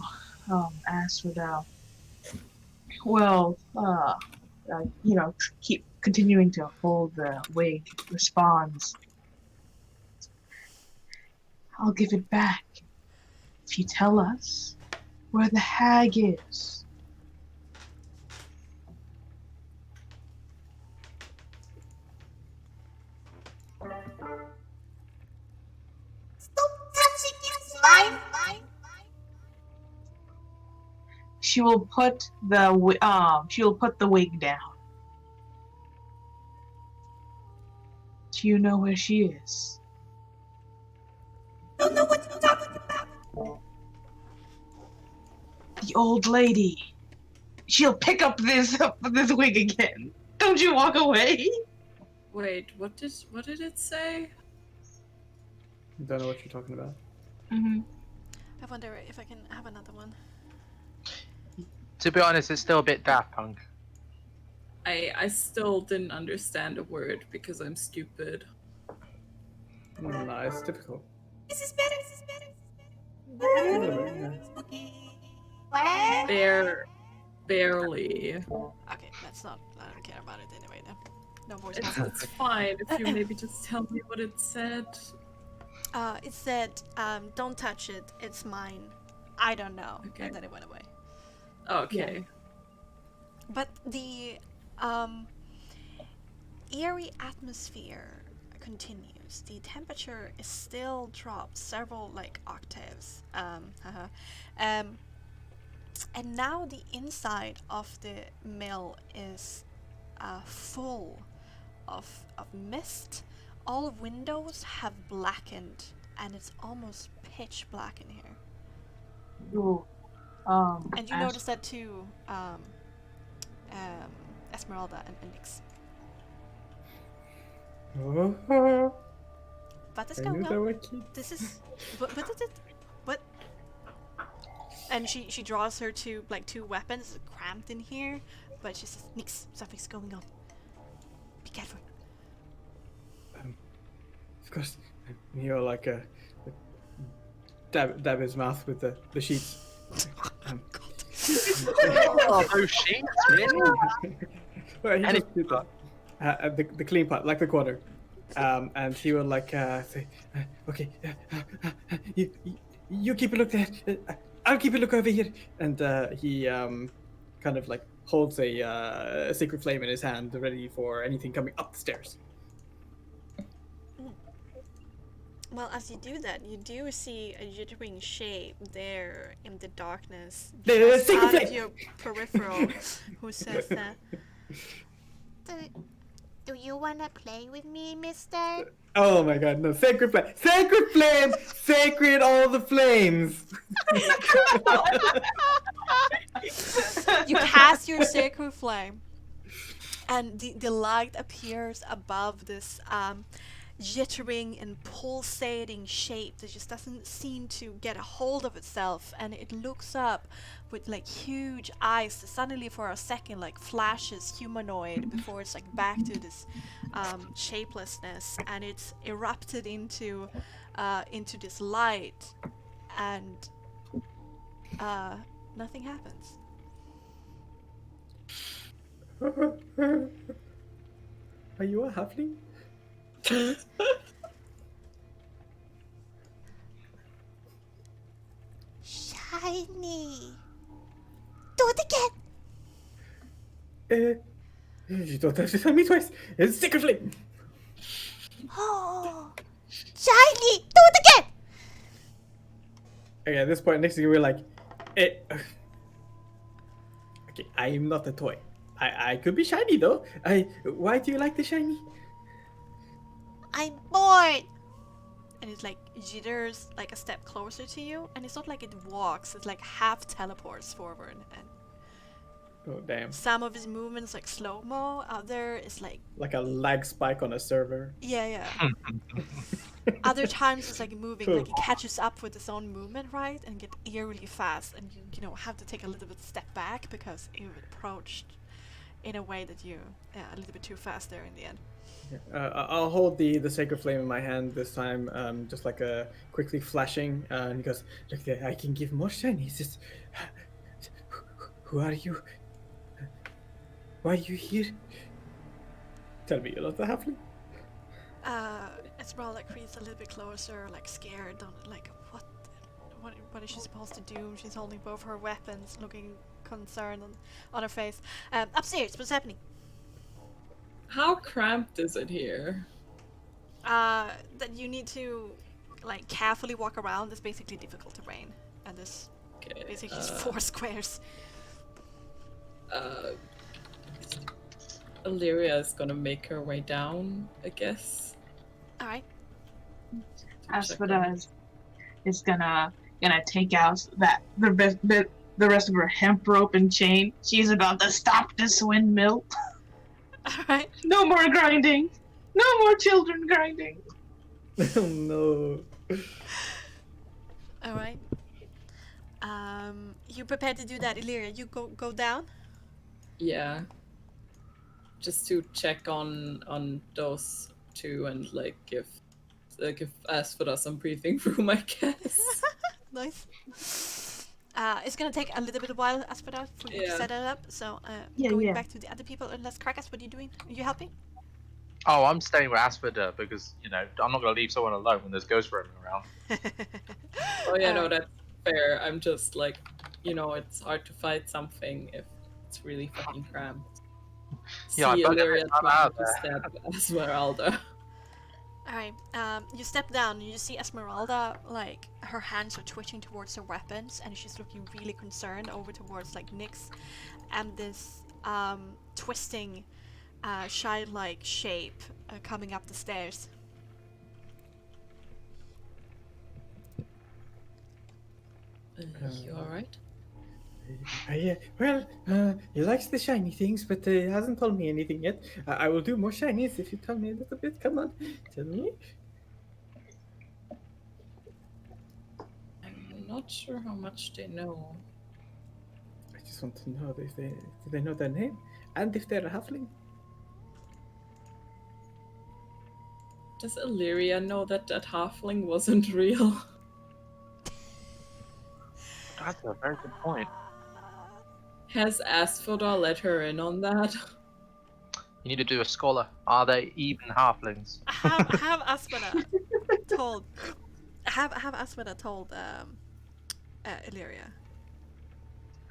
as for now. Well, you know, keep continuing to hold the wig. Responds. I'll give it back if you tell us where the hag is. Stop touching it, it's mine! She will put the wig down. Do you know where she is? Don't know what you're talking about. The old lady. She'll pick up this wig again. Don't you walk away. Wait, what did it say? Don't know what you're talking about. Mm-hmm. I wonder if I can have another one. To be honest, it's still a bit Daft Punk. I still didn't understand a word because I'm stupid. No, it's difficult. This is better, this is better. A little bit, yeah. Spooky. What? Barely. Okay, that's not. I don't care about it anyway. Then, no voice It's, box. it's fine if you maybe just tell me what it said. It said, "Don't touch it. It's mine. I don't know." Okay. And then it went away. Okay. But the eerie atmosphere continues. The temperature is still dropped several like octaves. And now the inside of the mill is full of mist. All windows have blackened, and it's almost pitch black in here. Ooh. And you as- notice that too, Esmeralda and Nix. Oh, What is I going knew there on? were kids. This is what is it? What? And she draws her two weapons cramped in here, but she says, "Nix, something's going on. Be careful." Of course, you're like a dab his mouth with the sheets. Oh, those sheets, really? Well, he Any- just did that. The clean part, like the quarter. And he would like say, okay, you keep a look there. I'll keep a look over here. And he kind of like holds a sacred flame in his hand, ready for anything coming up the stairs. Well, as you do that, you do see a jittering shape there in the darkness, The just secret out of flame! your peripheral, who says that. Do you wanna play with me, mister? Oh my god, no, sacred flame! Sacred flame! Sacred all the flames! You cast your sacred flame, and the light appears above this jittering and pulsating shape that just doesn't seem to get a hold of itself, and it looks up with like huge eyes that suddenly for a second like flashes humanoid before it's like back to this shapelessness, and it's erupted into this light, and nothing happens. Are you a halfling? Shiny. Do it again. You don't have to tell me twice. It's sacred flame. Oh, shiny. Do it again. Okay, at this point, next thing we're like, okay, I'm not a toy. I could be shiny though. Why do you like the shiny? I'm bored. And it like jitters like a step closer to you, and it's not like it walks, it's like half teleports forward, and Oh damn! some of his movements like slow-mo, other is like Like a lag spike on a server. yeah. Other times it's like moving, like it catches up with its own movement, right, and get eerily fast, and you know have to take a little bit step back because it approached in a way that you a little bit too fast there in the end. I'll hold the sacred flame in my hand this time, just like quickly flashing, and he goes, "Look, I can give more shinies. Just, who are you? Why are you here? Tell me you're not the halfling." Esmeralda creeps a little bit closer, like scared, like what is she supposed to do? She's holding both her weapons, looking concerned on her face. Upstairs, what's happening? How cramped is it here? That you need to like carefully walk around. It's basically difficult terrain, and there's Okay. basically just 4 squares. Illyria is gonna make her way down, I guess. All right. Asphodel is gonna take out the rest of her hemp rope and chain. She's about to stop this windmill. All right. No more grinding. No more children grinding. Oh no! All right. You prepared to do that, Illyria? You go down. Yeah. Just to check on those two and like give Asphodel some breathing room, I guess. Nice. It's gonna take a little bit of while, Asphodel, for you to Yeah. set it up. So, Yeah, going yeah. back to the other people, let's Krakas, what are you doing? Are you helping? Oh, I'm staying with Asphodel because, you know, I'm not going to leave someone alone when there's ghosts roaming around. Oh yeah, no, Uh, that's fair. I'm just like, you know, it's hard to fight something if it's really fucking cramped. Yeah, I See bet Illyria I'm trying out to there. stab Esmeralda. Alright, you step down and you see Esmeralda, like, her hands are twitching towards her weapons and she's looking really concerned over towards, like, Nyx and this, twisting, child-like shape coming up the stairs. You alright? He likes the shiny things, but he hasn't told me anything yet. I will do more shinies if you tell me a little bit. Come on, tell me. I'm not sure how much they know. I just want to know if do they know their name and if they're a halfling. Does Illyria know that that halfling wasn't real? That's a very good point. Has Asphodel let her in on that? You need to do a scholar. Are they even halflings? Have Aspera told. Have Aspera told Illyria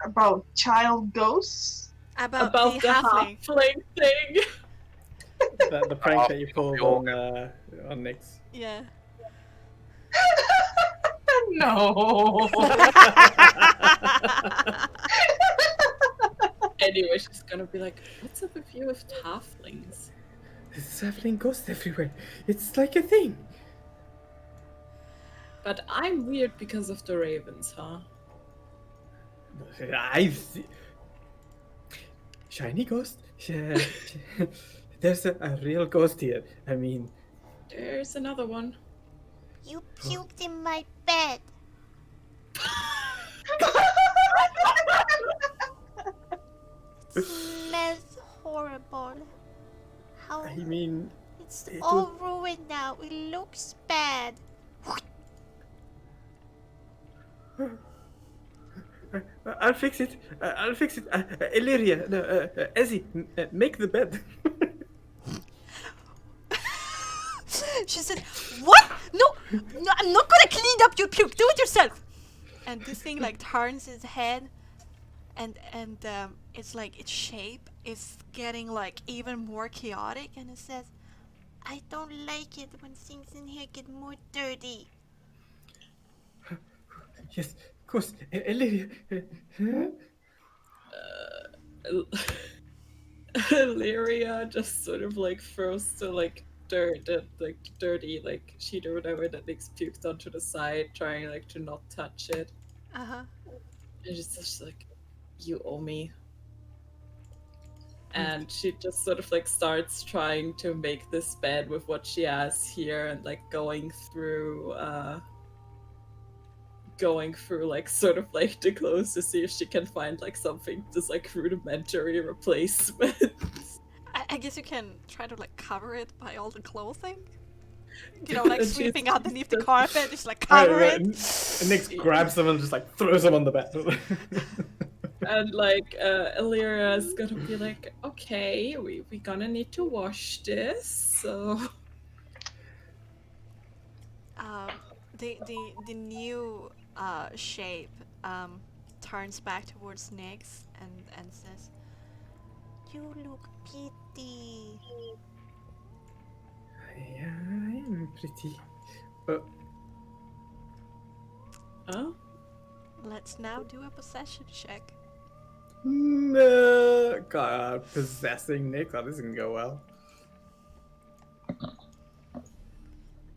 About child ghosts? about the About the halfling. halfling thing. The prank Oh, that you you're pulled on Nyx. Yeah. No. Anyway, she's gonna be like, what's up with you with halflings? There's halfling ghosts everywhere. It's like a thing. But I'm weird because of the ravens, huh? I've seen... Shiny ghost? Yeah. There's a real ghost here. I mean, There's another one. You puked in my bed. Smells horrible. How I mean, it's it all would- ruined now. It looks bad. I'll fix it. I'll fix it. Illyria, no, Ezzy, make the bed. She said, "What? No, no, I'm not gonna clean up your puke. Do it yourself." And this thing like turns its head, and it's like its shape is getting like even more chaotic, and it says, I don't like it when things in here get more dirty. Yes, of course. Illyria. Lyria just sort of like throws the like dirt, like dirty like sheet or whatever that Nyx puked onto the side, trying like to not touch it. "Uh huh." And she's just like, you owe me. And she just sort of like starts trying to make this bed with what she has here and like going through like sort of like the clothes to see if she can find like something just like rudimentary replacement. I guess you can try to like cover it by all the clothing. You know, like And she's sweeping underneath the just- carpet, just like cover Right, it. and Nyx grabs them and just like throws them on the bed. And like Illyria is gonna be like, okay, we gonna need to wash this, so The new shape turns back towards Nyx and says, You look pretty. Yeah, I am pretty. But huh? "Let's now do a possession check." no, God, possessing Nyx. Oh, this isn't go well.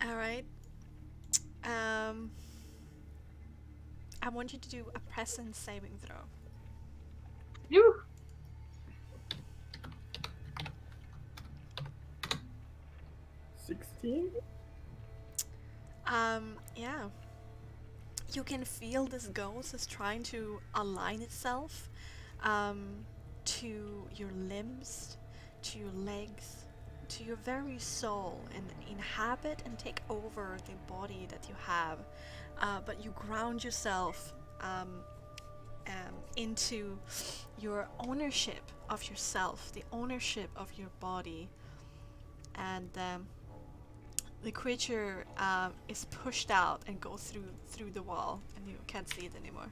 All right. I want you to do a presence saving throw. You. 16? Yeah. You can feel this ghost is trying to align itself to your limbs, to your legs, to your very soul, and inhabit and take over the body that you have. But you ground yourself into your ownership of yourself, the ownership of your body, and the creature is pushed out and goes through the wall, and you can't see it anymore.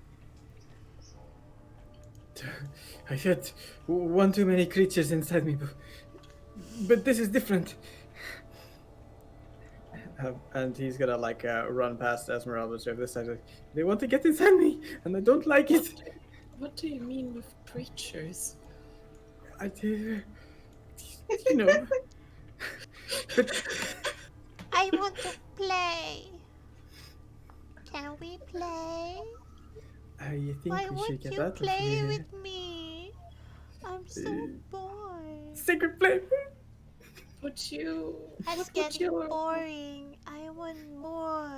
I had one too many creatures inside me, but this is different. And he's gonna like run past Esmeralda to this side. Like, they want to get inside me, and I don't like it. What do you mean with creatures? I do, you know. But I want to play. Can we play? I think Why we should won't get you out of play here. with me? I'm so bored. Secret play. Would you? That's What would getting you? boring. I want more.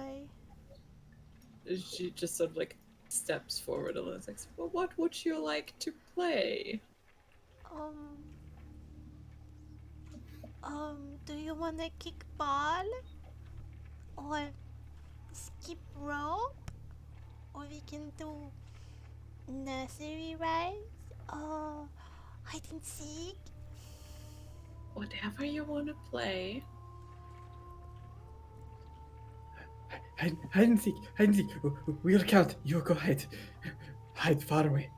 She just sort of like steps forward a little. Like, well, what would you like to play? Do you want to kick ball? Or skip rope? Or we can do nursery rhymes? Oh, hide and seek? Whatever you want to play. Hide and seek. Hide and seek. We'll count. You go hide. Hide far away.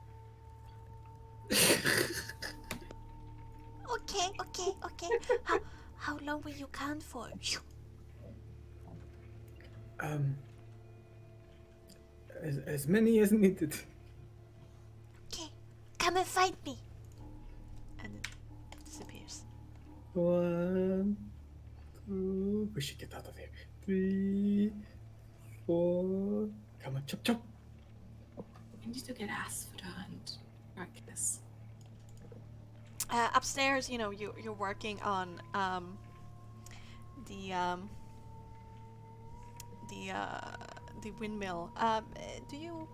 Okay. How long will you count for? As many as needed. Okay, come and find me. And it disappears. 1, 2. We should get out of here. 3, 4. Come on, chop chop. We need to get Asphodel and Marcus. Upstairs, you're working on the windmill. Do you?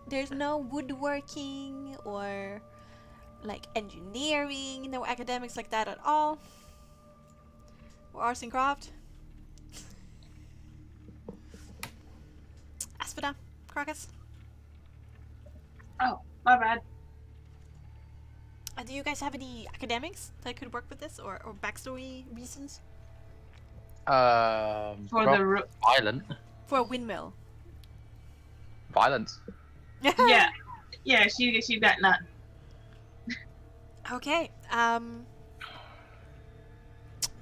There's no woodworking or like engineering, no academics like that at all. Or arts and craft. Aspida, Crocus. Oh, my bad. Do you guys have any academics that could work with this, or backstory reasons For the violent. for a windmill? Violence. yeah, she got none. Okay.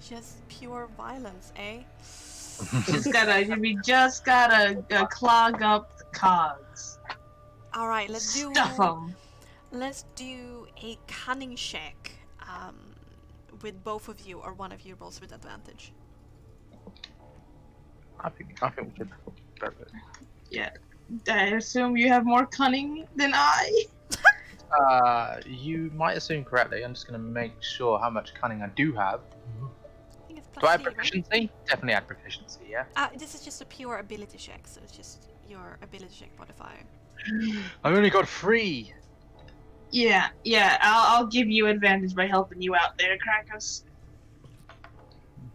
Just pure violence, eh? We just gotta clog up the cogs. All right, let's do. Stuff them. Let's do a cunning check. With both of you, or one of you rolls with advantage. I think we should go with it. Yeah. I assume you have more cunning than I. You might assume correctly. I'm just going to make sure how much cunning I do have. I think it's Do I plus have 3, right? proficiency? Definitely add proficiency, yeah. This is just a pure ability check, so it's just your ability check modifier. I've only got 3. Yeah. I'll give you advantage by helping you out there, Krakos.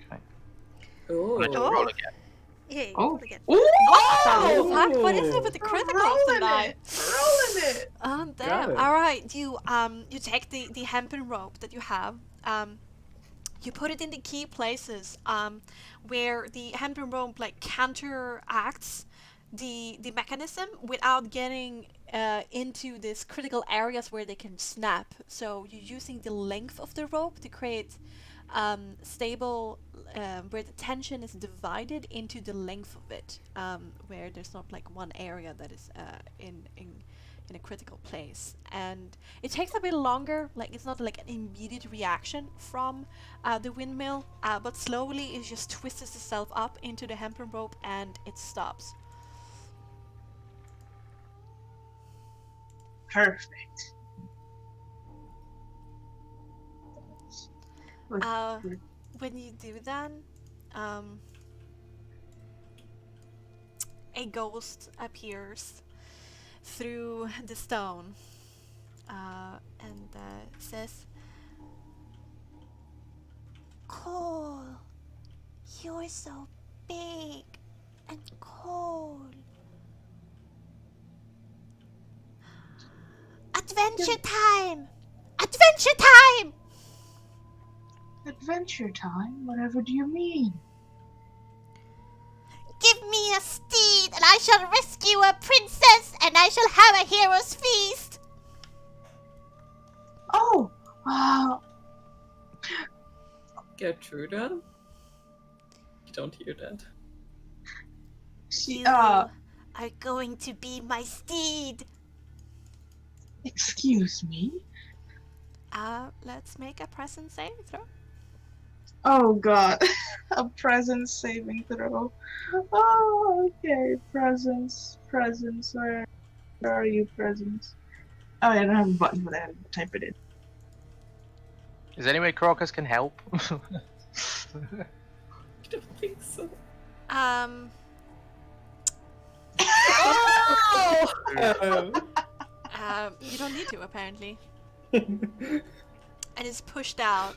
Okay. Oh. Let's Oh. roll again. Hey, Oh. again. Ooh! Oh, fuck, what is it with the criticals Rolling tonight? Rolling it. Oh, Got damn. it. Alright, you take the hempen rope that you have, you put it in the key places, where the hempen rope like counteracts the mechanism without getting into these critical areas where they can snap. So you're using the length of the rope to create stable, where the tension is divided into the length of it, where there's not like one area that is in a critical place. And it takes a bit longer, like it's not like an immediate reaction from the windmill, but slowly it just twists itself up into the hempen rope and it stops. Perfect. When you do that, a ghost appears through the stone and says, Cole, you're so big and cold. Adventure time! Adventure time! Adventure time? Whatever do you mean? Give me a steed, and I shall rescue a princess, and I shall have a hero's feast. Oh, wow. Gertruda? You don't hear that. She, You are going to be my steed. excuse me? let's make a presence saving throw. Oh god. A presence saving throw. Oh, okay. Presence. Where are you, presence? Oh, yeah, I don't have a button for that. Type it in. Is there any way Crocus can help? I don't think so. You don't need to, apparently. And it's pushed out.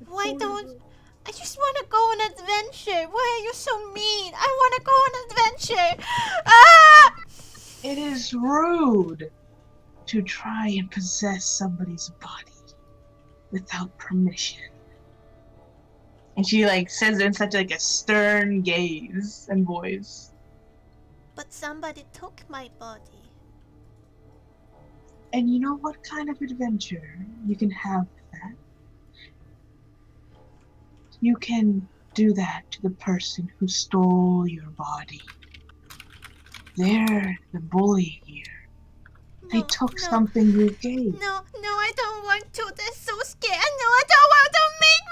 Why don't I just want to go on an adventure. Why are you so mean? I want to go on an adventure. Ah! It is rude to try and possess somebody's body without permission. And she like says it in such like a stern gaze and voice. But somebody took my body. And you know what kind of adventure you can have with that? You can do that to the person who stole your body. They're the bully here. They No, took no, something you gave. no, I don't want to. They're so scared. No, I don't want to make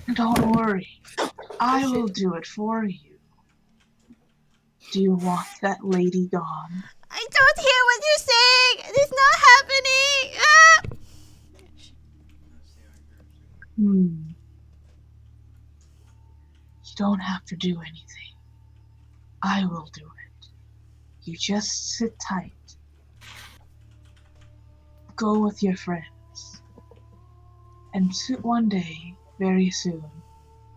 me. Don't worry. I will do it for you. Do you want that lady gone? I don't hear what you're saying. It's not happening. Ah! You don't have to do anything. I will do it. You just sit tight. Go with your friends. And one day, very soon,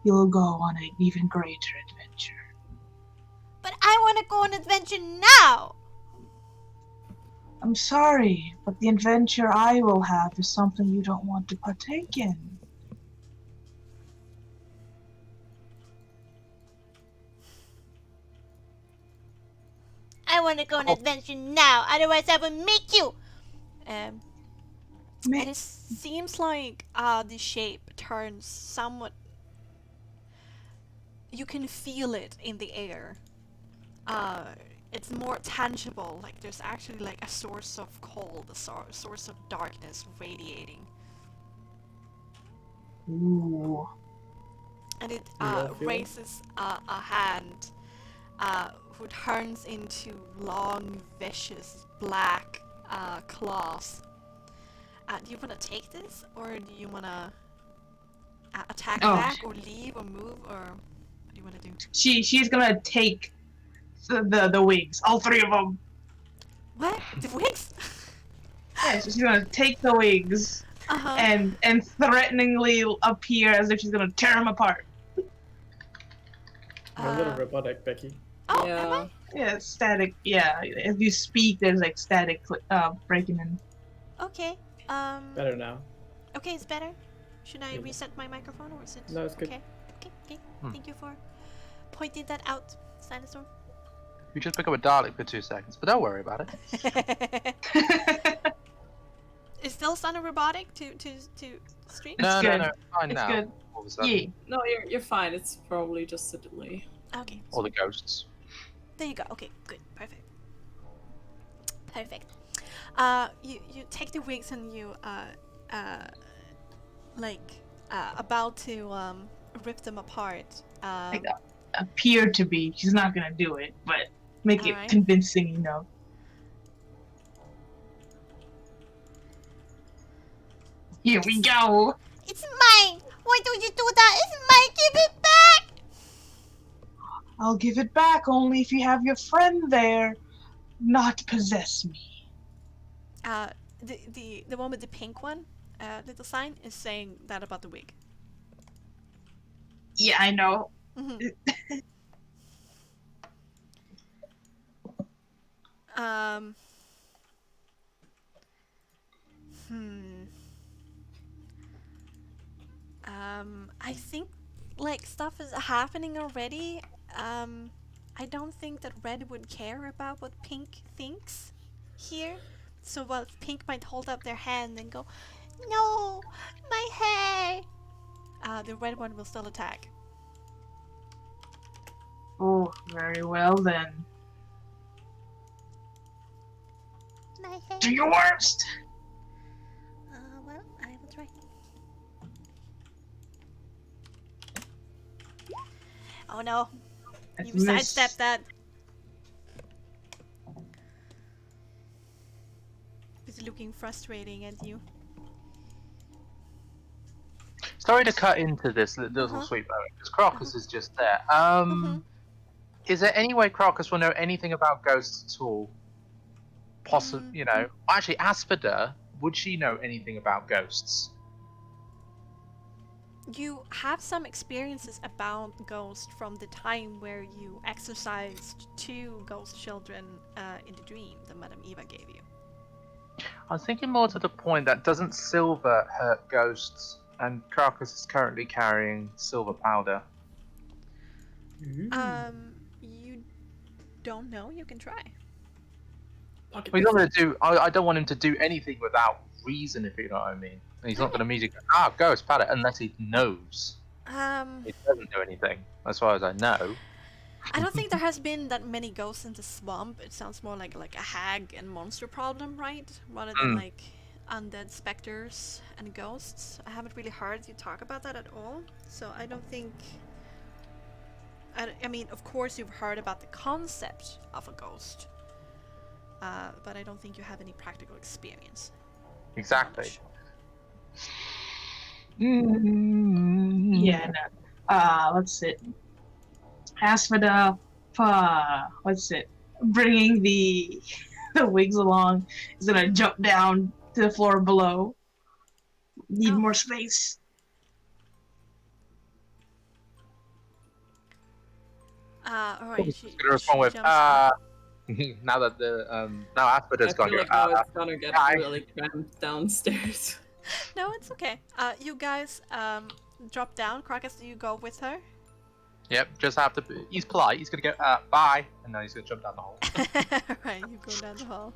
you'll go on an even greater adventure. But I want to go on an adventure now. I'm sorry, but the adventure I will have is something you don't want to partake in. I want to go on an adventure now. Otherwise, I will make you. And Ma- it seems like the shape turns somewhat. You can feel it in the air. It's more tangible. Like there's actually like a source of cold, a source of darkness radiating, Ooh. and it You all feel it? raises a hand, who turns into long, vicious black claws. Do you want to take this, or do you want to attack Oh. back, or leave, or move, or what do you want to do? She's gonna take the wigs, all three of them. What? The wigs? Yeah, so she's gonna take the wigs Uh-huh. and threateningly appear as if she's gonna tear them apart. You're a little robotic, Becky. Oh, yeah. am I? Yeah, static. Yeah, if you speak, there's like static breaking in. Okay. Better now. Okay, it's better. Should I Yeah. reset my microphone, or is it? No, it's good. Okay. Okay. Hmm. Thank you for pointing that out, Dinosaur. You just pick up a Dalek for 2 seconds, but don't worry about it. Is still sounding robotic to stream? It's No, good. no, fine It's now. good. All of a sudden. Yeah. No, you're fine. It's probably just a delay. Okay. All the ghosts. There you go. Okay, good. Perfect. You take the wigs and you about to rip them apart. Like appear to be. She's not gonna do it, but make it Alright. convincing, you know. Here we go. It's mine. Why don't you do that? It's mine. Give it back. I'll give it back only if you have your friend there. Not possess me. The one with the pink one, little sign is saying that about the wig. Yeah, I know. Mm-hmm. um. I think like stuff is happening already. I don't think that Red would care about what Pink thinks here. So while Pink might hold up their hand and go, No, my hair. the red one will still attack. Oh, very well then. My hair. Do your worst. Well, I will try. Oh no, That's you sidestepped that. It's looking frustrating at you. Sorry to cut into this little Uh-huh. sweet moment, because Crocus is just there. Mhm. Is there any way Crocus will know anything about ghosts at all? You know, actually, Aspida, would she know anything about ghosts? You have some experiences about ghosts from the time where you exorcised 2 ghost children in the dream that Madame Eva gave you. I was thinking more to the point that doesn't silver hurt ghosts, and Carcass is currently carrying silver powder. You don't know? You can try. Pocket He's not going to do. I don't want him to do anything without reason, if you know what I mean. He's not going to immediately go, ghost powder, unless he knows. It doesn't do anything, as far as I know. I don't think there has been that many ghosts in the swamp. It sounds more like a hag and monster problem, right? Rather than like undead specters and ghosts. I haven't really heard you talk about that at all, so I don't think. I mean, of course, you've heard about the concept of a ghost, but I don't think you have any practical experience. Exactly. Yeah, no. Let's see. As for the, bringing the the wigs along, is gonna jump down to the floor below. Need Oh. more space. Alright, she Gonna respond with, jumps up. now that the now Asphod's I gone. feel like now it's gonna get hi. really cramped downstairs. No, it's okay. You guys drop down. Crocus, do you go with her? Yep, just have to. He's polite. He's gonna go, bye, and then he's gonna jump down the hole. Right, you go down the hall.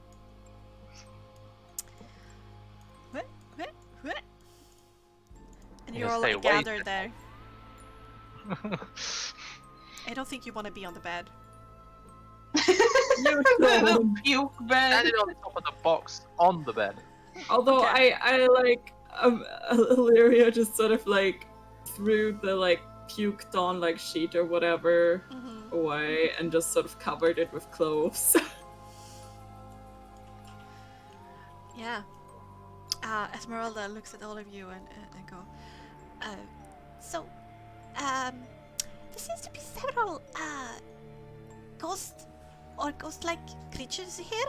And you're all stay like away gathered there. I don't think you want to be on the bed. The puke bed. Standing on top of the box on the bed. Although Okay. I like Illyria just sort of like threw the like puked on like sheet or whatever away and just sort of covered it with clothes. Yeah. Esmeralda looks at all of you and go, so, there seems to be several, ghost or ghost-like creatures here.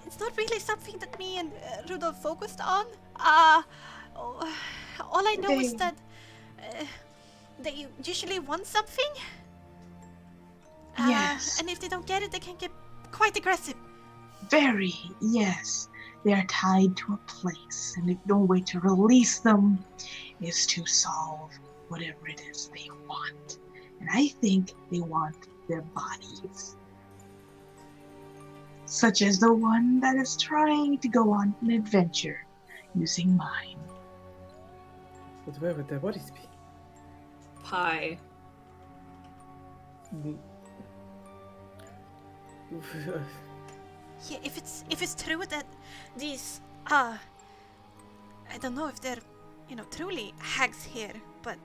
It's not really something that me and Rudolph focused on. All I know is that they usually want something. Yes. And if they don't get it, they can get quite aggressive. Very, yes. They are tied to a place, and the only way to release them is to solve whatever it is they want. And I think they want their bodies. Such as the one that is trying to go on an adventure using mine. But where would their bodies be? Pie. Yeah, if it's true that these I don't know if they're truly hags here, but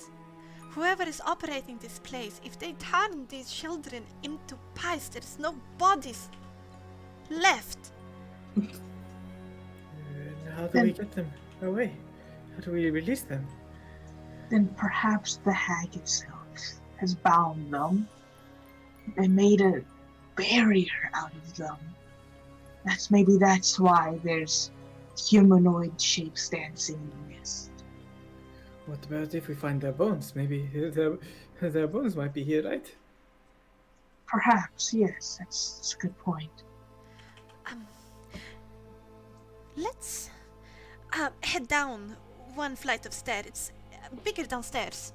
whoever is operating this place, if they turn these children into pies, there's no bodies left. How do we get them away? How do we release them? Then perhaps the hag itself has bound them and made a barrier out of them. That's why there's humanoid shapes dancing in the mist. What about if we find their bones? Maybe their bones might be here, right? Perhaps, yes, that's a good point. Let's head down one flight of stairs. It's bigger downstairs,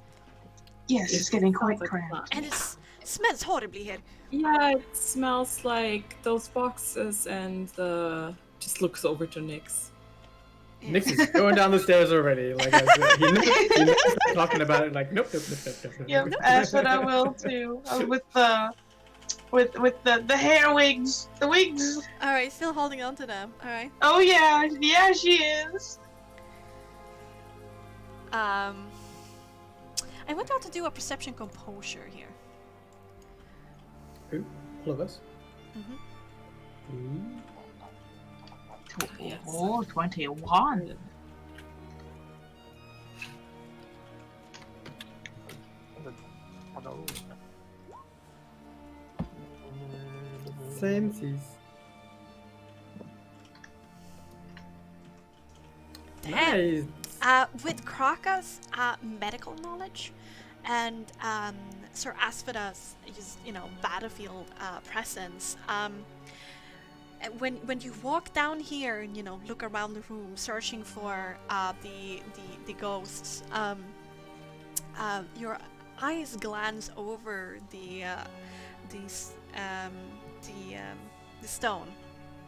Yes, it's getting quite Sounds like cramped. and it smells horribly here. Yeah, it smells like those boxes and just looks over to Nyx. Nix is going down the stairs already. Like he knows talking about it. Like nope. Yep, that's what I will too. With the hair wigs, the wigs. All right, still holding on to them. All right. Oh yeah, she is. I want y'all to do a perception composure here. Who? All of us. Yes. Oh, 21. Samesies. Damn. Nice. With Kraka's medical knowledge and Sir Asphoda's battlefield presence, when you walk down here and look around the room searching for the ghosts, your eyes glance over the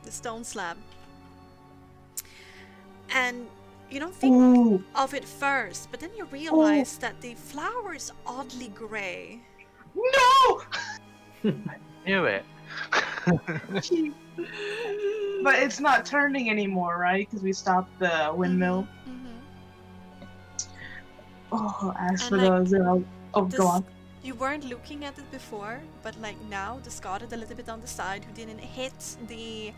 stone slab, and you don't think Ooh. of it first, but then you realize that the flower is oddly gray. No! Knew it. But it's not turning anymore, right? Because we stopped the windmill. Oh, as for And, those, go on. You weren't looking at it before, but like now, discarded a little bit on the side, who didn't hit the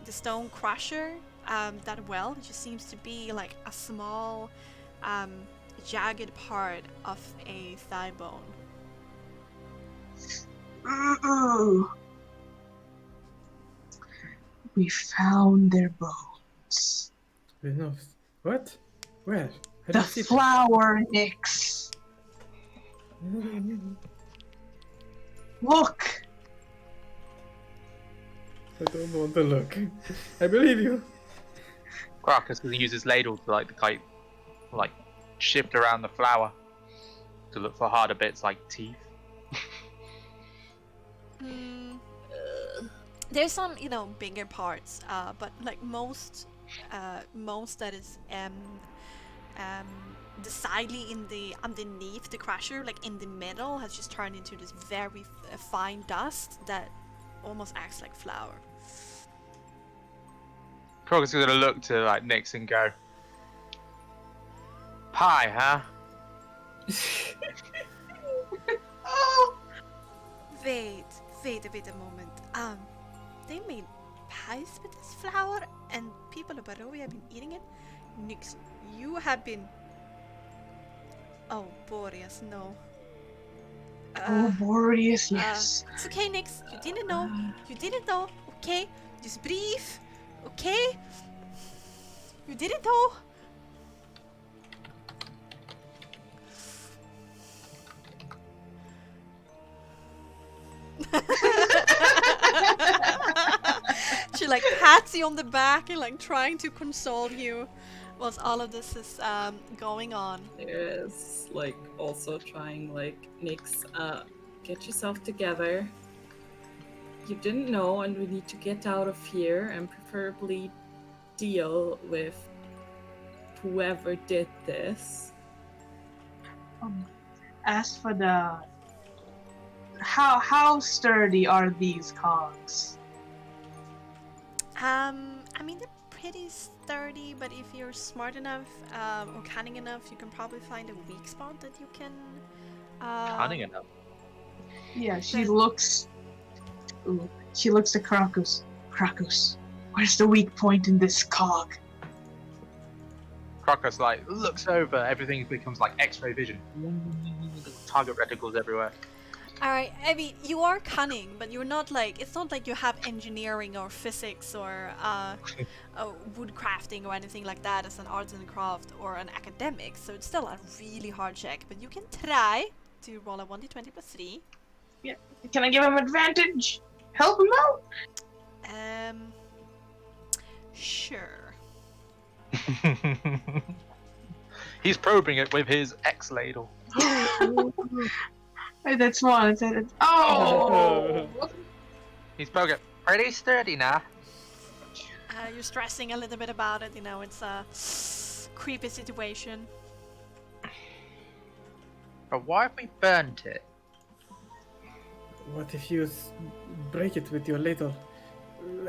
stone crusher that well. It just seems to be like a small, jagged part of a thigh bone. We found their bones. No. What? Where? How do The you see flower, Nyx. them? Look. I don't want to look. I believe you. Crocus can use his ladle to like shift around the flower to look for harder bits like teeth. There's some, bigger parts, but like most that is decidedly in the underneath the crusher, like in the middle, has just turned into this very fine dust that almost acts like flour. Crocus is gonna look to like Nyx and go, "Pie, huh?" Oh. Wait a moment. They made pies with this flour, and people of Barovia have been eating it. Nyx, you have been. Oh, Boreas, no. Oh, Boreas, yes. It's okay, Nyx. You didn't know. You didn't know. Okay, just breathe. Okay. You didn't know. She like pats you on the back and like trying to console you whilst all of this is going on. There's like also trying like Nyx, get yourself together. You didn't know, and we need to get out of here and preferably deal with whoever did this. As for the how sturdy are these cogs? I mean, they're pretty sturdy, but if you're smart enough or cunning enough, you can probably find a weak spot that you can. Cunning enough. Yeah, she looks. Ooh, she looks at Krakus. Krakus, where's the weak point in this cog? Crocus like looks over, everything becomes like X-ray vision. Target reticles everywhere. Alright, I mean, you are cunning, but you're not like, it's not like you have engineering or physics or woodcrafting or anything like that as an arts and craft or an academic, so it's still a really hard check, but you can try to roll a 1d20 plus 3. Yeah, can I give him advantage? Help him out? Sure. He's probing it with his X ladle. Hey, that's one. It's oh! He's poking it pretty sturdy now. You're stressing a little bit about it, it's a creepy situation. But why have we burnt it? What if you break it with your ladle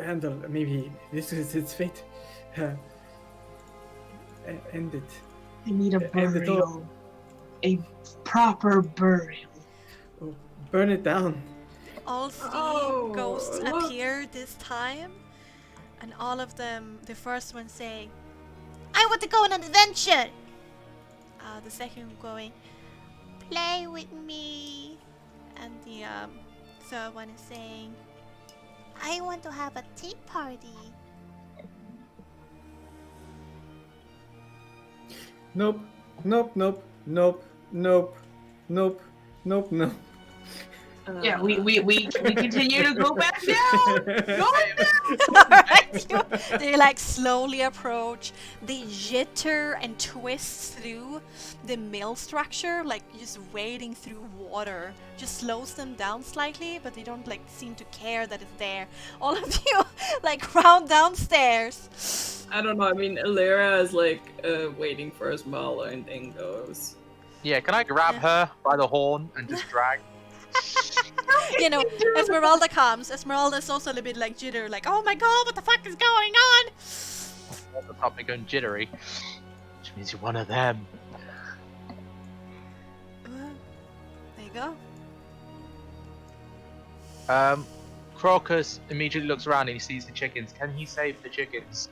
handle? Maybe this is its fate. End it. I need a End it all. burial. A proper burial. Oh, burn it down. All three Oh, ghosts look. appear this time, and all of them, the first one saying, I want to go on an adventure. the second going, Play with me. and the third one is saying, I want to have a tea party. Nope. Nope. Nope. Nope. Nope. Nope. Nope. Nope. Yeah, we continue to go back down. Going down. Alright, they like slowly approach. They jitter and twist through the mill structure, like just wading through water. Just slows them down slightly, but they don't like seem to care that it's there. All of you like round downstairs. I don't know. I mean, Illyria is like waiting for Esmeralda and Dingoes. Yeah, can I grab her by the horn and just drag? You know, Esmeralda comes. Esmeralda is also a little bit like jitter, like, oh my god, what the fuck is going on? At the top, they're going jittery, which means you're one of them. There you go. Crocus immediately looks around and he sees the chickens. Can he save the chickens?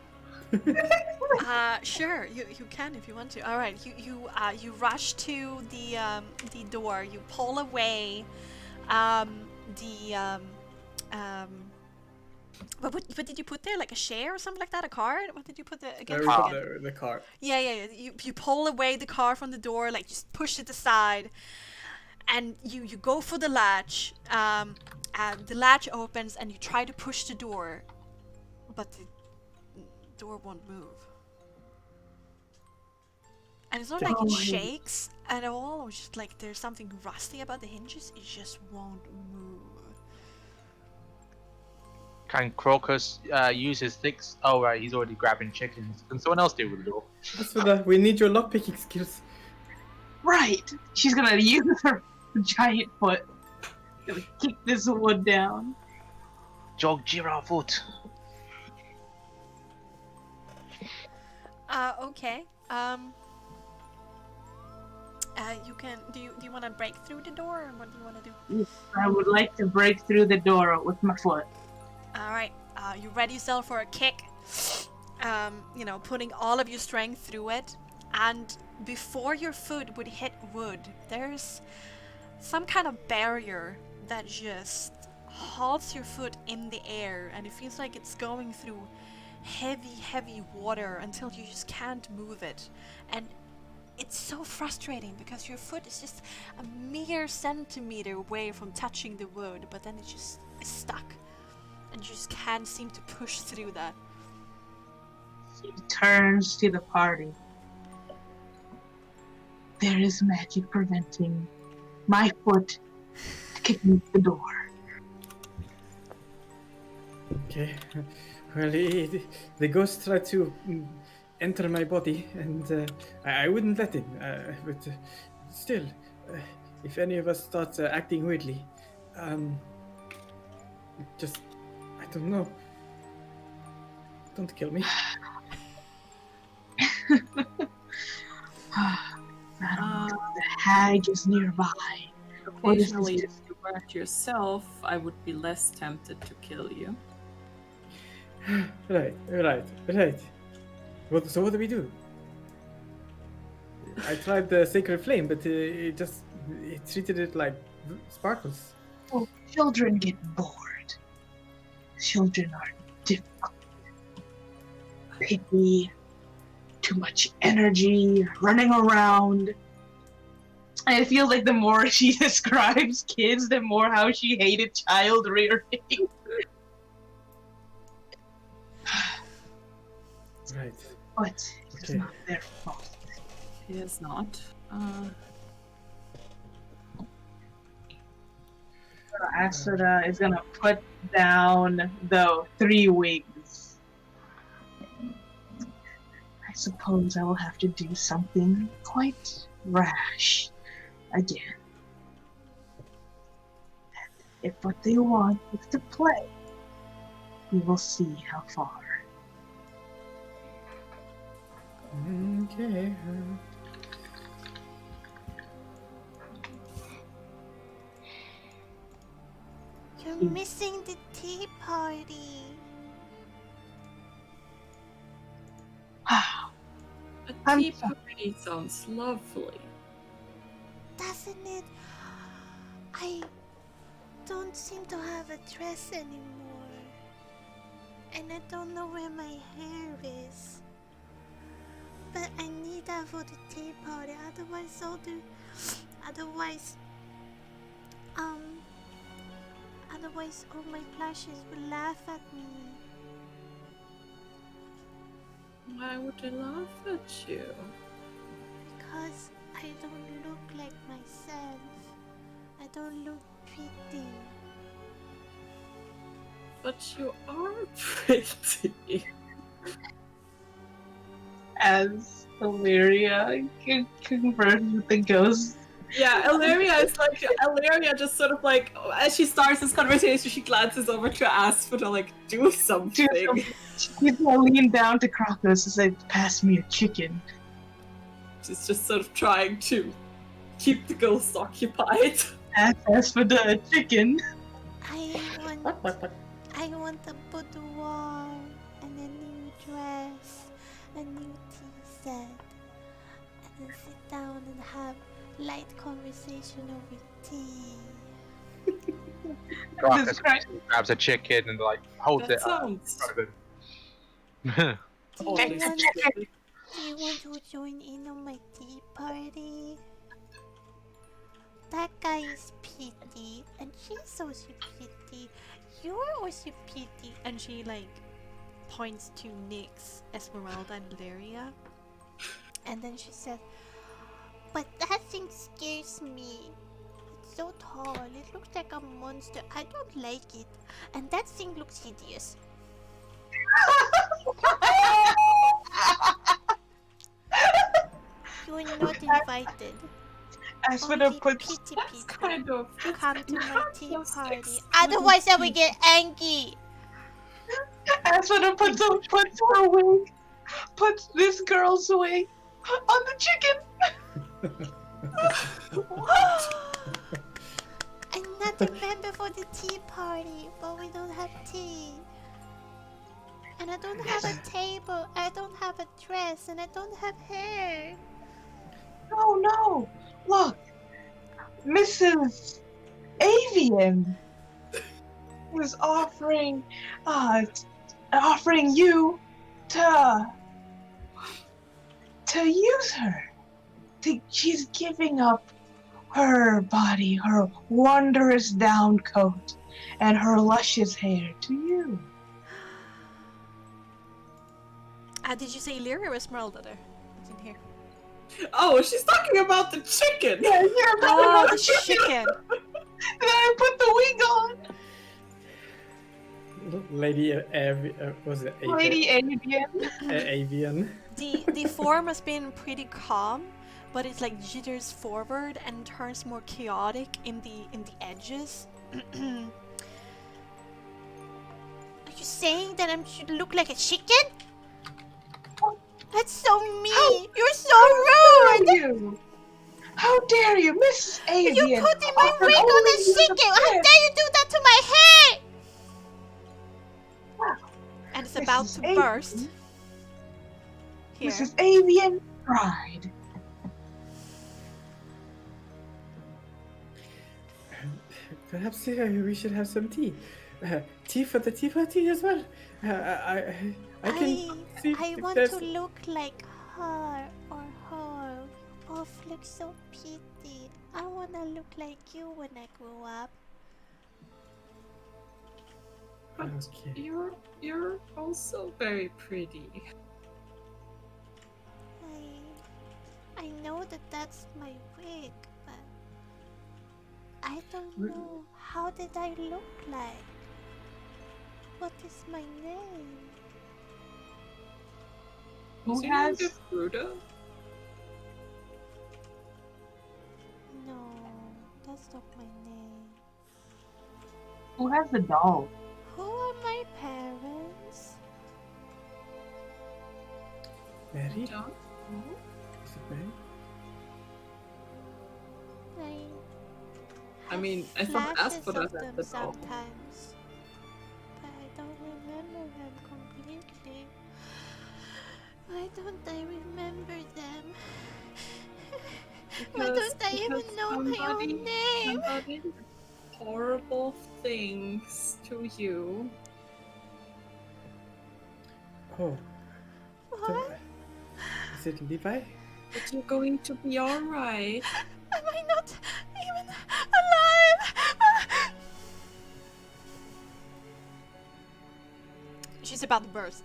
Sure, you can if you want to. All right, you rush to the door. You pull away what did you put there? Like a chair or something like that? A card? What did you put there again? The car. Yeah. You pull away the car from the door, like just push it aside, and you go for the latch. The latch opens, and you try to push the door, but the door won't move. And it's not like it shakes at all, or just like there's something rusty about the hinges. It just won't move. Can Crocus use his sticks? Oh, right, he's already grabbing chickens. Can someone else deal with the door? As for that, we need your lockpicking skills. Right. She's gonna use her giant foot. Gonna kick this wood down. Jog giraffe foot. Okay. You can. Do you want to break through the door, or what do you want to do? I would like to break through the door with my foot. All right. You ready yourself for a kick. Putting all of your strength through it, and before your foot would hit wood, there's some kind of barrier that just halts your foot in the air, and it feels like it's going through heavy water until you just can't move it. And it's so frustrating because your foot is just a mere centimeter away from touching the wood, but then it just is stuck, and you just can't seem to push through that. She turns to the party. There is magic preventing my foot kicking the door. Okay. Well, the ghost tried to enter my body, and I wouldn't let him. But still, if any of us starts acting weirdly, just, I don't know. Don't kill me. The hag is nearby. Occasionally, if you worked yourself, I would be less tempted to kill you. Right. So what do we do? I tried the sacred flame, but it treated it like sparkles. Oh, children get bored. Children are difficult. Picky, too much energy, running around. And it feels like the more she describes kids, the more how she hated child rearing. Right. But it's Okay. not their fault. It is not. Asura is gonna put down the 3 wigs. I suppose I will have to do something quite rash again. And if what they want is to play, we will see how far. Okay. You're missing the tea party. A I'm tea party sounds lovely. Doesn't it? I don't seem to have a dress anymore. And I don't know where my hair is. But I need a for the tea party. Otherwise, otherwise all my plushies will laugh at me. Why would they laugh at you? Because I don't look like myself. I don't look pretty. But you are pretty. As Illyria converses with the ghost. Yeah, Illyria just sort of like, as she starts this conversation, she glances over to Aspen to like do something. She's gonna lean down to Crocus and say, "Pass me a chicken." She's just sort of trying to keep the ghost occupied. As for the chicken. I want a boudoir and a new dress, a new tea set, and then sit down and have light conversation over tea. Crocus grabs a chicken and like holds That it up. sounds Do oddly you want specific. Do you want to join in on my tea party? That guy is pretty, and she's also pretty. You're also pretty. And she like points to Nyx, Esmeralda, and Lyria. And then she said, "But that thing scares me. It's so tall. It looks like a monster. I don't like it. And that thing looks hideous." You're not invited. As for Only the put. pretty That's people kind of. come to my tea That's party. like- Otherwise, I will get angry. As for the puts her wig. Puts this girl's wig on the chicken. I'm not a member for the tea party, but we don't have tea. And I don't have a table, I don't have a dress, and I don't have hair. No. Look. Mrs. Avian was offering you to use her. She's giving up her body, her wondrous down coat, and her luscious hair to you. Did you say Lyria or Esmeralda there? I didn't hear. Oh, she's talking about the chicken. Yeah, Oh, the chicken! Then I put the wig on. Lady was it Lady Avian. Avian? The form has been pretty calm, but it's like jitters forward and turns more chaotic in the edges. Are you saying that I should look like a chicken? That's so mean! You're so rude! How dare you, Mrs. Avian? You're putting my offered wig on only a you the chicken! How gift. dare you do that to my hair! And it's about Mrs. to Avian? burst. Here. Mrs. Avian Pride. Perhaps we should have some tea. Tea for the tea party as well. I can see I if want there's- to look like her or her. Both look so pretty. I wanna look like you when I grow up. But Okay. you're also very pretty. I know that that's my wig, but I don't know. How did I look like? What is my name? Who Is your name has Gefruda? No, that's not my name. the doll? Who are my parents? Mary? John? Is it Mary? I mean, I thought flashes Aspen of had them the doll. sometimes, but I don't remember them completely. Why don't I remember them? Why don't I even know my own name? Somebody did horrible things to you. Oh, What? is it Levi? But you're going to be alright. Am I not even alive? She's about to burst.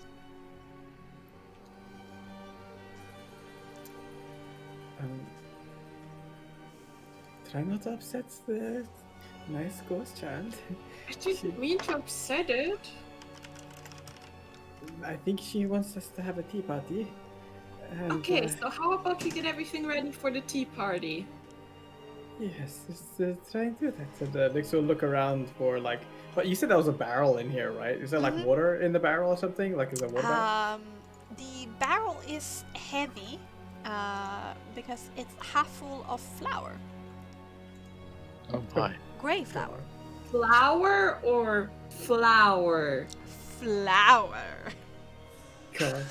Try not to upset the nice ghost child. I didn't mean to upset it. I think she wants us to have a tea party. And, Okay, so how about we get everything ready for the tea party? yes, just try and do that. And Nix will look around for like. But you said there was a barrel in here, right? Is there like water in the barrel or something? Like, is there water? The barrel is heavy because it's half full of flour. Oh my. Grey flour. Flour or flower? Flour. God,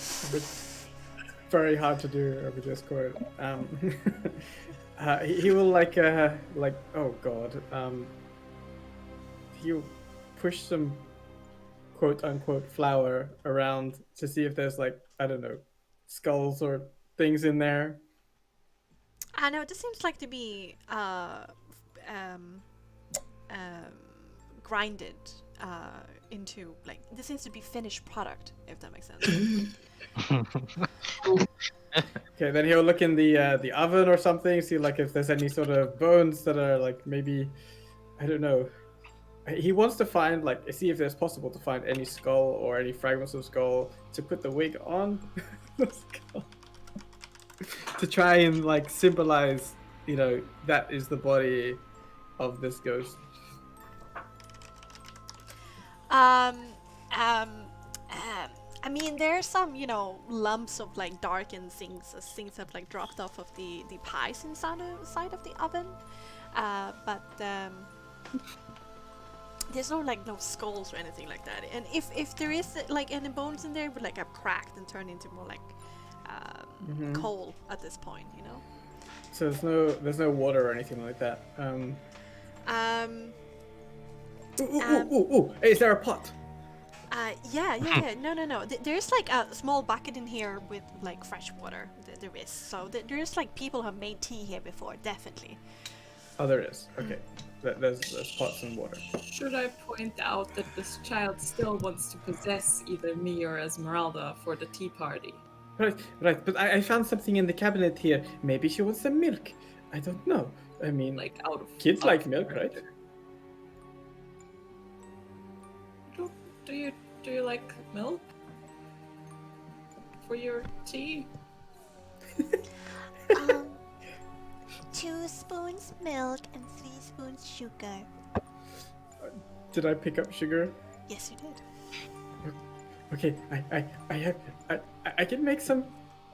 very hard to do over Discord. He will like oh god. He'll push some quote unquote flour around to see if there's like, I don't know, skulls or things in there. I know, this seems like to be grinded into, like, this seems to be finished product, if that makes sense. Okay, then he'll look in the oven or something, see like if there's any sort of bones that are like maybe, I don't know. He wants to find like, see if there's possible to find any skull or any fragments of skull to put the wig on the skull. To try and like symbolize, you know, that is the body of this ghost. I mean, there's some, you know, lumps of like darkened things as things have like dropped off of the pies inside of the oven, but there's no like no skulls or anything like that. And if there is like any bones in there, it would like have cracked and turned into more like coal at this point, you know. So there's no water or anything like that. Ooh! Is there a pot? Yeah. No. There's like a small bucket in here with like fresh water. There is. So there's like people who have made tea here before, definitely. Oh, there is. Okay. There's pots and water. Should I point out that this child still wants to possess either me or Esmeralda for the tea party? Right. But I found something in the cabinet here. Maybe she wants some milk. I don't know. I mean, Like out of kids like milk, right? Do you like milk for your tea? 2 spoons milk and 3 spoons sugar. Did I pick up sugar? Yes, you did. Okay, I can make some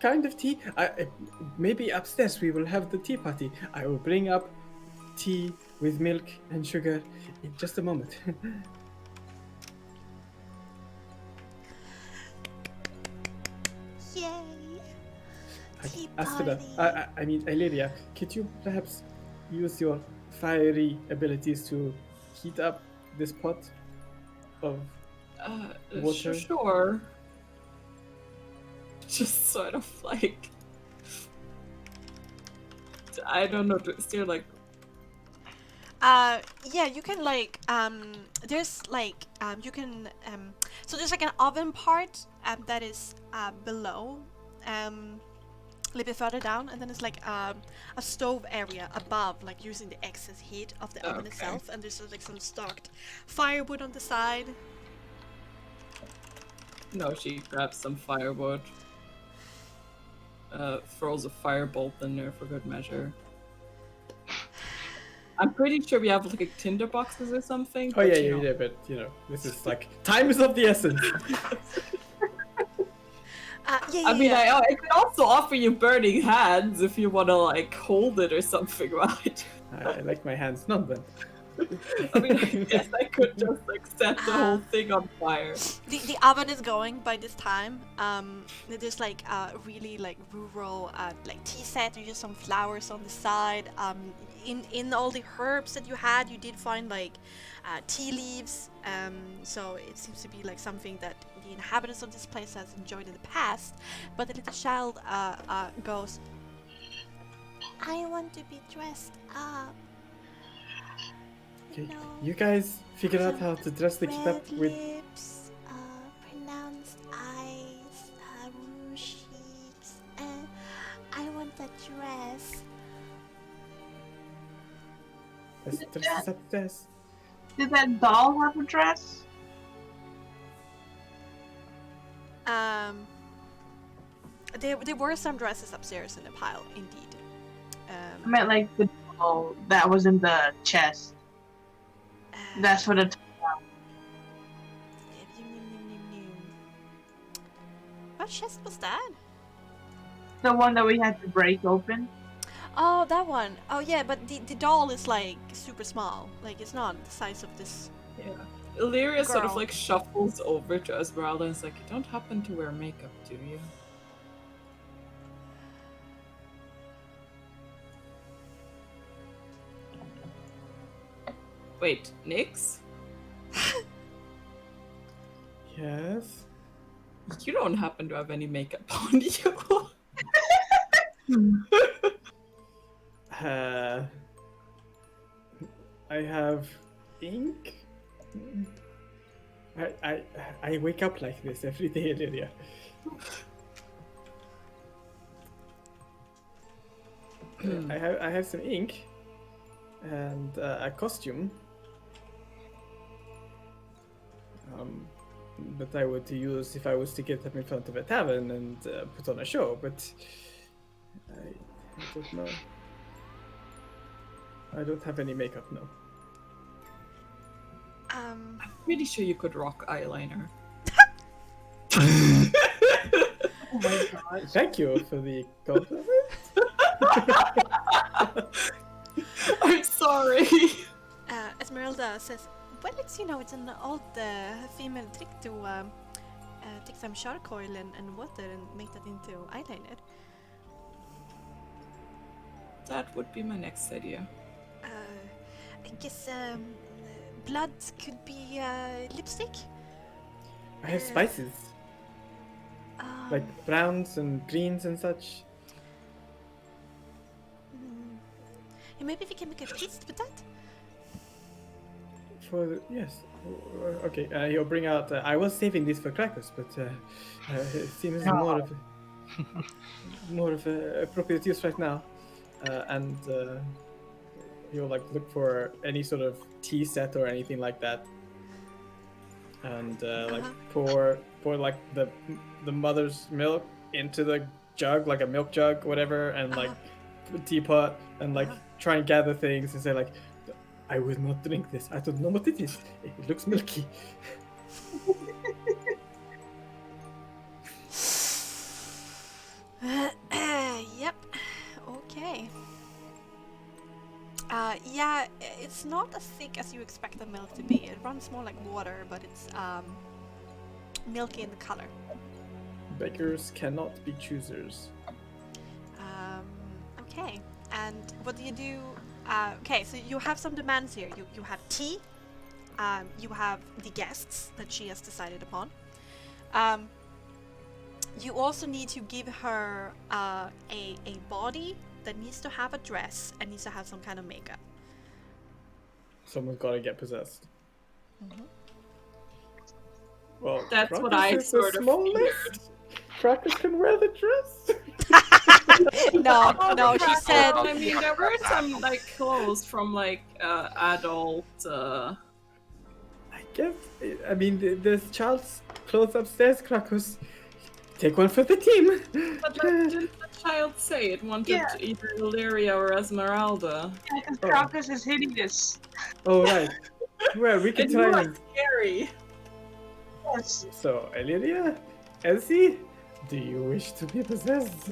kind of tea. Maybe upstairs we will have the tea party. I will bring up tea with milk and sugar in just a moment. Yay! Tea Aspida, party. I mean, Illyria, could you perhaps use your fiery abilities to heat up this pot of water? Sure. Just sort of like, I don't know. Still like, Yeah, you can like there's like you can so there's like an oven part that is below a little bit further down, and then it's like a stove area above, like using the excess heat of the oven itself, and there's like some stocked firewood on the side. no, she grabs some firewood, throws a firebolt in there for good measure. I'm pretty sure we have like tinder boxes or something. Oh yeah, but you know, this is like, time is of the essence. I mean, I could also offer you burning hands if you want to like hold it or something, right? I like my hands not then. I mean, I guess I could just like set the whole thing on fire. The oven is going by this time. There's like really like rural like tea set. There's just some flowers on the side. In all the herbs that you had, you did find like tea leaves. So it seems to be like something that the inhabitants of this place has enjoyed in the past. But the little child goes, I want to be dressed up. Okay, No. you guys figure out Some how to dress to keep up red with. lips, pronounced eyes, rouge cheeks, and I want a dress. Dresses upstairs. Did that doll have a dress? There were some dresses upstairs in the pile, indeed. I meant like the doll that was in the chest. That's what it. What chest was that? The one that we had to break open. Oh, that one. Oh, yeah, but the doll is like super small. Like it's not the size of this. Yeah. Illyria sort of Girl. like shuffles over to Esmeralda and is like, "You don't happen to wear makeup, do you?" Wait, Nyx? Yes. You don't happen to have any makeup on you? I have ink. I wake up like this every day, Lydia. I have some ink and a costume. That I would use if I was to get up in front of a tavern and put on a show, but I don't know. I don't have any makeup, no. I'm pretty sure you could rock eyeliner. Oh my god. Thank you for the compliment. I'm sorry. Esmeralda says, well, it's it's an old female trick to take some charcoal and water and make that into eyeliner. That would be my next idea. I guess blood could be lipstick. I have spices, like browns and greens and such. Yeah, maybe we can make a feast with that. Yes. Okay, he'll bring out. I was saving these for crackers, but it seems more of a appropriate use right now. And he'll like look for any sort of tea set or anything like that, and like pour like the mother's milk into the jug, like a milk jug, whatever, and like teapot, and like try and gather things and say like, I will not drink this. I don't know what it is. It looks milky. Yep. Okay. Yeah, it's not as thick as you expect the milk to be. It runs more like water, but it's milky in the color. Beggars cannot be choosers. Okay. And what do you do? Okay, so you have some demands here. You have tea. You have the guests that she has decided upon. You also need to give her a body that needs to have a dress and needs to have some kind of makeup. Someone's got to get possessed. Mm-hmm. Well, That's what Krakus I is sort the of smallest. Krakus can wear the dress. No, she said. I mean, there were some like clothes from like adult. I guess. I mean, there's child's clothes upstairs, Krakus. Take one for the team. But like, didn't the child say it wanted either Illyria or Esmeralda? Yeah, because Krakus is hideous. Oh right. Well, we can And try you are and. scary. Yes. So, Illyria, Elsie, do you wish to be possessed?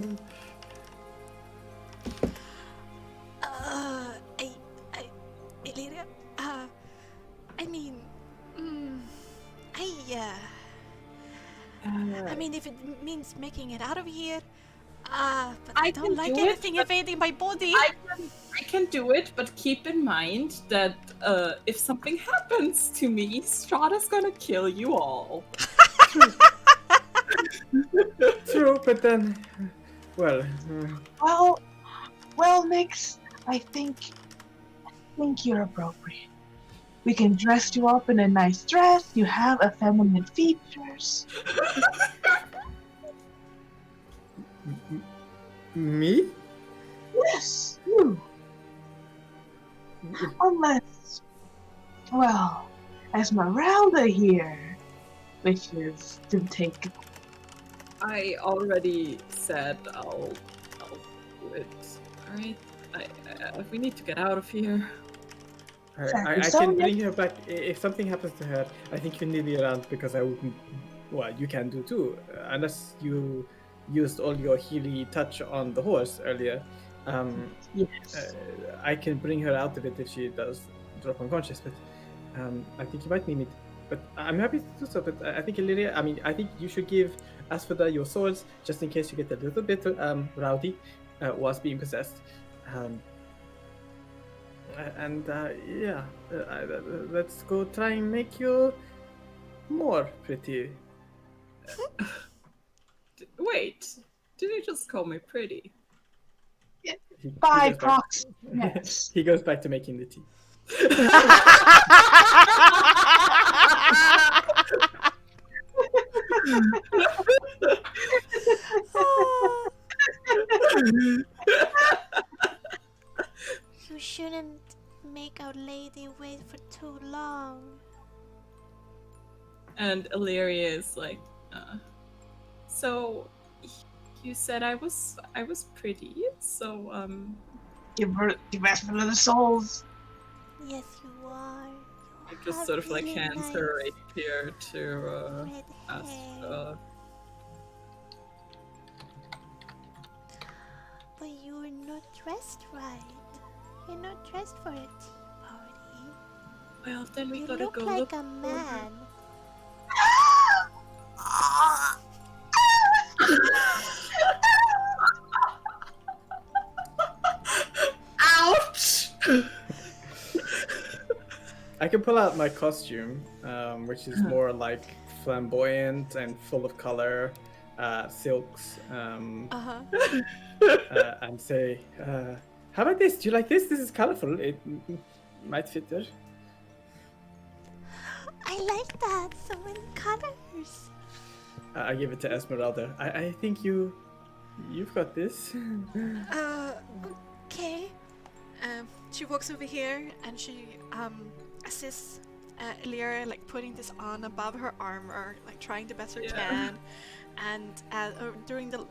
Illyria, I mean, I mean, if it means making it out of here, but I don't can like do it, anything but invading my body. I can do it, but keep in mind that if something happens to me, Strata's gonna kill you all. True, but then, well, Well, Well, Nix, I think you're appropriate. We can dress you up in a nice dress. You have effeminate features. Me? Yes, you. Unless, well, Esmeralda here wishes to take. I already said I'll do it. All right. We need to get out of here. I can bring her back if something happens to her. I think you need me around because I wouldn't. Well, you can do too, unless you used all your healy touch on the horse earlier. Yes. I can bring her out of it if she does drop unconscious, but I think you might need me. But I'm happy to do so. But I think Illyria, I think you should give Asphodel your swords just in case you get a little bit rowdy whilst being possessed. Let's go try and make you more pretty. Wait, did you just call me pretty? By goes back- proxy, yes. He goes back to making the tea. You shouldn't make our lady wait for too long. And Illyria is like, so you said I was pretty, so Give Esmeralda the souls. Yes, you are. he just sort of like hands her rapier to red ask. hair. But you're not dressed right. You're not dressed for a tea party. Well, then we You gotta look go like look a for her. man. Ouch! I can pull out my costume, which is more like flamboyant and full of color, silks, and say, "How about this? Do you like this? This is colorful. It might fit her." I like that. So many colors. I give it to Esmeralda. I think you've got this. Okay. She walks over here and she assists Illyria, like putting this on above her armor, like trying the best she can. And during the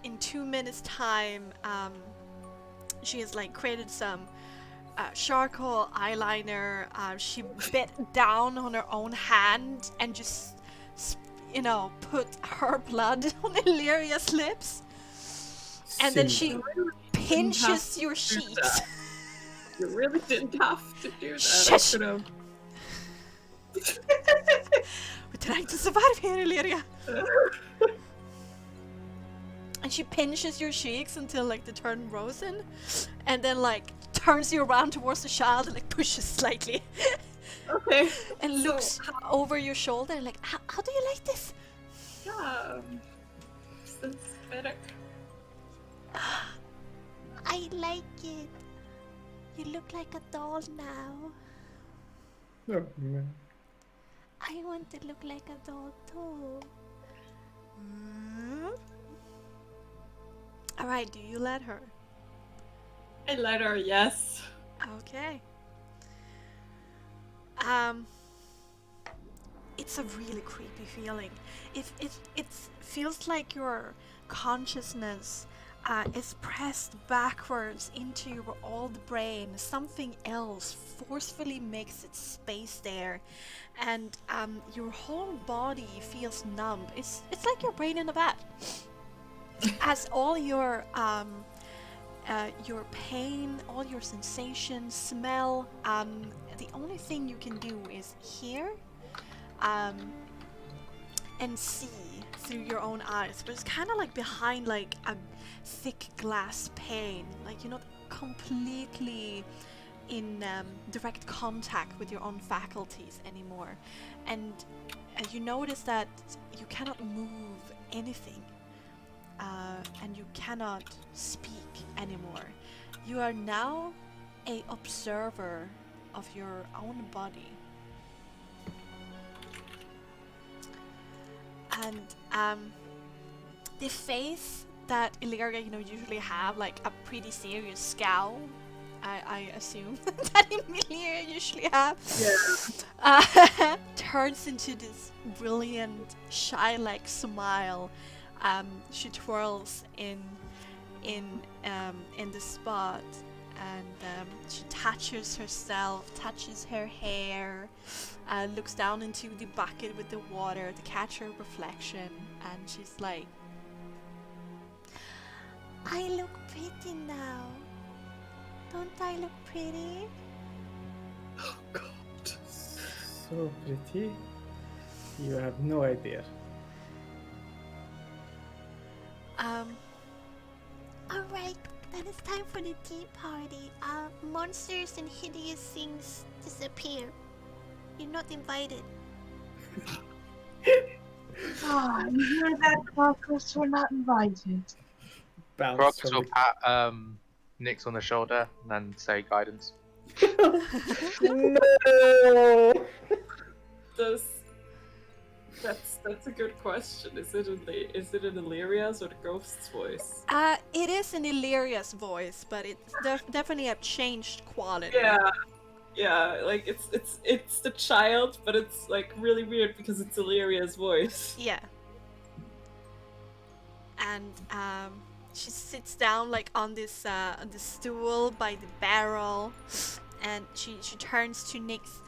in 2 minutes time, she has like created some charcoal eyeliner. She bit down on her own hand and just put her blood on Illyria's lips. And then she pinches your cheeks. You really didn't have to do that. Shush! I could have. We're trying to survive here, Illyria. And she pinches your cheeks until like they turn rosy, and then like turns you around towards the child and like pushes slightly. Okay. And So, looks over your shoulder like, how do you like this? Yeah. That's better. I like it. You look like a doll now. Oh, man. I want to look like a doll too. Alright, do you let her? I let her, yes. Okay. It's a really creepy feeling. It feels like your consciousness is pressed backwards into your old brain. Something else forcefully makes its space there, and your whole body feels numb. It's like your brain in a vat. As all your pain, all your sensations, smell, the only thing you can do is hear and see through your own eyes, but it's kind of like behind like a thick glass pane, like you're not completely in direct contact with your own faculties anymore, and you notice that you cannot move anything, and you cannot speak anymore, You are now a observer of your own body. And the face that Illyria, usually have, like a pretty serious scowl, I assume that Illyria usually have, turns into this brilliant, shy-like smile. She twirls in the spot, and she touches herself, touches her hair, looks down into the bucket with the water to catch her reflection, and she's like, I look pretty now. Don't I look pretty? Oh god. So pretty. You have no idea. Alright, then it's time for the tea party. Monsters and hideous things disappear. You're not invited. You hear that, Crocus? We're not invited. Bounce Crocus from will the... pat Nyx on the shoulder and then say guidance. No! That's a good question. Is it in Illyria's or the ghost's voice? it is in Illyria's voice, but it's definitely a changed quality. Yeah, like it's the child, but it's like really weird because it's Illyria's voice. Yeah. And she sits down like on this stool by the barrel, and she turns to Nyx.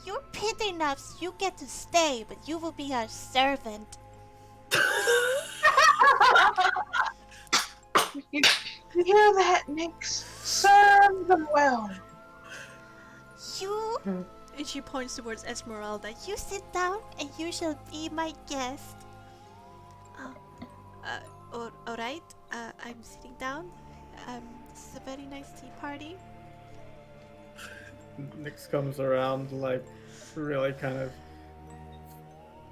You're pretty enough, so you get to stay, but you will be our servant. You hear that, Nyx? Serve them well. You And she points towards Esmeralda. You sit down, and you shall be my guest. Alright, I'm sitting down. This is a very nice tea party. Nyx comes around, like, really kind of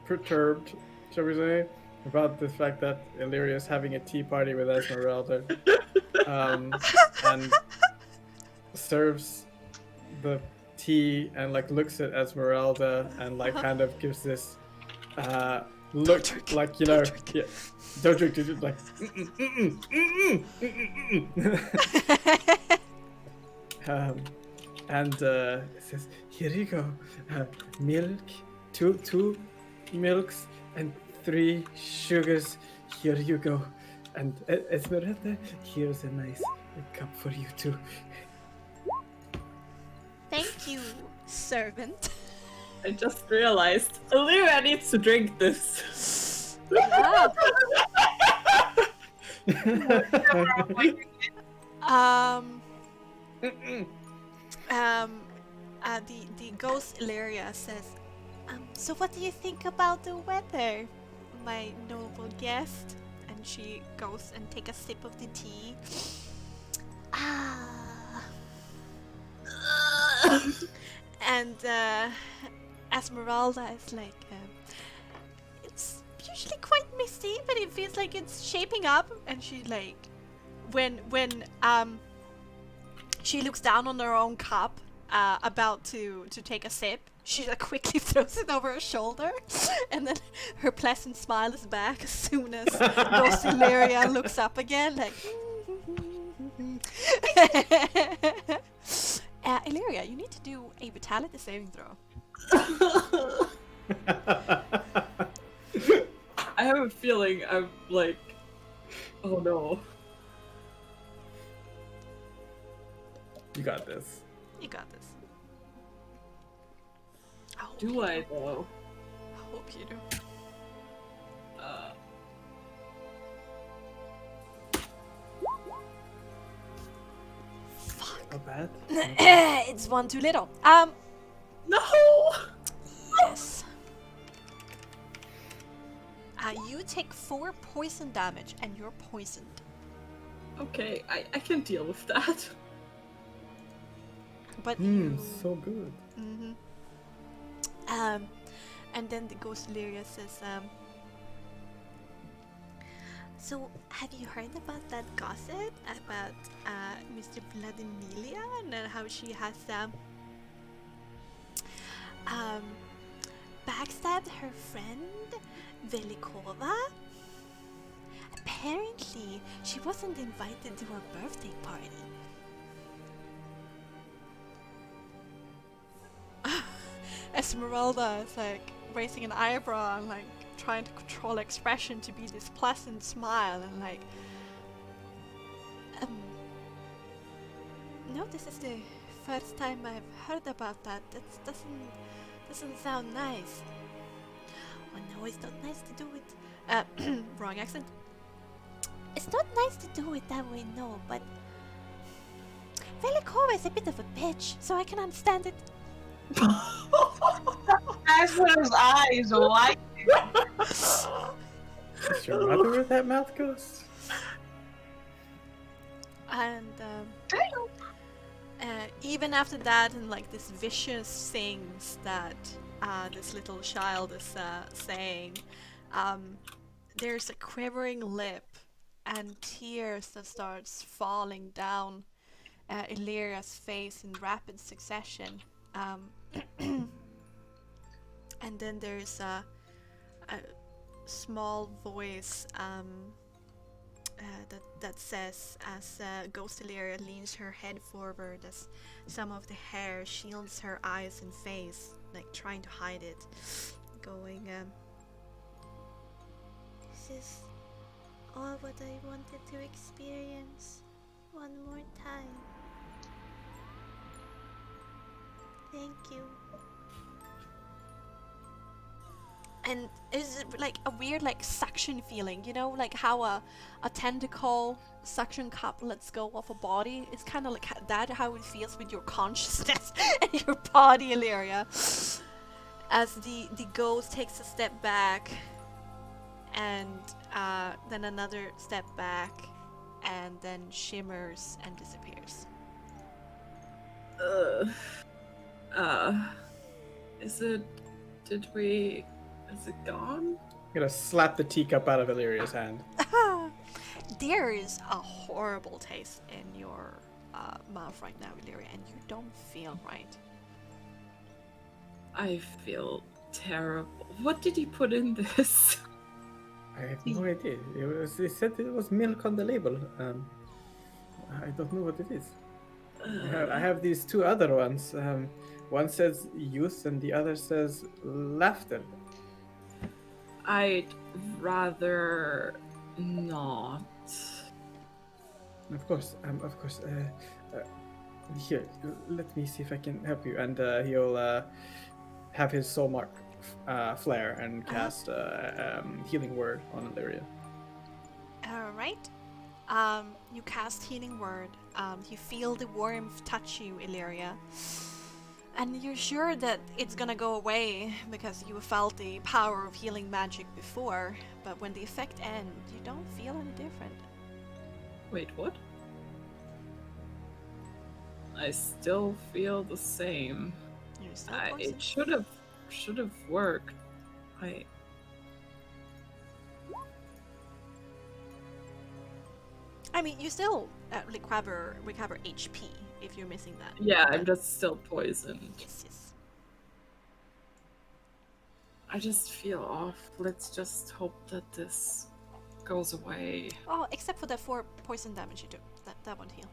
perturbed, shall we say, about the fact that Illyria is having a tea party with Esmeralda, and serves the tea and, like, looks at Esmeralda and, like, kind of gives this look, like, yeah, don't drink, like, and it says, here you go, milk, two milks and 3 sugars, here you go. And Esmeralda, here's a nice cup for you too. Thank you, servant. I just realized Illyria needs to drink this. Wow. The ghost Illyria says, So what do you think about the weather? my noble guest, and she goes and take a sip of the tea. And Esmeralda is like, it's usually quite misty, but it feels like it's shaping up. And she like, when she looks down on her own cup, about to take a sip, she like quickly throws it over her shoulder, and then her pleasant smile is back as soon as Ghost Illyria looks up again, like. Illyria, you need to do a vitality saving throw. I have a feeling I'm like, oh no. You got this. You got this. Do I though? I hope you do. Not bad. It's one too little. No! Yes. You take 4 poison damage, and you're poisoned. Okay, I can deal with that. But you. So good. Mm-hmm. And then the ghost Illyria says, So have you heard about that gossip about Mr. Vladimilia and how she has backstabbed her friend Velikova. Apparently, she wasn't invited to her birthday party. Esmeralda is like raising an eyebrow and like trying to control expression to be this pleasant smile and like, no, this is the first time I've heard about that. That doesn't sound nice. Oh no, it's not nice to do it. Wrong accent. It's not nice to do it that way, no, but Velikova is a bit of a bitch, so I can understand it. Asper's eyes wide. Is your mother where that mouth goes? And even after that, and like this vicious things that this little child is saying, there's a quivering lip and tears that starts falling down Illyria's face in rapid succession. And then there's a small voice that says, as Ghost Illyria leans her head forward, as some of the hair shields her eyes and face, like trying to hide it, going, This is all what I wanted to experience one more time. Thank you. and it's like a weird like suction feeling, you know, like how a tentacle suction cup lets go of a body. It's kind of like that, how it feels with your consciousness and your body, Illyria, as the ghost takes a step back and then another step back and then shimmers and disappears. Is it gone? I'm gonna slap the teacup out of Illyria's hand. There is a horrible taste in your mouth right now, Illyria, and you don't feel right. I feel terrible. What did he put in this? I have no idea. They said it was milk on the label. I don't know what it is. I have these two other ones. One says youth and the other says laughter. I'd rather not. Of course. Here, let me see if I can help you. And he'll have his soul mark flare and cast healing word on Illyria. Alright. You cast healing word. You feel the warmth touch you, Illyria. And you're sure that it's gonna go away because you felt the power of healing magic before, but when the effect ends, you don't feel any different. Wait, what? I still feel the same. You're still It poisoned. should have worked. I mean, you still recover HP if you're missing that. Yeah, I'm just still poisoned. Yes, yes. I just feel off. Let's just hope that this goes away. Oh, except for the 4 poison damage you took. That won't heal.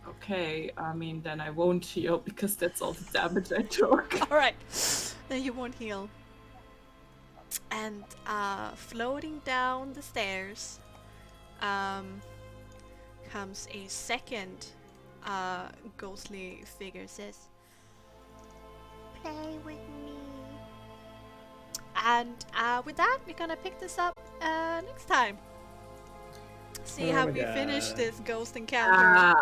Okay, I mean, then I won't heal because that's all the damage I took. Alright, then you won't heal. And floating down the stairs comes a second ghostly figure. Says, Play with me. and with that, we're gonna pick this up next time. See how we finish this ghost encounter.